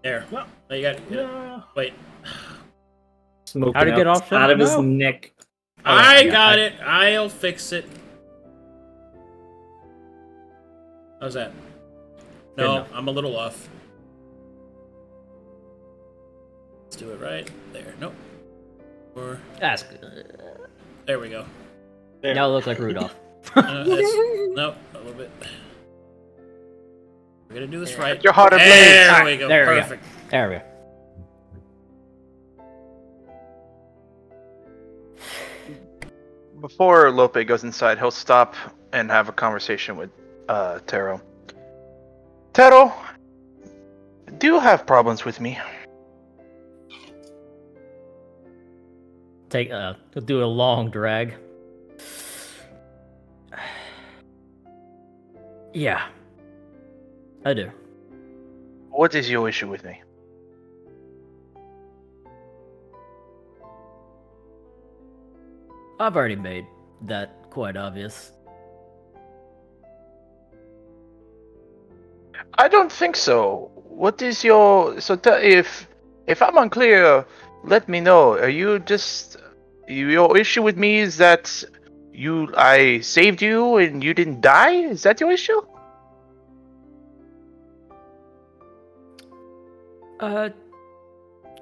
There. No. Oh, you got Yeah. Wait. Smoking How'd it get off out of his No. neck. I yeah, got it. I'll fix it. How's that? Good No, enough. I'm a little off. Let's do it right. There. Nope. Or That's good. there we go. There. Now I look like Rudolph. Nope, a little bit. We're gonna do this right. Your heart ablaze. There we go. There we go. Perfect. There we go. Before Lope goes inside, he'll stop and have a conversation with Taro. Taro, do you have problems with me? He'll do a long drag. Yeah. I do. What is your issue with me? I've already made that quite obvious. I don't think so. What is your if I'm unclear, let me know. Are you just your issue with me is that I saved you and you didn't die? Is that your issue?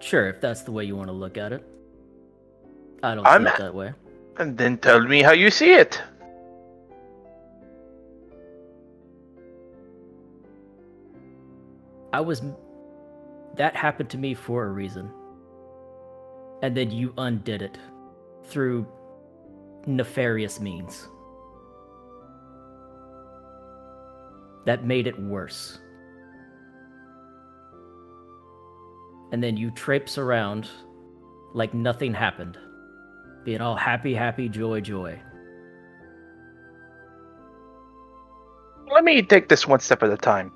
Sure, if that's the way you want to look at it. I don't I'm- see it that way. And then tell me how you see it. That happened to me for a reason. And then you undid it through nefarious means. That made it worse. And then you traipse around like nothing happened. Being all happy, happy, joy, joy. Let me take this one step at a time.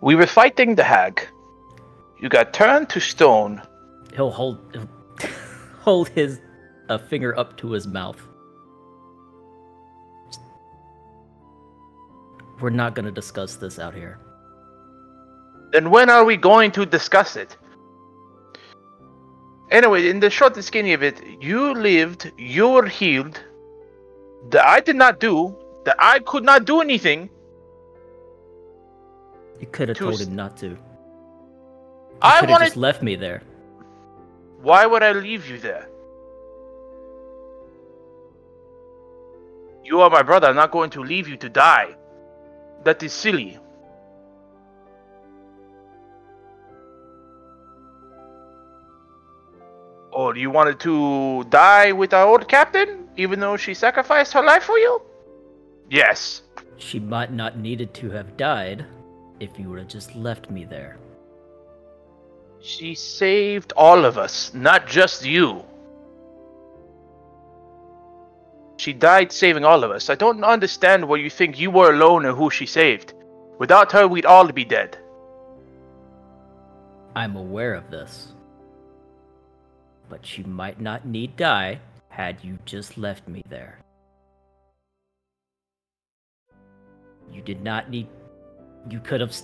We were fighting the hag. You got turned to stone. He'll hold his finger up to his mouth. We're not going to discuss this out here. Then when are we going to discuss it? Anyway, in the short and skinny of it, you lived, you were healed. That I did not do. That I could not do anything. You could have To told s- him not to. You I could have wanted. just left me there. Why would I leave you there? You are my brother. I'm not going to leave you to die. That is silly. Or you wanted to die with our old captain, even though she sacrificed her life for you? Yes. She might not needed to have died if you would have just left me there. She saved all of us, not just you. She died saving all of us. I don't understand why you think you were alone and who she saved. Without her, we'd all be dead. I'm aware of this. but she might not need die had you just left me there. You did not need... You could have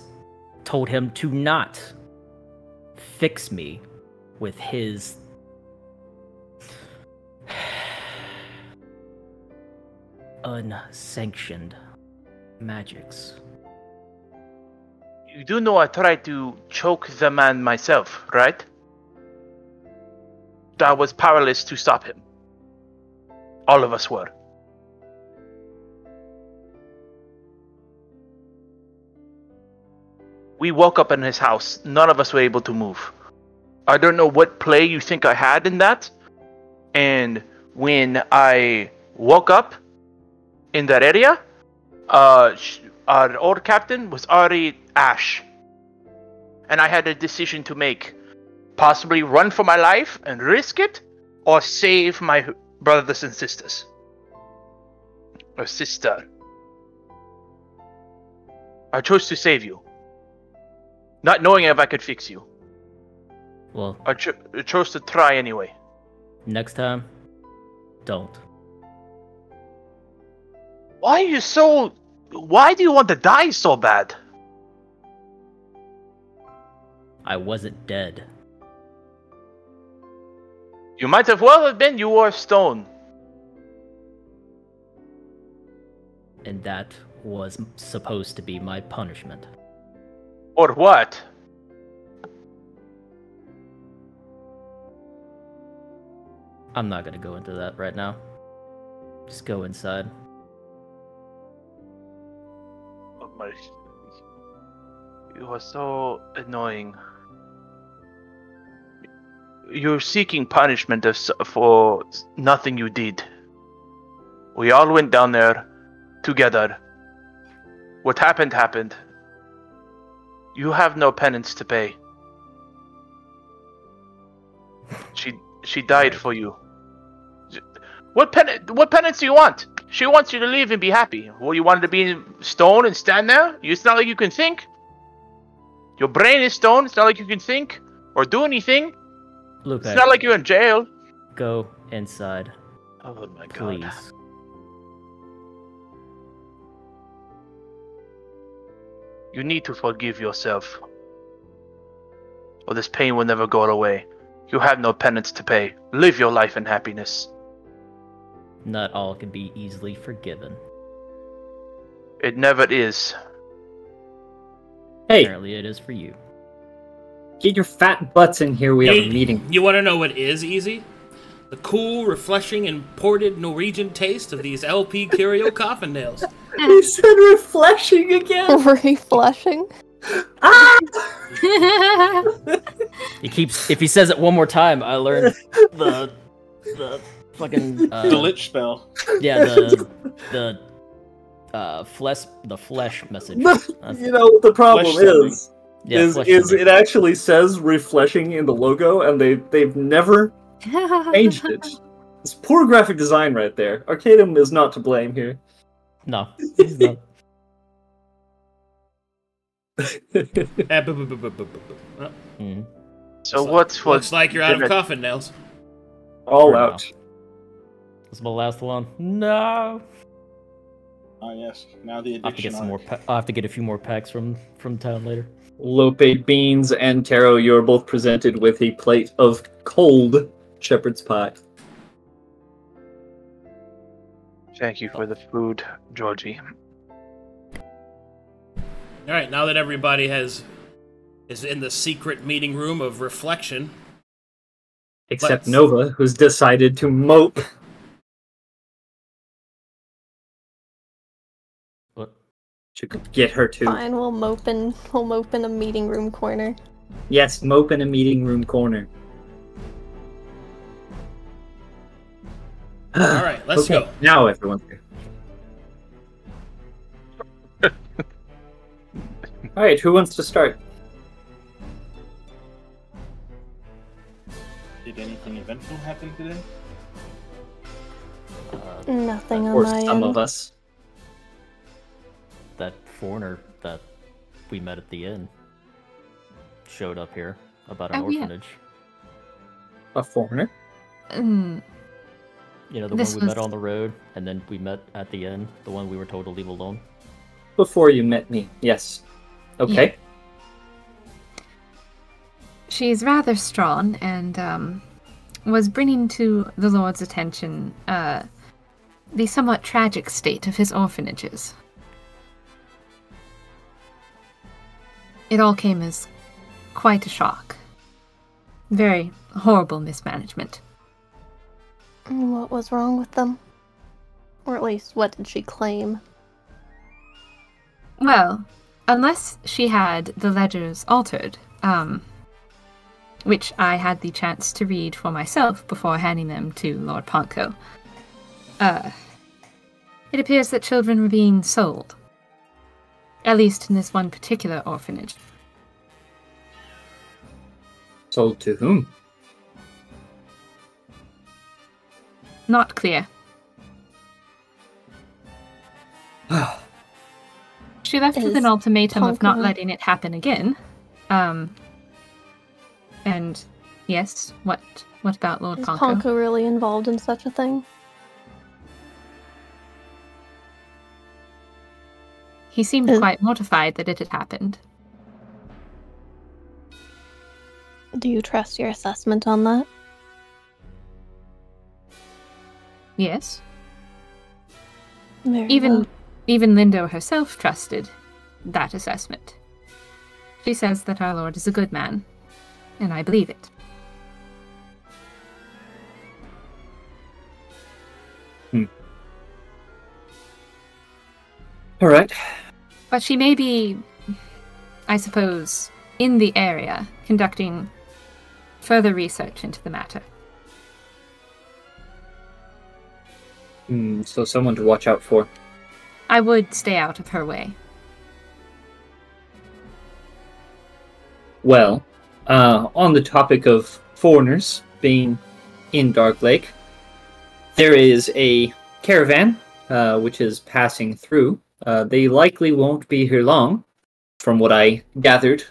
told him to not fix me with his... unsanctioned magics. You do know I tried to choke the man myself, right? I was powerless to stop him. All of us were. We woke up in his house. None of us were able to move. I don't know what play you think I had in that. And when I woke up in that area, our old captain was already ash. And I had a decision to make. Possibly run for my life and risk it, or save my brothers and sisters. Or sister. I chose to save you. Not knowing if I could fix you. Well, I chose to try anyway. next time, don't. Why do you want to die so bad? I wasn't dead. You might have well have been. You were stone. And that was supposed to be my punishment. Or what? I'm not gonna go into that right now. Just go inside. Oh my... You are so annoying. You're seeking punishment for nothing you did. We all went down there together. What happened happened. You have no penance to pay. She died for you. What penance do you want? She wants you to live and be happy. Well, you wanted to be in stone and stand there? It's not like you can think. Your brain is stone. It's not like you can think or do anything. Lupe, it's not like you're in jail. Go inside. Oh my god. Please. You need to forgive yourself. Or this pain will never go away. You have no penance to pay. Live your life in happiness. Not all can be easily forgiven. It never is. Hey, Apparently it is for you. get your fat butts in here. We have a meeting. You want to know what is easy? The cool, refreshing, imported Norwegian taste of these LP Curio coffin nails. He said refreshing again. Refreshing? Ah! He keeps. If he says it one more time, I learn the fucking The lich spell. yeah, the flesh message. You know what the problem Flesh is? Yeah, is flesh is sending. it actually says refreshing in the logo, and they've never changed it. It's poor graphic design right there. Arcadum is not to blame here. No, he's not. Mhm. So what's for... Looks like you're out of coffin nails. All For now. out. This is my last one. No. Oh yes, now the I'll have to get addiction some more. arc. I'll have to get a few more packs from town later. Lope, Beans, and Taro, you are both presented with a plate of cold shepherd's pie. Thank you for the food, Georgie. All right, now that everybody is in the secret meeting room of reflection, Except Let's- Nova, who's decided to mope. What? You could get her to. Fine, we'll mope in a meeting room corner. Yes, mope in a meeting room corner. all right, let's Okay, go. now everyone's here. Alright, who wants to start? Did anything eventful happen today? Nothing on Or my some end. of us. That foreigner that we met at the inn showed up here about an Oh, yeah. orphanage. A foreigner? Mm, You know, the This one we met was- on the road, and then we met at the end, the one we were told to leave alone. Before you met me, yes. Okay. she's rather strong and was bringing to the Lord's attention the somewhat tragic state of his orphanages. It all came as quite a shock. Very horrible mismanagement. What was wrong with them? Or at least, what did she claim? Well, unless she had the ledgers altered, which I had the chance to read for myself before handing them to Lord Ponko, it appears that children were being sold. At least in this one particular orphanage. Sold to whom? Not clear. She left with an ultimatum of not Ponko- letting it happen again. And yes, what about Lord Is Ponko? Ponko really involved in such a thing? He seemed quite mortified that it had happened. Do you trust your assessment on that? Yes. Very Even well. Lindo herself trusted that assessment. She says that our Lord is a good man, and I believe it. All right. But she may be, I suppose, in the area, conducting further research into the matter. So someone to watch out for. I would stay out of her way. Well, on the topic of foreigners being in Dark Lake, there is a caravan which is passing through. They likely won't be here long, from what I gathered.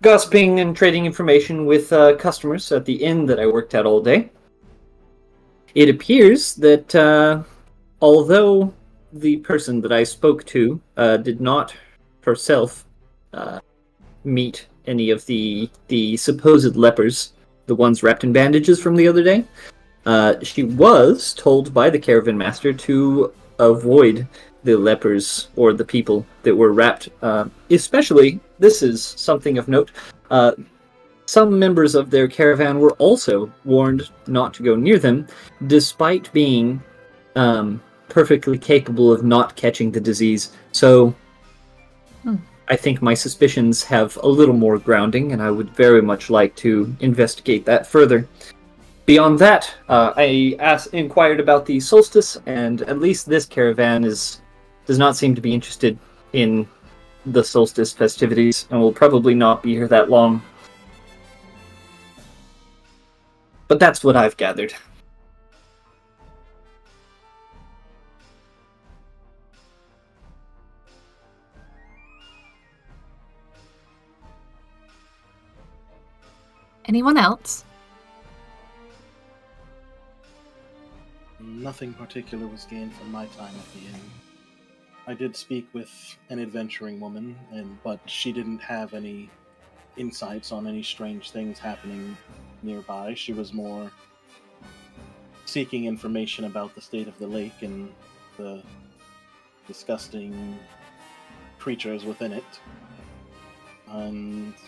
Gossiping and trading information with customers at the inn that I worked at all day. It appears that although the person that I spoke to did not herself meet any of the supposed lepers, the ones wrapped in bandages from the other day, she was told by the caravan master to avoid the lepers or the people that were wrapped. Especially, this is something of note, some members of their caravan were also warned not to go near them, despite being perfectly capable of not catching the disease. So, I think my suspicions have a little more grounding, and I would very much like to investigate that further. Beyond that, I inquired about the solstice, and at least this caravan does not seem to be interested in the solstice festivities, and will probably not be here that long. But that's what I've gathered. Anyone else? Nothing particular was gained from my time at the inn. I did speak with an adventuring woman, but she didn't have any insights on any strange things happening nearby. She was more seeking information about the state of the lake and the disgusting creatures within it.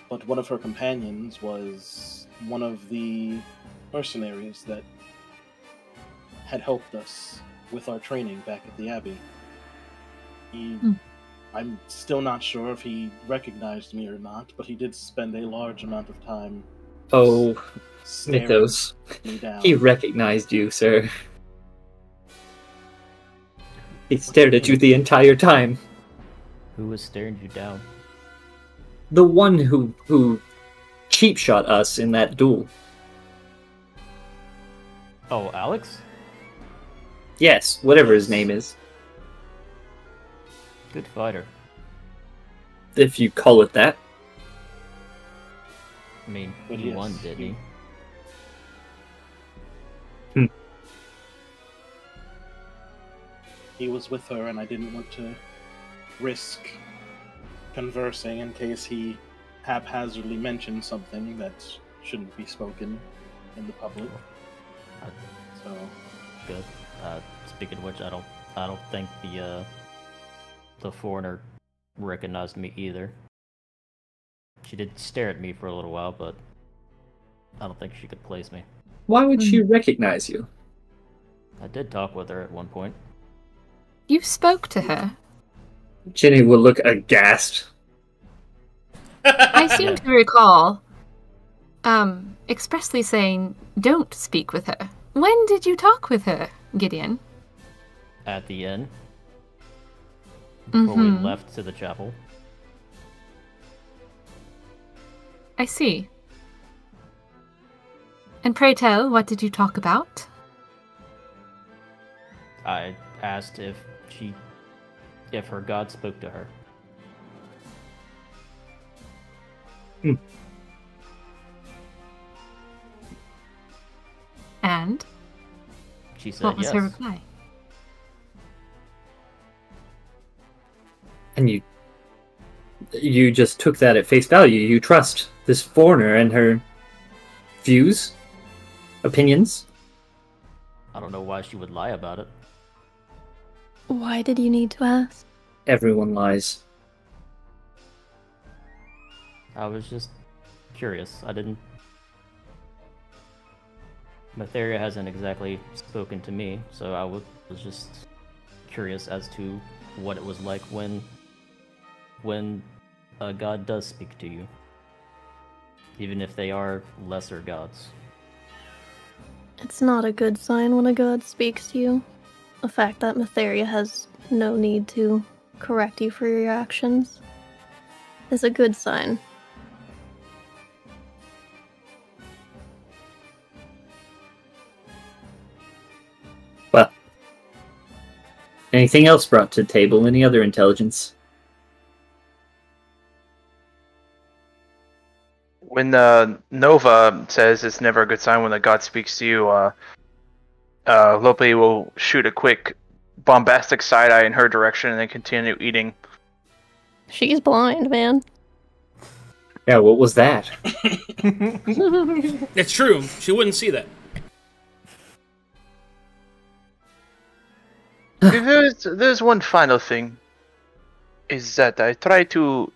But one of her companions was one of the mercenaries that had helped us with our training back at the Abbey. I'm still not sure if he recognized me or not, but he did spend a large amount of time staring Mythos. me down. He recognized you, sir. He stared at you the entire time. Who was staring you down? The one who cheap shot us in that duel. Oh, Alex? Yes, whatever his name is. Good fighter. If you call it that. I mean, But he yes, won, didn't he? he was with her, and I didn't want to risk conversing in case he haphazardly mentioned something that shouldn't be spoken in the public. So good. Speaking of which, I don't think the foreigner recognized me either. She did stare at me for a little while, but I don't think she could place me. Why would she recognize you? I did talk with her at one point. You spoke to her? Ginny will look aghast. I seem to recall expressly saying, don't speak with her. When did you talk with her, Gideon? At the inn. Before we left to the chapel. I see. And pray tell, what did you talk about? I asked if her god spoke to her. And? She said what was yes. her reply? And you just took that at face value. You trust this foreigner and her views, opinions. I don't know why she would lie about it. Why did you need to ask? Everyone lies. I was just curious. Mytheria hasn't exactly spoken to me, so I was just curious as to what it was like when a god does speak to you. Even if they are lesser gods. It's not a good sign when a god speaks to you. The fact that Mytheria has no need to correct you for your actions is a good sign. Well, anything else brought to the table? Any other intelligence? When Nova says it's never a good sign when a god speaks to you, Lope will shoot a quick bombastic side eye in her direction and then continue eating. She's blind, man. Yeah, what was that? It's true. She wouldn't see that. There's one final thing. Is that I try to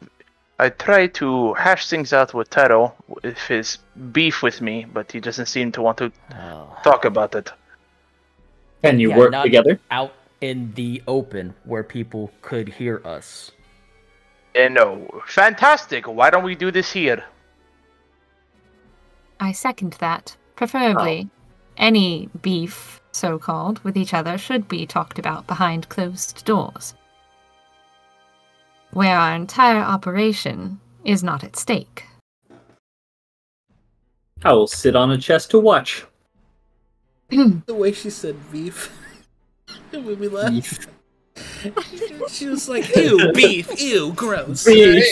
hash things out with Taro with his beef with me, but he doesn't seem to want to talk about it. Can you work not together? Out in the open where people could hear us. No, fantastic. Why don't we do this here? I second that. Preferably, any beef, so-called, with each other should be talked about behind closed doors, where our entire operation is not at stake. I will sit on a chest to watch. The way she said beef, it made me laugh. She was like, "Ew, beef, ew, gross." Beef.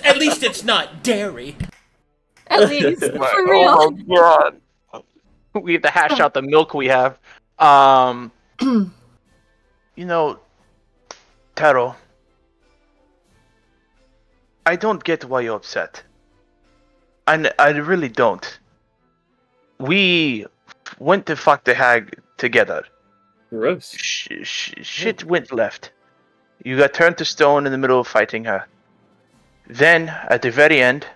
At least it's not dairy. At least, for real. Oh god. We have to hash out the milk we have. You know, Taro, I don't get why you're upset. And I really don't. We went to fuck the hag together. Gross. Shit went left. You got turned to stone in the middle of fighting her. Then, at the very end,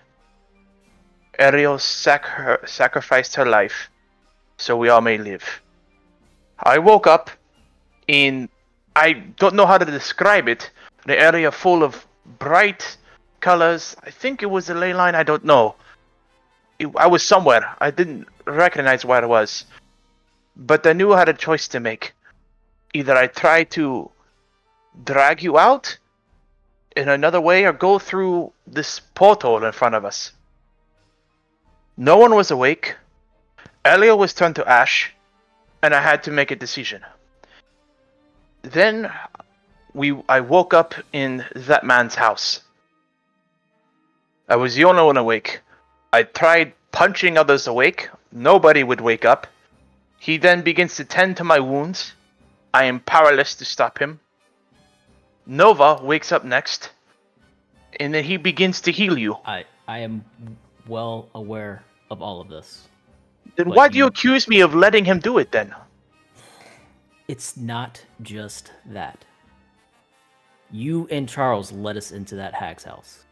Ariel sacrificed her life so we all may live. I woke up in, I don't know how to describe it, the area full of bright colors. I think it was a ley line, I don't know. I was somewhere. I didn't recognize where I was. But I knew I had a choice to make. Either I try to drag you out in another way or go through this portal in front of us. No one was awake. Elio was turned to ash, and I had to make a decision. Then I woke up in that man's house. I was the only one awake. I tried punching others awake. Nobody would wake up. He then begins to tend to my wounds, I am powerless to stop him. Nova wakes up next, and then he begins to heal you. I am well aware of all of this. Then why do you accuse me of letting him do it then? It's not just that. You and Charles led us into that hag's house.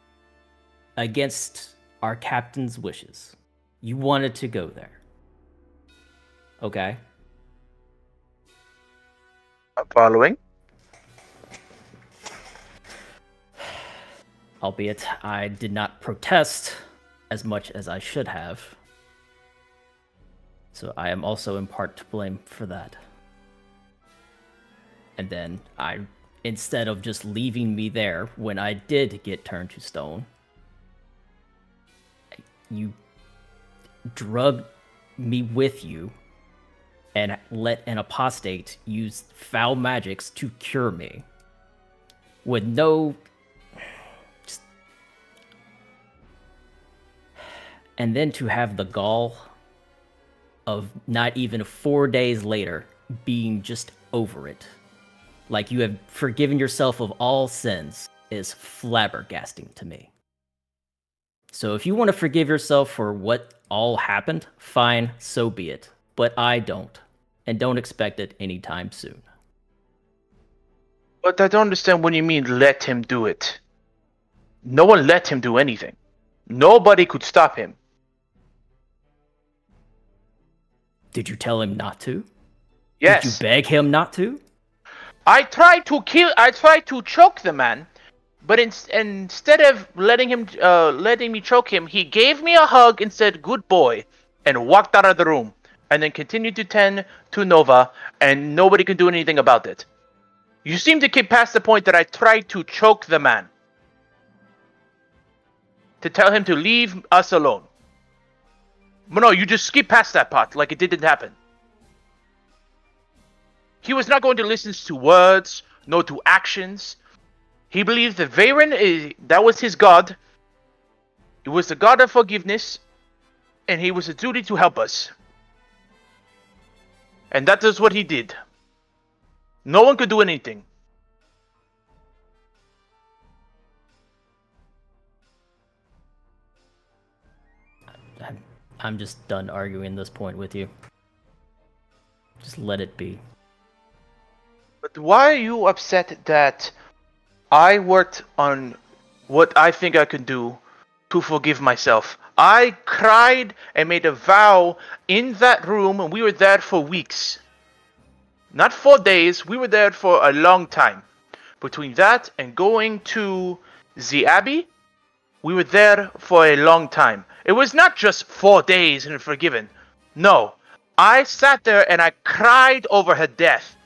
Against our captain's wishes. You wanted to go there. Okay? I'm following. Albeit, I did not protest as much as I should have. So I am also in part to blame for that. And then instead of just leaving me there when I did get turned to stone, you drugged me with you and let an apostate use foul magics to cure me. With no... And then to have the gall of not even 4 days later being just over it. Like you have forgiven yourself of all sins is flabbergasting to me. So if you want to forgive yourself for what all happened, fine, so be it. But I don't. And don't expect it anytime soon. But I don't understand what you mean, let him do it. No one let him do anything. Nobody could stop him. Did you tell him not to? Yes. Did you beg him not to? I tried to choke the man, but instead of letting me choke him, he gave me a hug and said, "Good boy," and walked out of the room, and then continued to tend to Nova, and nobody could do anything about it. You seem to get past the point that I tried to choke the man. To tell him to leave us alone. But no, you just skip past that part like it didn't happen. He was not going to listen to words, nor to actions. He believed that Farryn, that was his god. It was the god of forgiveness, and he was a duty to help us. And that is what he did. No one could do anything. I'm just done arguing this point with you. Just let it be. But why are you upset that I worked on what I think I can do to forgive myself? I cried and made a vow in that room, and we were there for weeks. Not 4 days, we were there for a long time. Between that and going to the Abbey, we were there for a long time. It was not just 4 days and forgiven. No, I sat there and I cried over her death.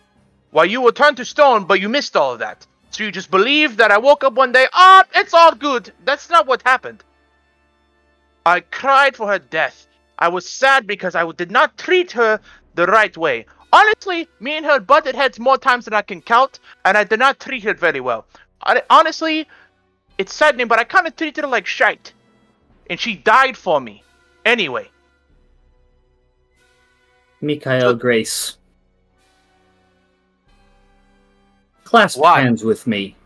While you were turned to stone, but you missed all of that. So you just believed that I woke up one day, it's all good. That's not what happened. I cried for her death. I was sad because I did not treat her the right way. Honestly, me and her butted heads more times than I can count, and I did not treat her very well. Honestly, it's saddening, but I kind of treated her like shite. And she died for me. Anyway. Mikael Grace. Clasp hands with me.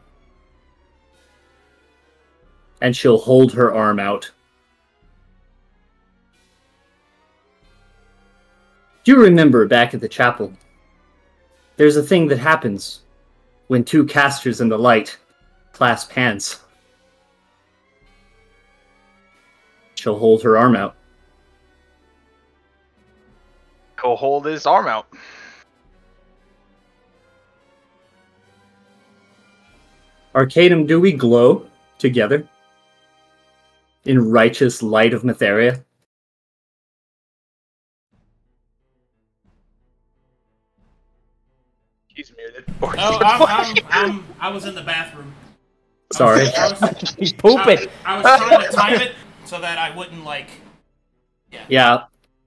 And she'll hold her arm out. Do you remember back at the chapel? There's a thing that happens when two casters in the light clasp hands. She'll hold her arm out. He'll hold his arm out. Arcadum, do we glow together in righteous light of Mytheria? He's muted. I was in the bathroom. Sorry. He's pooping. I was trying to time it so that I wouldn't Yeah.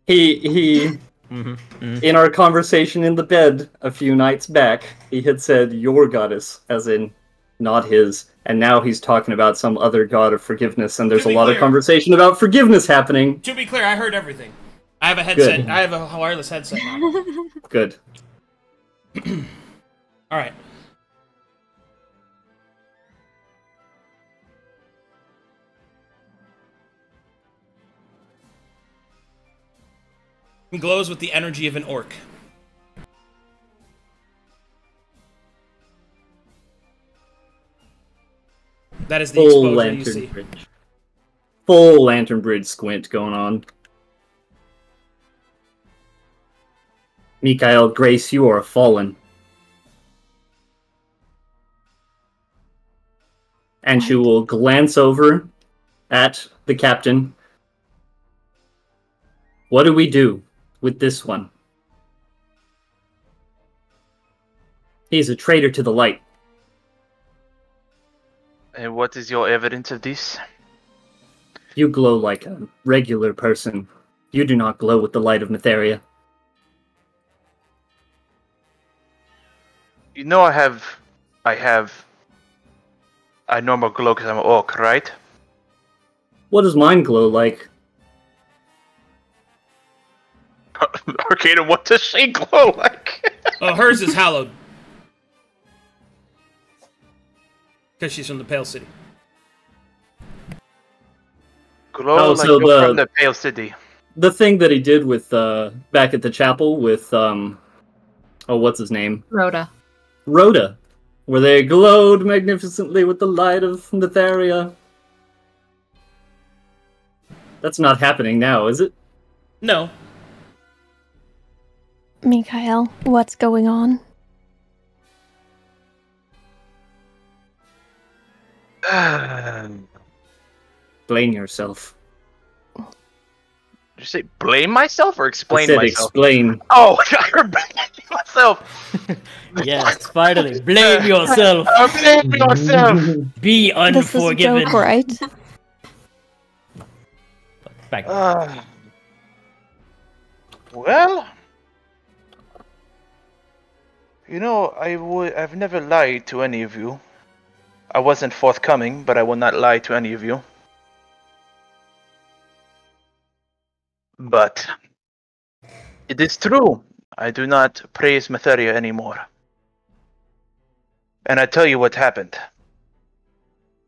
He in our conversation in the bed a few nights back, he had said your goddess, as in not his, and now he's talking about some other god of forgiveness, and there's a lot of conversation about forgiveness happening. To be clear, I heard everything. I have a headset. Good. I have a wireless headset now. Good. All right. He glows with the energy of an orc. That is the Full exposure you see. lantern bridge. Full lantern bridge squint going on. Mikael, Grace, you are fallen. And she will glance over at the captain. What do we do with this one? He's a traitor to the light. And what is your evidence of this? You glow like a regular person. You do not glow with the light of Mytheria. You know I have a normal glow because I'm an orc, right? What does mine glow like? Arcadum, what does she glow like? Oh, hers is hallowed. Because she's from the Pale City. Glow like so you're from the Pale City. The thing that he did with back at the chapel with what's his name? Rhoda. Rhoda, where they glowed magnificently with the light of Mytheria. That's not happening now, is it? No. Mikael, what's going on? Blame yourself. Did you say blame myself or explain I said myself? explain. Oh, I heard blame myself. Yes, finally. Blame yourself. Blame yourself. Be unforgiven. This is a joke, right? Back. Well, you know, I've never lied to any of you. I wasn't forthcoming, but I will not lie to any of you. But it is true. I do not praise Mytheria anymore. And I tell you what happened.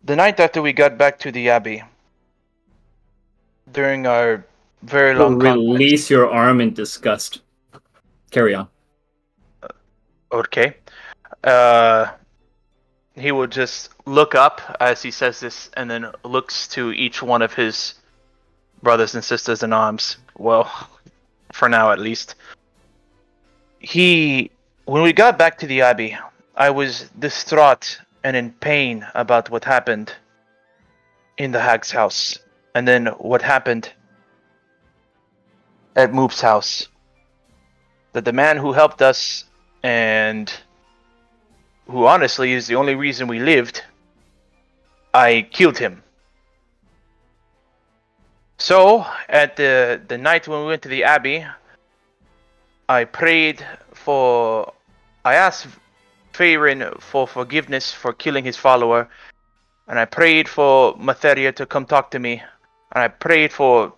The night after we got back to the Abbey, during our very long Release your arm in disgust. Carry on. Okay. He will just look up as he says this, and then looks to each one of his brothers and sisters in arms. Well, for now at least. When we got back to the Abbey, I was distraught and in pain about what happened in the hag's house. And then what happened at Moop's house. That the man who helped us, and who honestly is the only reason we lived, I killed him. So, at the night when we went to the Abbey, I asked Farryn for forgiveness for killing his follower, and I prayed for Mytheria to come talk to me, and I prayed for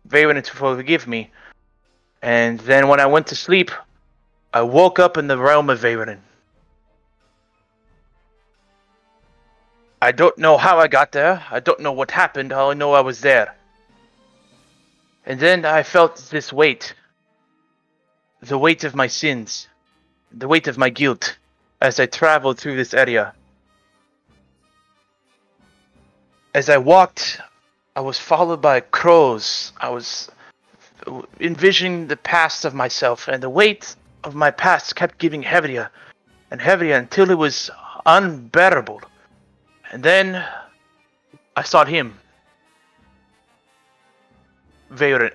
Farryn to forgive me, and then when I went to sleep, I woke up in the realm of Farryn. I don't know how I got there, I don't know what happened, all I know I was there. And then I felt this weight. The weight of my sins. The weight of my guilt. As I traveled through this area. As I walked, I was followed by crows. I was envisioning the past of myself. And the weight of my past kept getting heavier and heavier until it was unbearable. And then I sought him. Farryn.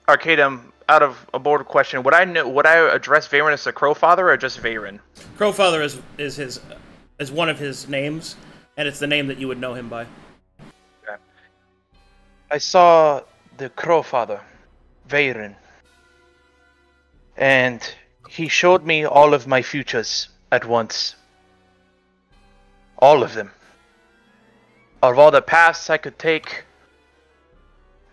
Arcadum, out of a board question, would I address Farryn as the Crowfather or just Farryn? Crowfather is one of his names, and it's the name that you would know him by. Okay. I saw the Crowfather, Farryn, and he showed me all of my futures at once. All of them. Of all the paths I could take.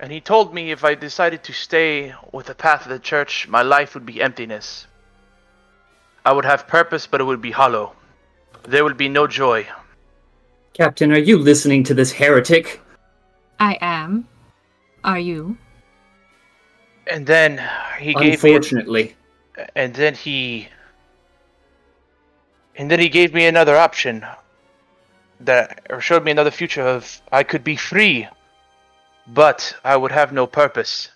And he told me if I decided to stay with the path of the church, my life would be emptiness. I would have purpose, but it would be hollow. There would be no joy. Captain, are you listening to this heretic? I am. Are you? And then he gave me... Unfortunately. And then he gave me another option. Or showed me another future of I could be free, but I would have no purpose.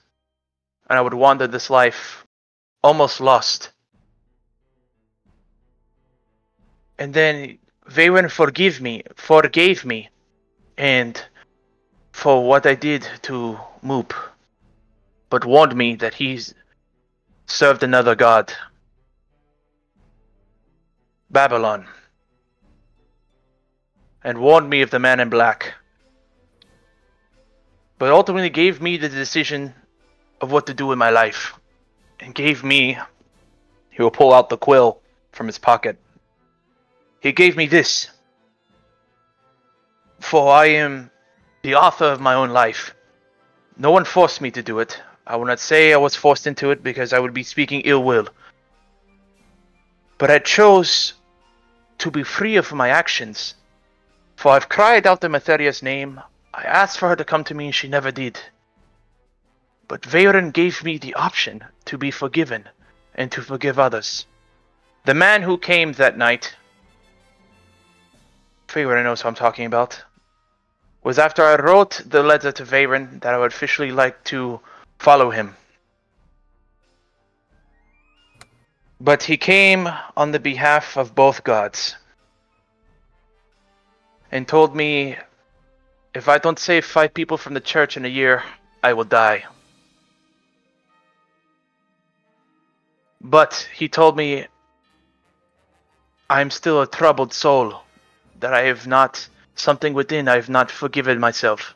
And I would wander this life almost lost. And then Farryn forgave me, and for what I did to Moop, but warned me that he's served another god, Babylon, and warned me of the man in black, but ultimately gave me the decision of what to do in my life, and gave me... He will pull out the quill from his pocket. He gave me this. For I am the author of my own life. No one forced me to do it. I will not say I was forced into it because I would be speaking ill will. But I chose to be free of my actions. For I've cried out the Mytheria's name. I asked for her to come to me and she never did. But Farryn gave me the option to be forgiven and to forgive others. The man who came that night, Farryn knows who I'm talking about, was after I wrote the letter to Farryn that I would officially like to follow him. But he came on the behalf of both gods and told me if I don't save 5 people from the church in a year, I will die. But he told me I'm still a troubled soul, that I have not, something within, I have not forgiven myself.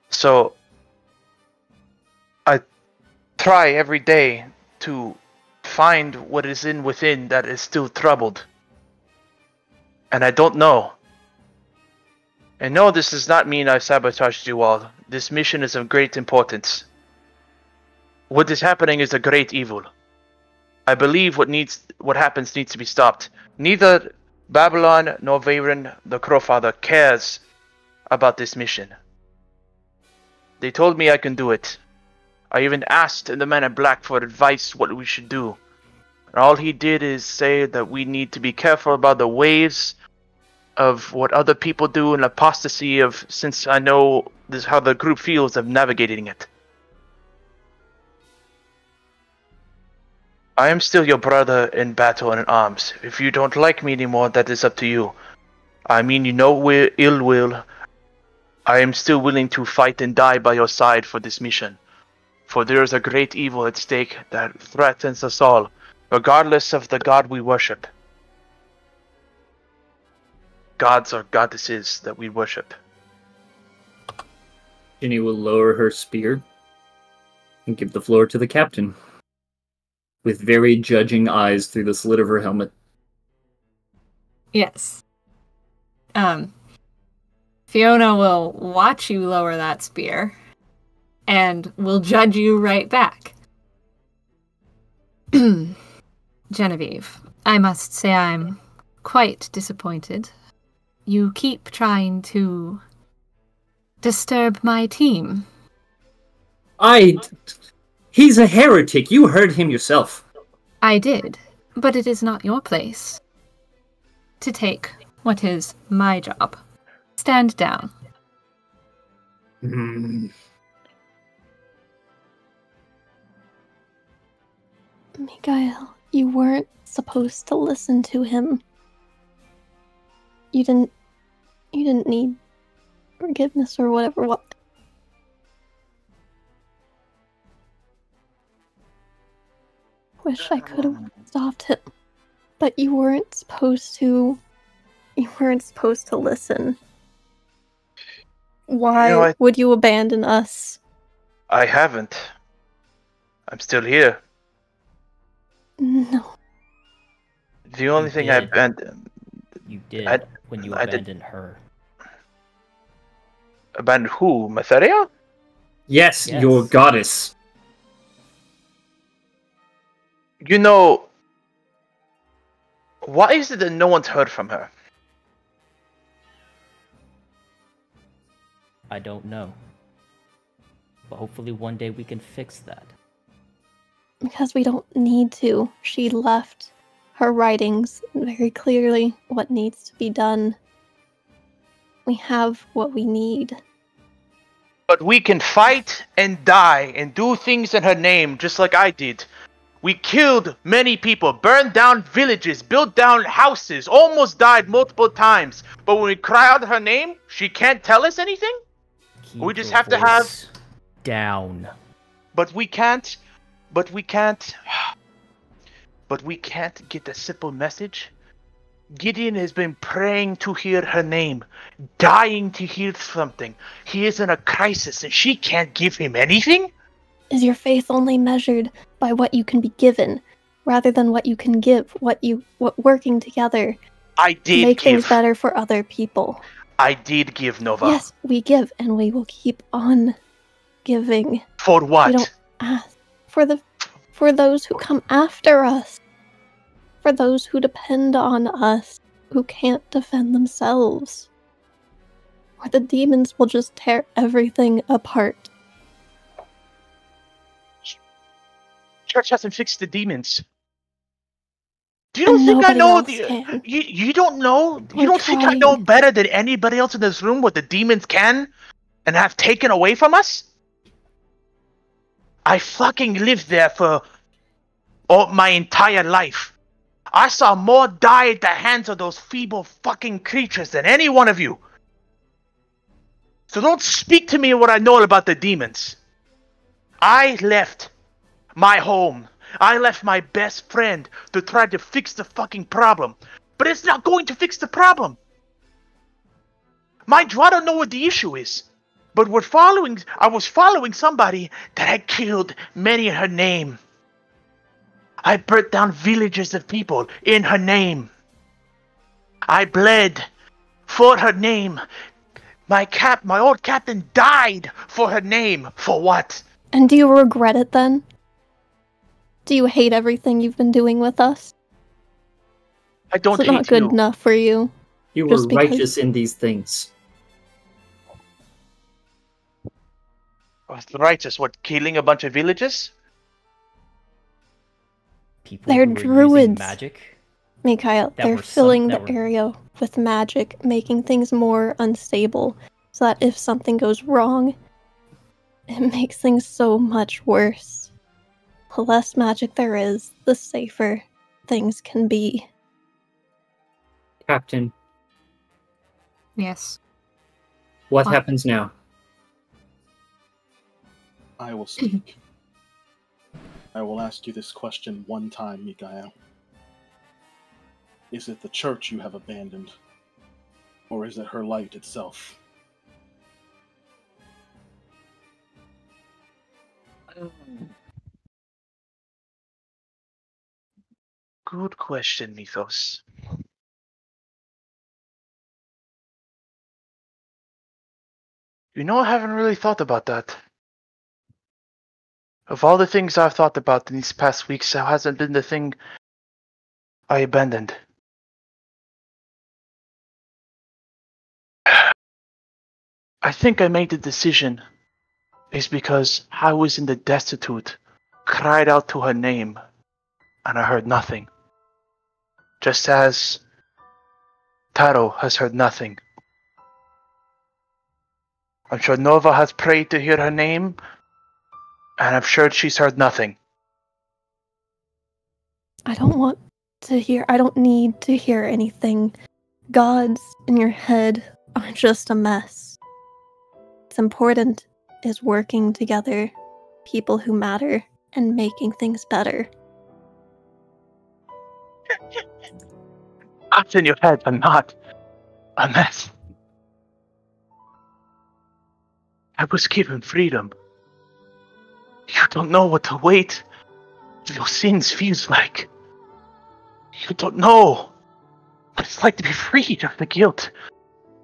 So I try every day to find what is within that is still troubled. And I don't know. And no, this does not mean I've sabotaged you all. This mission is of great importance. What is happening is a great evil. I believe what happens needs to be stopped. Neither Babylon nor Farryn, the Crowfather, cares about this mission. They told me I can do it. I even asked the man in black for advice what we should do. And all he did is say that we need to be careful about the waves of what other people do and apostasy of, since I know this is how the group feels of navigating it. I am still your brother in battle and in arms. If you don't like me anymore, that is up to you. I mean you no ill will. I am still willing to fight and die by your side for this mission. For there is a great evil at stake that threatens us all, regardless of the god we worship. Gods or goddesses that we worship. Ginny will lower her spear and give the floor to the captain, with very judging eyes through the slit of her helmet. Yes. Fiona will watch you lower that spear, and will judge you right back. Genevieve, I must say I'm quite disappointed. You keep trying to disturb my team. He's a heretic. You heard him yourself. I did, but it is not your place to take what is my job. Stand down. Mikael, you weren't supposed to listen to him. You didn't need forgiveness or whatever. What? Wish I could have stopped him, but you weren't supposed to. You weren't supposed to listen. Why would you abandon us? I haven't. I'm still here. No. The only thing I abandoned... You did when you abandoned her. Abandoned who? Mytheria? Yes, your goddess. You know, Why is it that no one's heard from her? I don't know. But hopefully one day we can fix that. Because we don't need to. She left her writings very clearly what needs to be done. We have what we need. But we can fight and die and do things in her name, just like I did. We killed many people, burned down villages, built down houses, almost died multiple times. But when we cry out her name, she can't tell us anything? Keep We just your have to have... voice down. But we can't get the simple message. Gideon has been praying to hear her name, dying to hear something. He is in a crisis and she can't give him anything? Is your faith only measured by what you can be given, rather than what you can give, what working together I did make give. things better for other people? I did give, Nova. Yes, we give, and we will keep on giving. For what? We don't ask for those who come after us, for those who depend on us, who can't defend themselves, or the demons will just tear everything apart. Church hasn't fixed the demons. Do you don't think I know you don't know? You don't think I know better than anybody else in this room what the demons can and have taken away from us? I fucking lived there for my entire life. I saw more die at the hands of those feeble fucking creatures than any one of you. So don't speak to me what I know about the demons. I left my home. I left my best friend to try to fix the fucking problem. But it's not going to fix the problem. Mind you, I don't know what the issue is. But I was following somebody that had killed many in her name. I burnt down villages of people in her name. I bled for her name. My old captain died for her name. For what? And do you regret it then? Do you hate everything you've been doing with us? I don't hate you. Is it not good enough for you? You were righteous in these things. Righteous? What, killing a bunch of villages? People They're who were druids. using magic? Mikhail, they're filling the area with magic, making things more unstable, so that if something goes wrong, it makes things so much worse. The less magic there is, the safer things can be. Captain. Yes. What happens now? I will speak. I will ask you this question one time, Mikhail. Is it the church you have abandoned? Or is it her light itself? Good question, Mythos. You know, I haven't really thought about that. Of all the things I've thought about in these past weeks, that hasn't been the thing I abandoned. I think I made the decision is because I was in the destitute, cried out to her name, and I heard nothing. Just as Taro has heard nothing. I'm sure Nova has prayed to hear her name, and I'm sure she's heard nothing. I don't need to hear anything. Gods in your head are just a mess. What's important is working together, people who matter, and making things better. Gods in your head are not a mess. I was given freedom. You don't know what the weight of your sins feels like. You don't know what it's like to be freed of the guilt.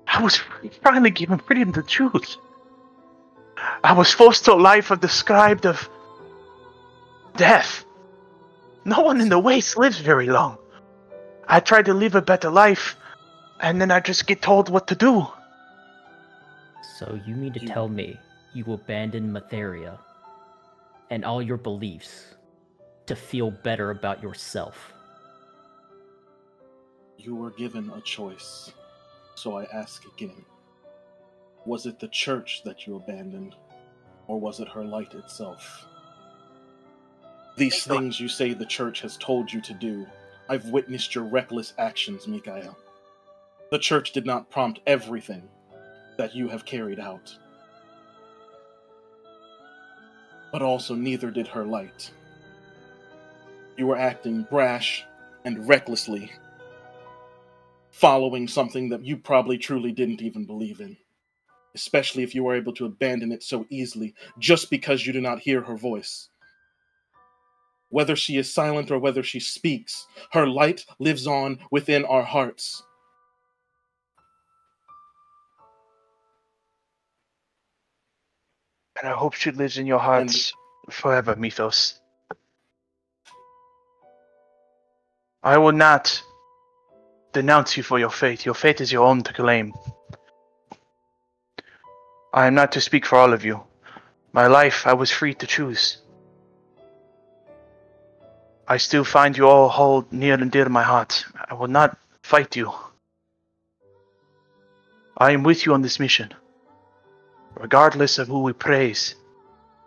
I was finally given freedom to choose. I was forced to a life described of death. No one in the Waste lives very long. I try to live a better life, and then I just get told what to do. So you mean to tell me you abandoned Mytheria and all your beliefs to feel better about yourself? You were given a choice, so I ask again. Was it the church that you abandoned, or was it her light itself? These things you say the church has told you to do, I've witnessed your reckless actions, Mikael. The church did not prompt everything that you have carried out. But also neither did her light. You were acting brash and recklessly, following something that you probably truly didn't even believe in. Especially if you were able to abandon it so easily, just because you do not hear her voice. Whether she is silent or whether she speaks, her light lives on within our hearts. And I hope she lives in your hearts forever, Mythos. I will not denounce you for your fate. Your fate is your own to claim. I am not to speak for all of you. My life, I was free to choose. I still find you all hold near and dear to my heart. I will not fight you. I am with you on this mission. Regardless of who we praise.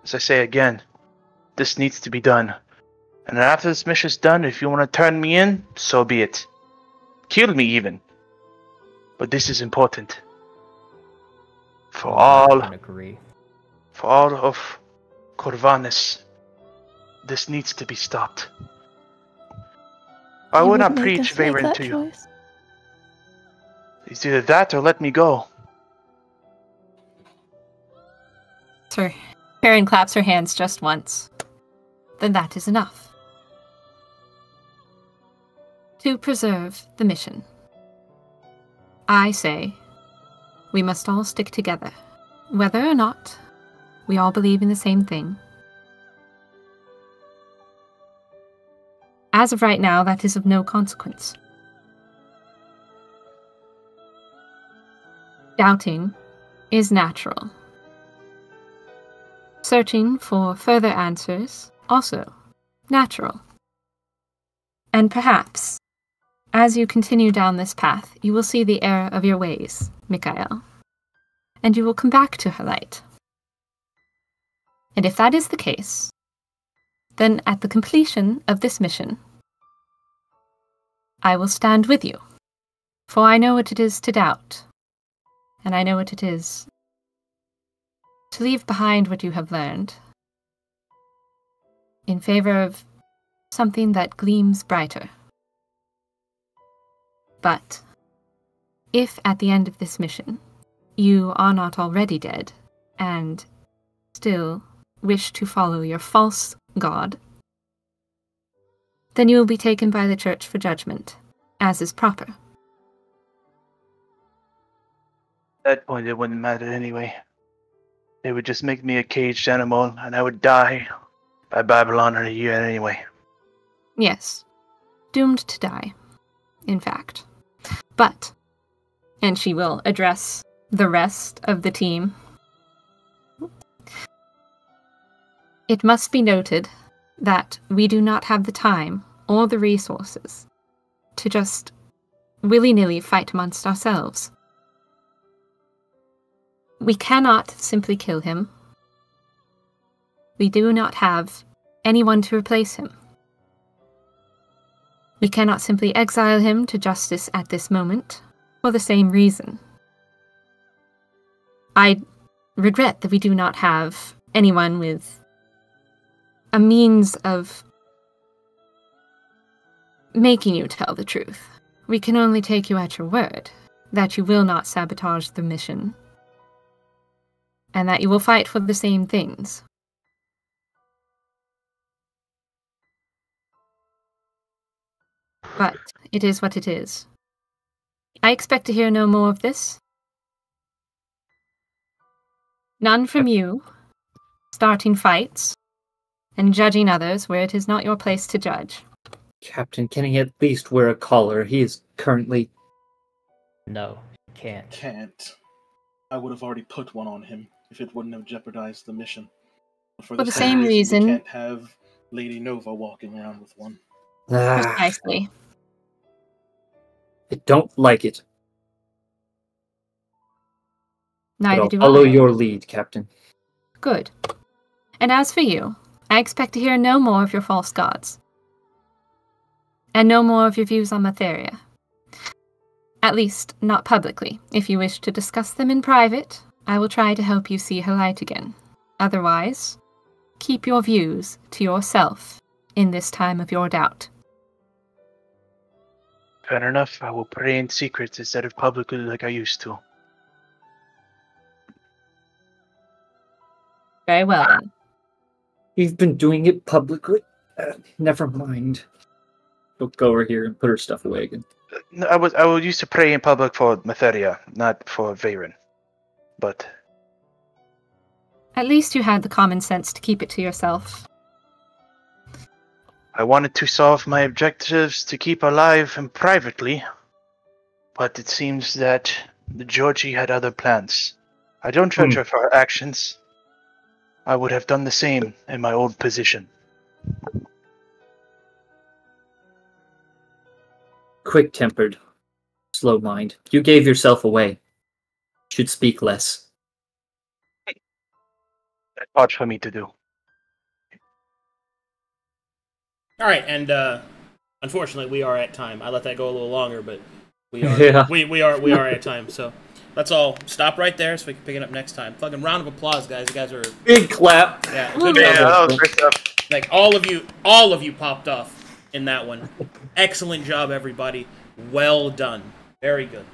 As I say again, this needs to be done. And after this mission is done, if you want to turn me in, so be it. Kill me even. But this is important. For all of Corvanis, this needs to be stopped. I will not preach Farryn to you. It's either that or let me go. Sir, Farryn claps her hands just once. Then that is enough. To preserve the mission, I say we must all stick together, whether or not we all believe in the same thing. As of right now, that is of no consequence. Doubting is natural. Searching for further answers, also natural. And perhaps, as you continue down this path, you will see the error of your ways, Mikael, and you will come back to her light. And if that is the case, then at the completion of this mission, I will stand with you, for I know what it is to doubt, and I know what it is to leave behind what you have learned in favor of something that gleams brighter. But if at the end of this mission you are not already dead and still wish to follow your false god, then you will be taken by the church for judgment, as is proper. At that point, it wouldn't matter anyway. They would just make me a caged animal, and I would die by Babylon in a year anyway. Yes, doomed to die, in fact. But, and she will address the rest of the team, it must be noted that we do not have the time or the resources to just willy-nilly fight amongst ourselves. We cannot simply kill him. We do not have anyone to replace him. We cannot simply exile him to justice at this moment, for the same reason. I regret that we do not have anyone with a means of making you tell the truth. We can only take you at your word, that you will not sabotage the mission, and that you will fight for the same things. But it is what it is. I expect to hear no more of this. None from you, starting fights, and judging others where it is not your place to judge. Captain, can he at least wear a collar? He is currently... No, can't. Can't. I would have already put one on him if it wouldn't have jeopardized the mission. But For the same reason... we can't have Lady Nova walking around with one. Precisely. I don't like it. Neither do I. Follow your lead, Captain. Good. And as for you, I expect to hear no more of your false gods. And no more of your views on Mytheria. At least, not publicly. If you wish to discuss them in private, I will try to help you see her light again. Otherwise, keep your views to yourself in this time of your doubt. Fair enough. I will pray in secret instead of publicly like I used to. Very well, then. You've been doing it publicly? Never mind. She'll go over here and put her stuff away again. No, I will used to pray in public for Mytheria, not for Farryn. But At least you had the common sense to keep it to yourself. I wanted to solve my objectives to keep alive and privately, but it seems that the Georgie had other plans. I don't judge her for her actions. I would have done the same in my old position. Quick-tempered, slow mind. You gave yourself away. Should speak less. That's hard for me to do. All right, and unfortunately, we are at time. I let that go a little longer, but we are we are at time. So let's all stop right there so we can pick it up next time. Fucking round of applause, guys. You guys are big clap. Yeah, good job. That was great stuff. Like all of you popped off in that one. Excellent job, everybody. Well done. Very good.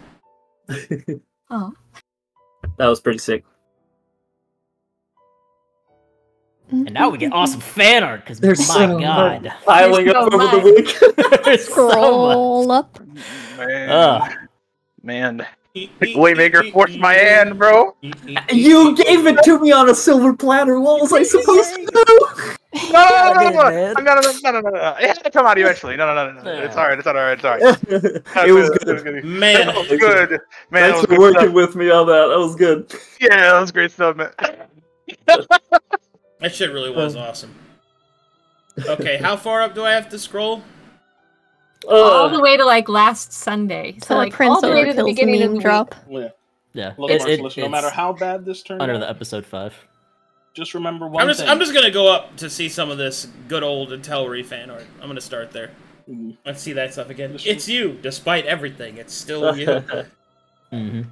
Oh. That was pretty sick. And now we get awesome fan art, because There's my so god. much piling up over the week. There's Scroll up. Man. Waymaker forced my hand, bro. You gave it to me on a silver platter. What was I supposed to do? No. It had to come out eventually. No. It's alright. It was good. Man. That was good. Man, Thanks for working with me on that. That was good. Yeah, that was great stuff, man. That shit really was awesome. Okay, how far up do I have to scroll? All the way to like last Sunday. So like Prince all the way to the Overkill's beginning of meme the drop. week. Yeah. Look, It's Marcellus, no matter how bad this turned under out, the episode 5. just remember one thing. I'm just gonna go up to see some of this good old Intellery fan art. I'm gonna start there. Let's see that stuff again. It's you, despite everything. It's still you. Mm-hmm.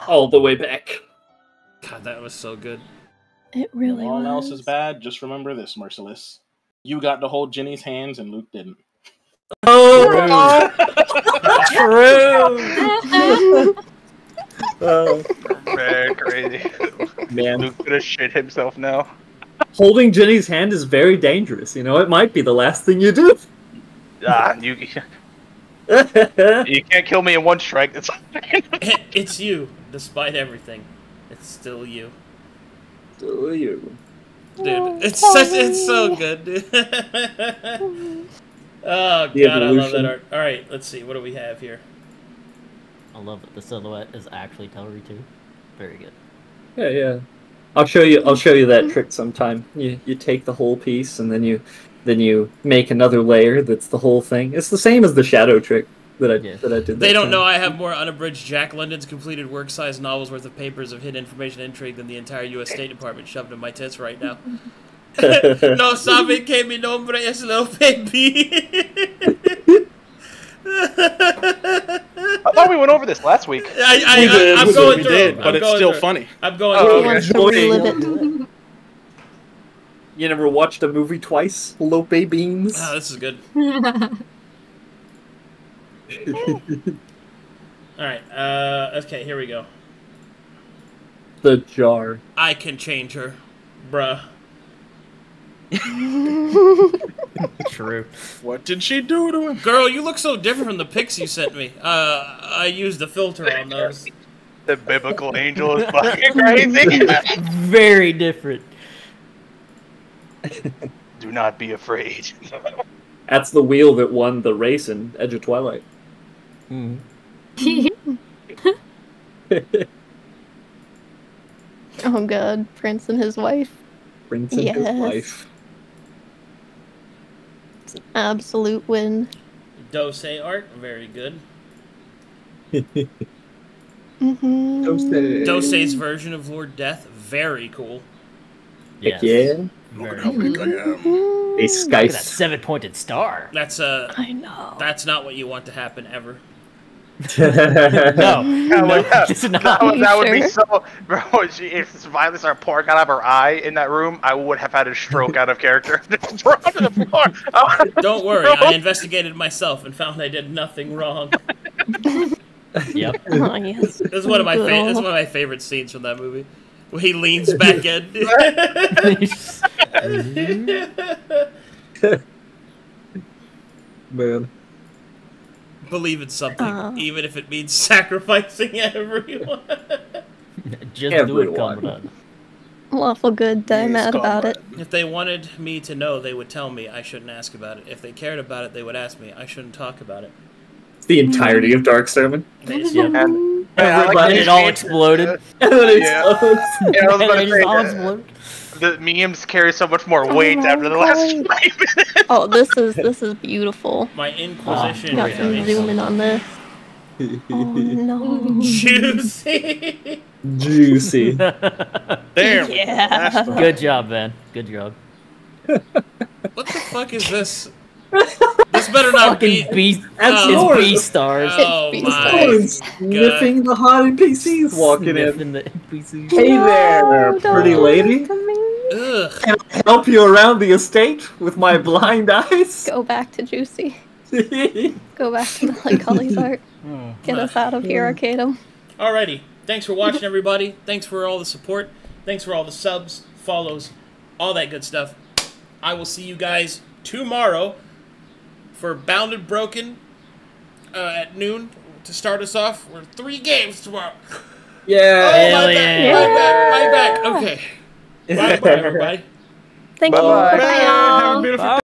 All the way back. God, that was so good. It really All was. else is bad. Just remember this, Merciless. You got to hold Ginny's hands, and Luke didn't. Oh, True. Man, crazy. man. Luke gonna shit himself now. Holding Jenny's hand is very dangerous. You know, it might be the last thing you do. You can't kill me in one strike. It's It's you, despite everything. It's still you. Still you. Dude, it's so good, dude. Oh god, I love that art. Alright, let's see, what do we have here? I love that the silhouette is actually Tellery too. Very good. Yeah. I'll show you that trick sometime. You take the whole piece and then you make another layer that's the whole thing. It's the same as the shadow trick that I did. They don't know I have more unabridged Jack London's completed work-size novels worth of papers of hidden information and intrigue than the entire U.S. State Department shoved in my tits right now. No sabe que mi nombre es Lil Baby. I thought we went over this last week. I'm going through. But it's still funny. I'm going through. Relive it. You never watched a movie twice? Lope Beans? Oh, this is good. Alright, okay, here we go. The jar. I can change her, bruh. True. What did she do to him? Girl, you look so different from the pics you sent me. I used the filter on those. The biblical angel is fucking crazy. Very different. Do not be afraid. That's the wheel that won the race in Edge of Twilight. Mm. Oh god, Prince and his wife. Prince and his Yes. wife. It's an absolute win. Dose art, very good. Dose's version of Lord Death, very cool. Heck yeah. Look at how big I am. A Look at that skice. 7-pointed star. That's I know. That's not what you want to happen ever. No, that it's not. that would be Sure. so. Bro, if Violet started pouring out of her eye in that room, I would have had a stroke out of character. Just throw it to the floor. Don't worry, I investigated myself and found I did nothing wrong. Yep. Oh, yes. This is one of my That's one of my favorite scenes from that movie. Where he leans back in. Man. Believe in something, even if it means sacrificing everyone. Just do it, comrade. Lawful good that I'm mad about it. If they wanted me to know, they would tell me I shouldn't ask about it. If they cared about it, they would ask me. I shouldn't talk about it. It's the entirety of Dark Sermon. And And it all exploded. And then it Yeah. explodes. Yeah, I was about And to it all say, exploded. the memes carry so much more weight my after the last God. 5 minutes. Oh, this is beautiful. My Inquisition Got some is zoom in on this. Oh no. juicy. Juicy. Damn. Yeah. Good job, man. Good job. What the fuck is this? This better not be. Fucking beast. That's Oh. It's yours. B stars. Oh It's my. Sniffing the hot NPCs walking in. Sniffing the NPCs. Hey there, No, don't pretty do lady. this to me. Ugh. Can I help you around the estate with my blind eyes? Go back to Juicy. Go back to Melancholy's art. Get us out of here, Arcadum. Alrighty. Thanks for watching, everybody. Thanks for all the support. Thanks for all the subs, follows, all that good stuff. I will see you guys tomorrow for Bound and Broken at noon to start us off. We're 3 games tomorrow. Yeah. Oh, Hell yeah. my back. Okay. Bye, everybody. Thank you. Bye-bye. Bye, y'all. Have a beautiful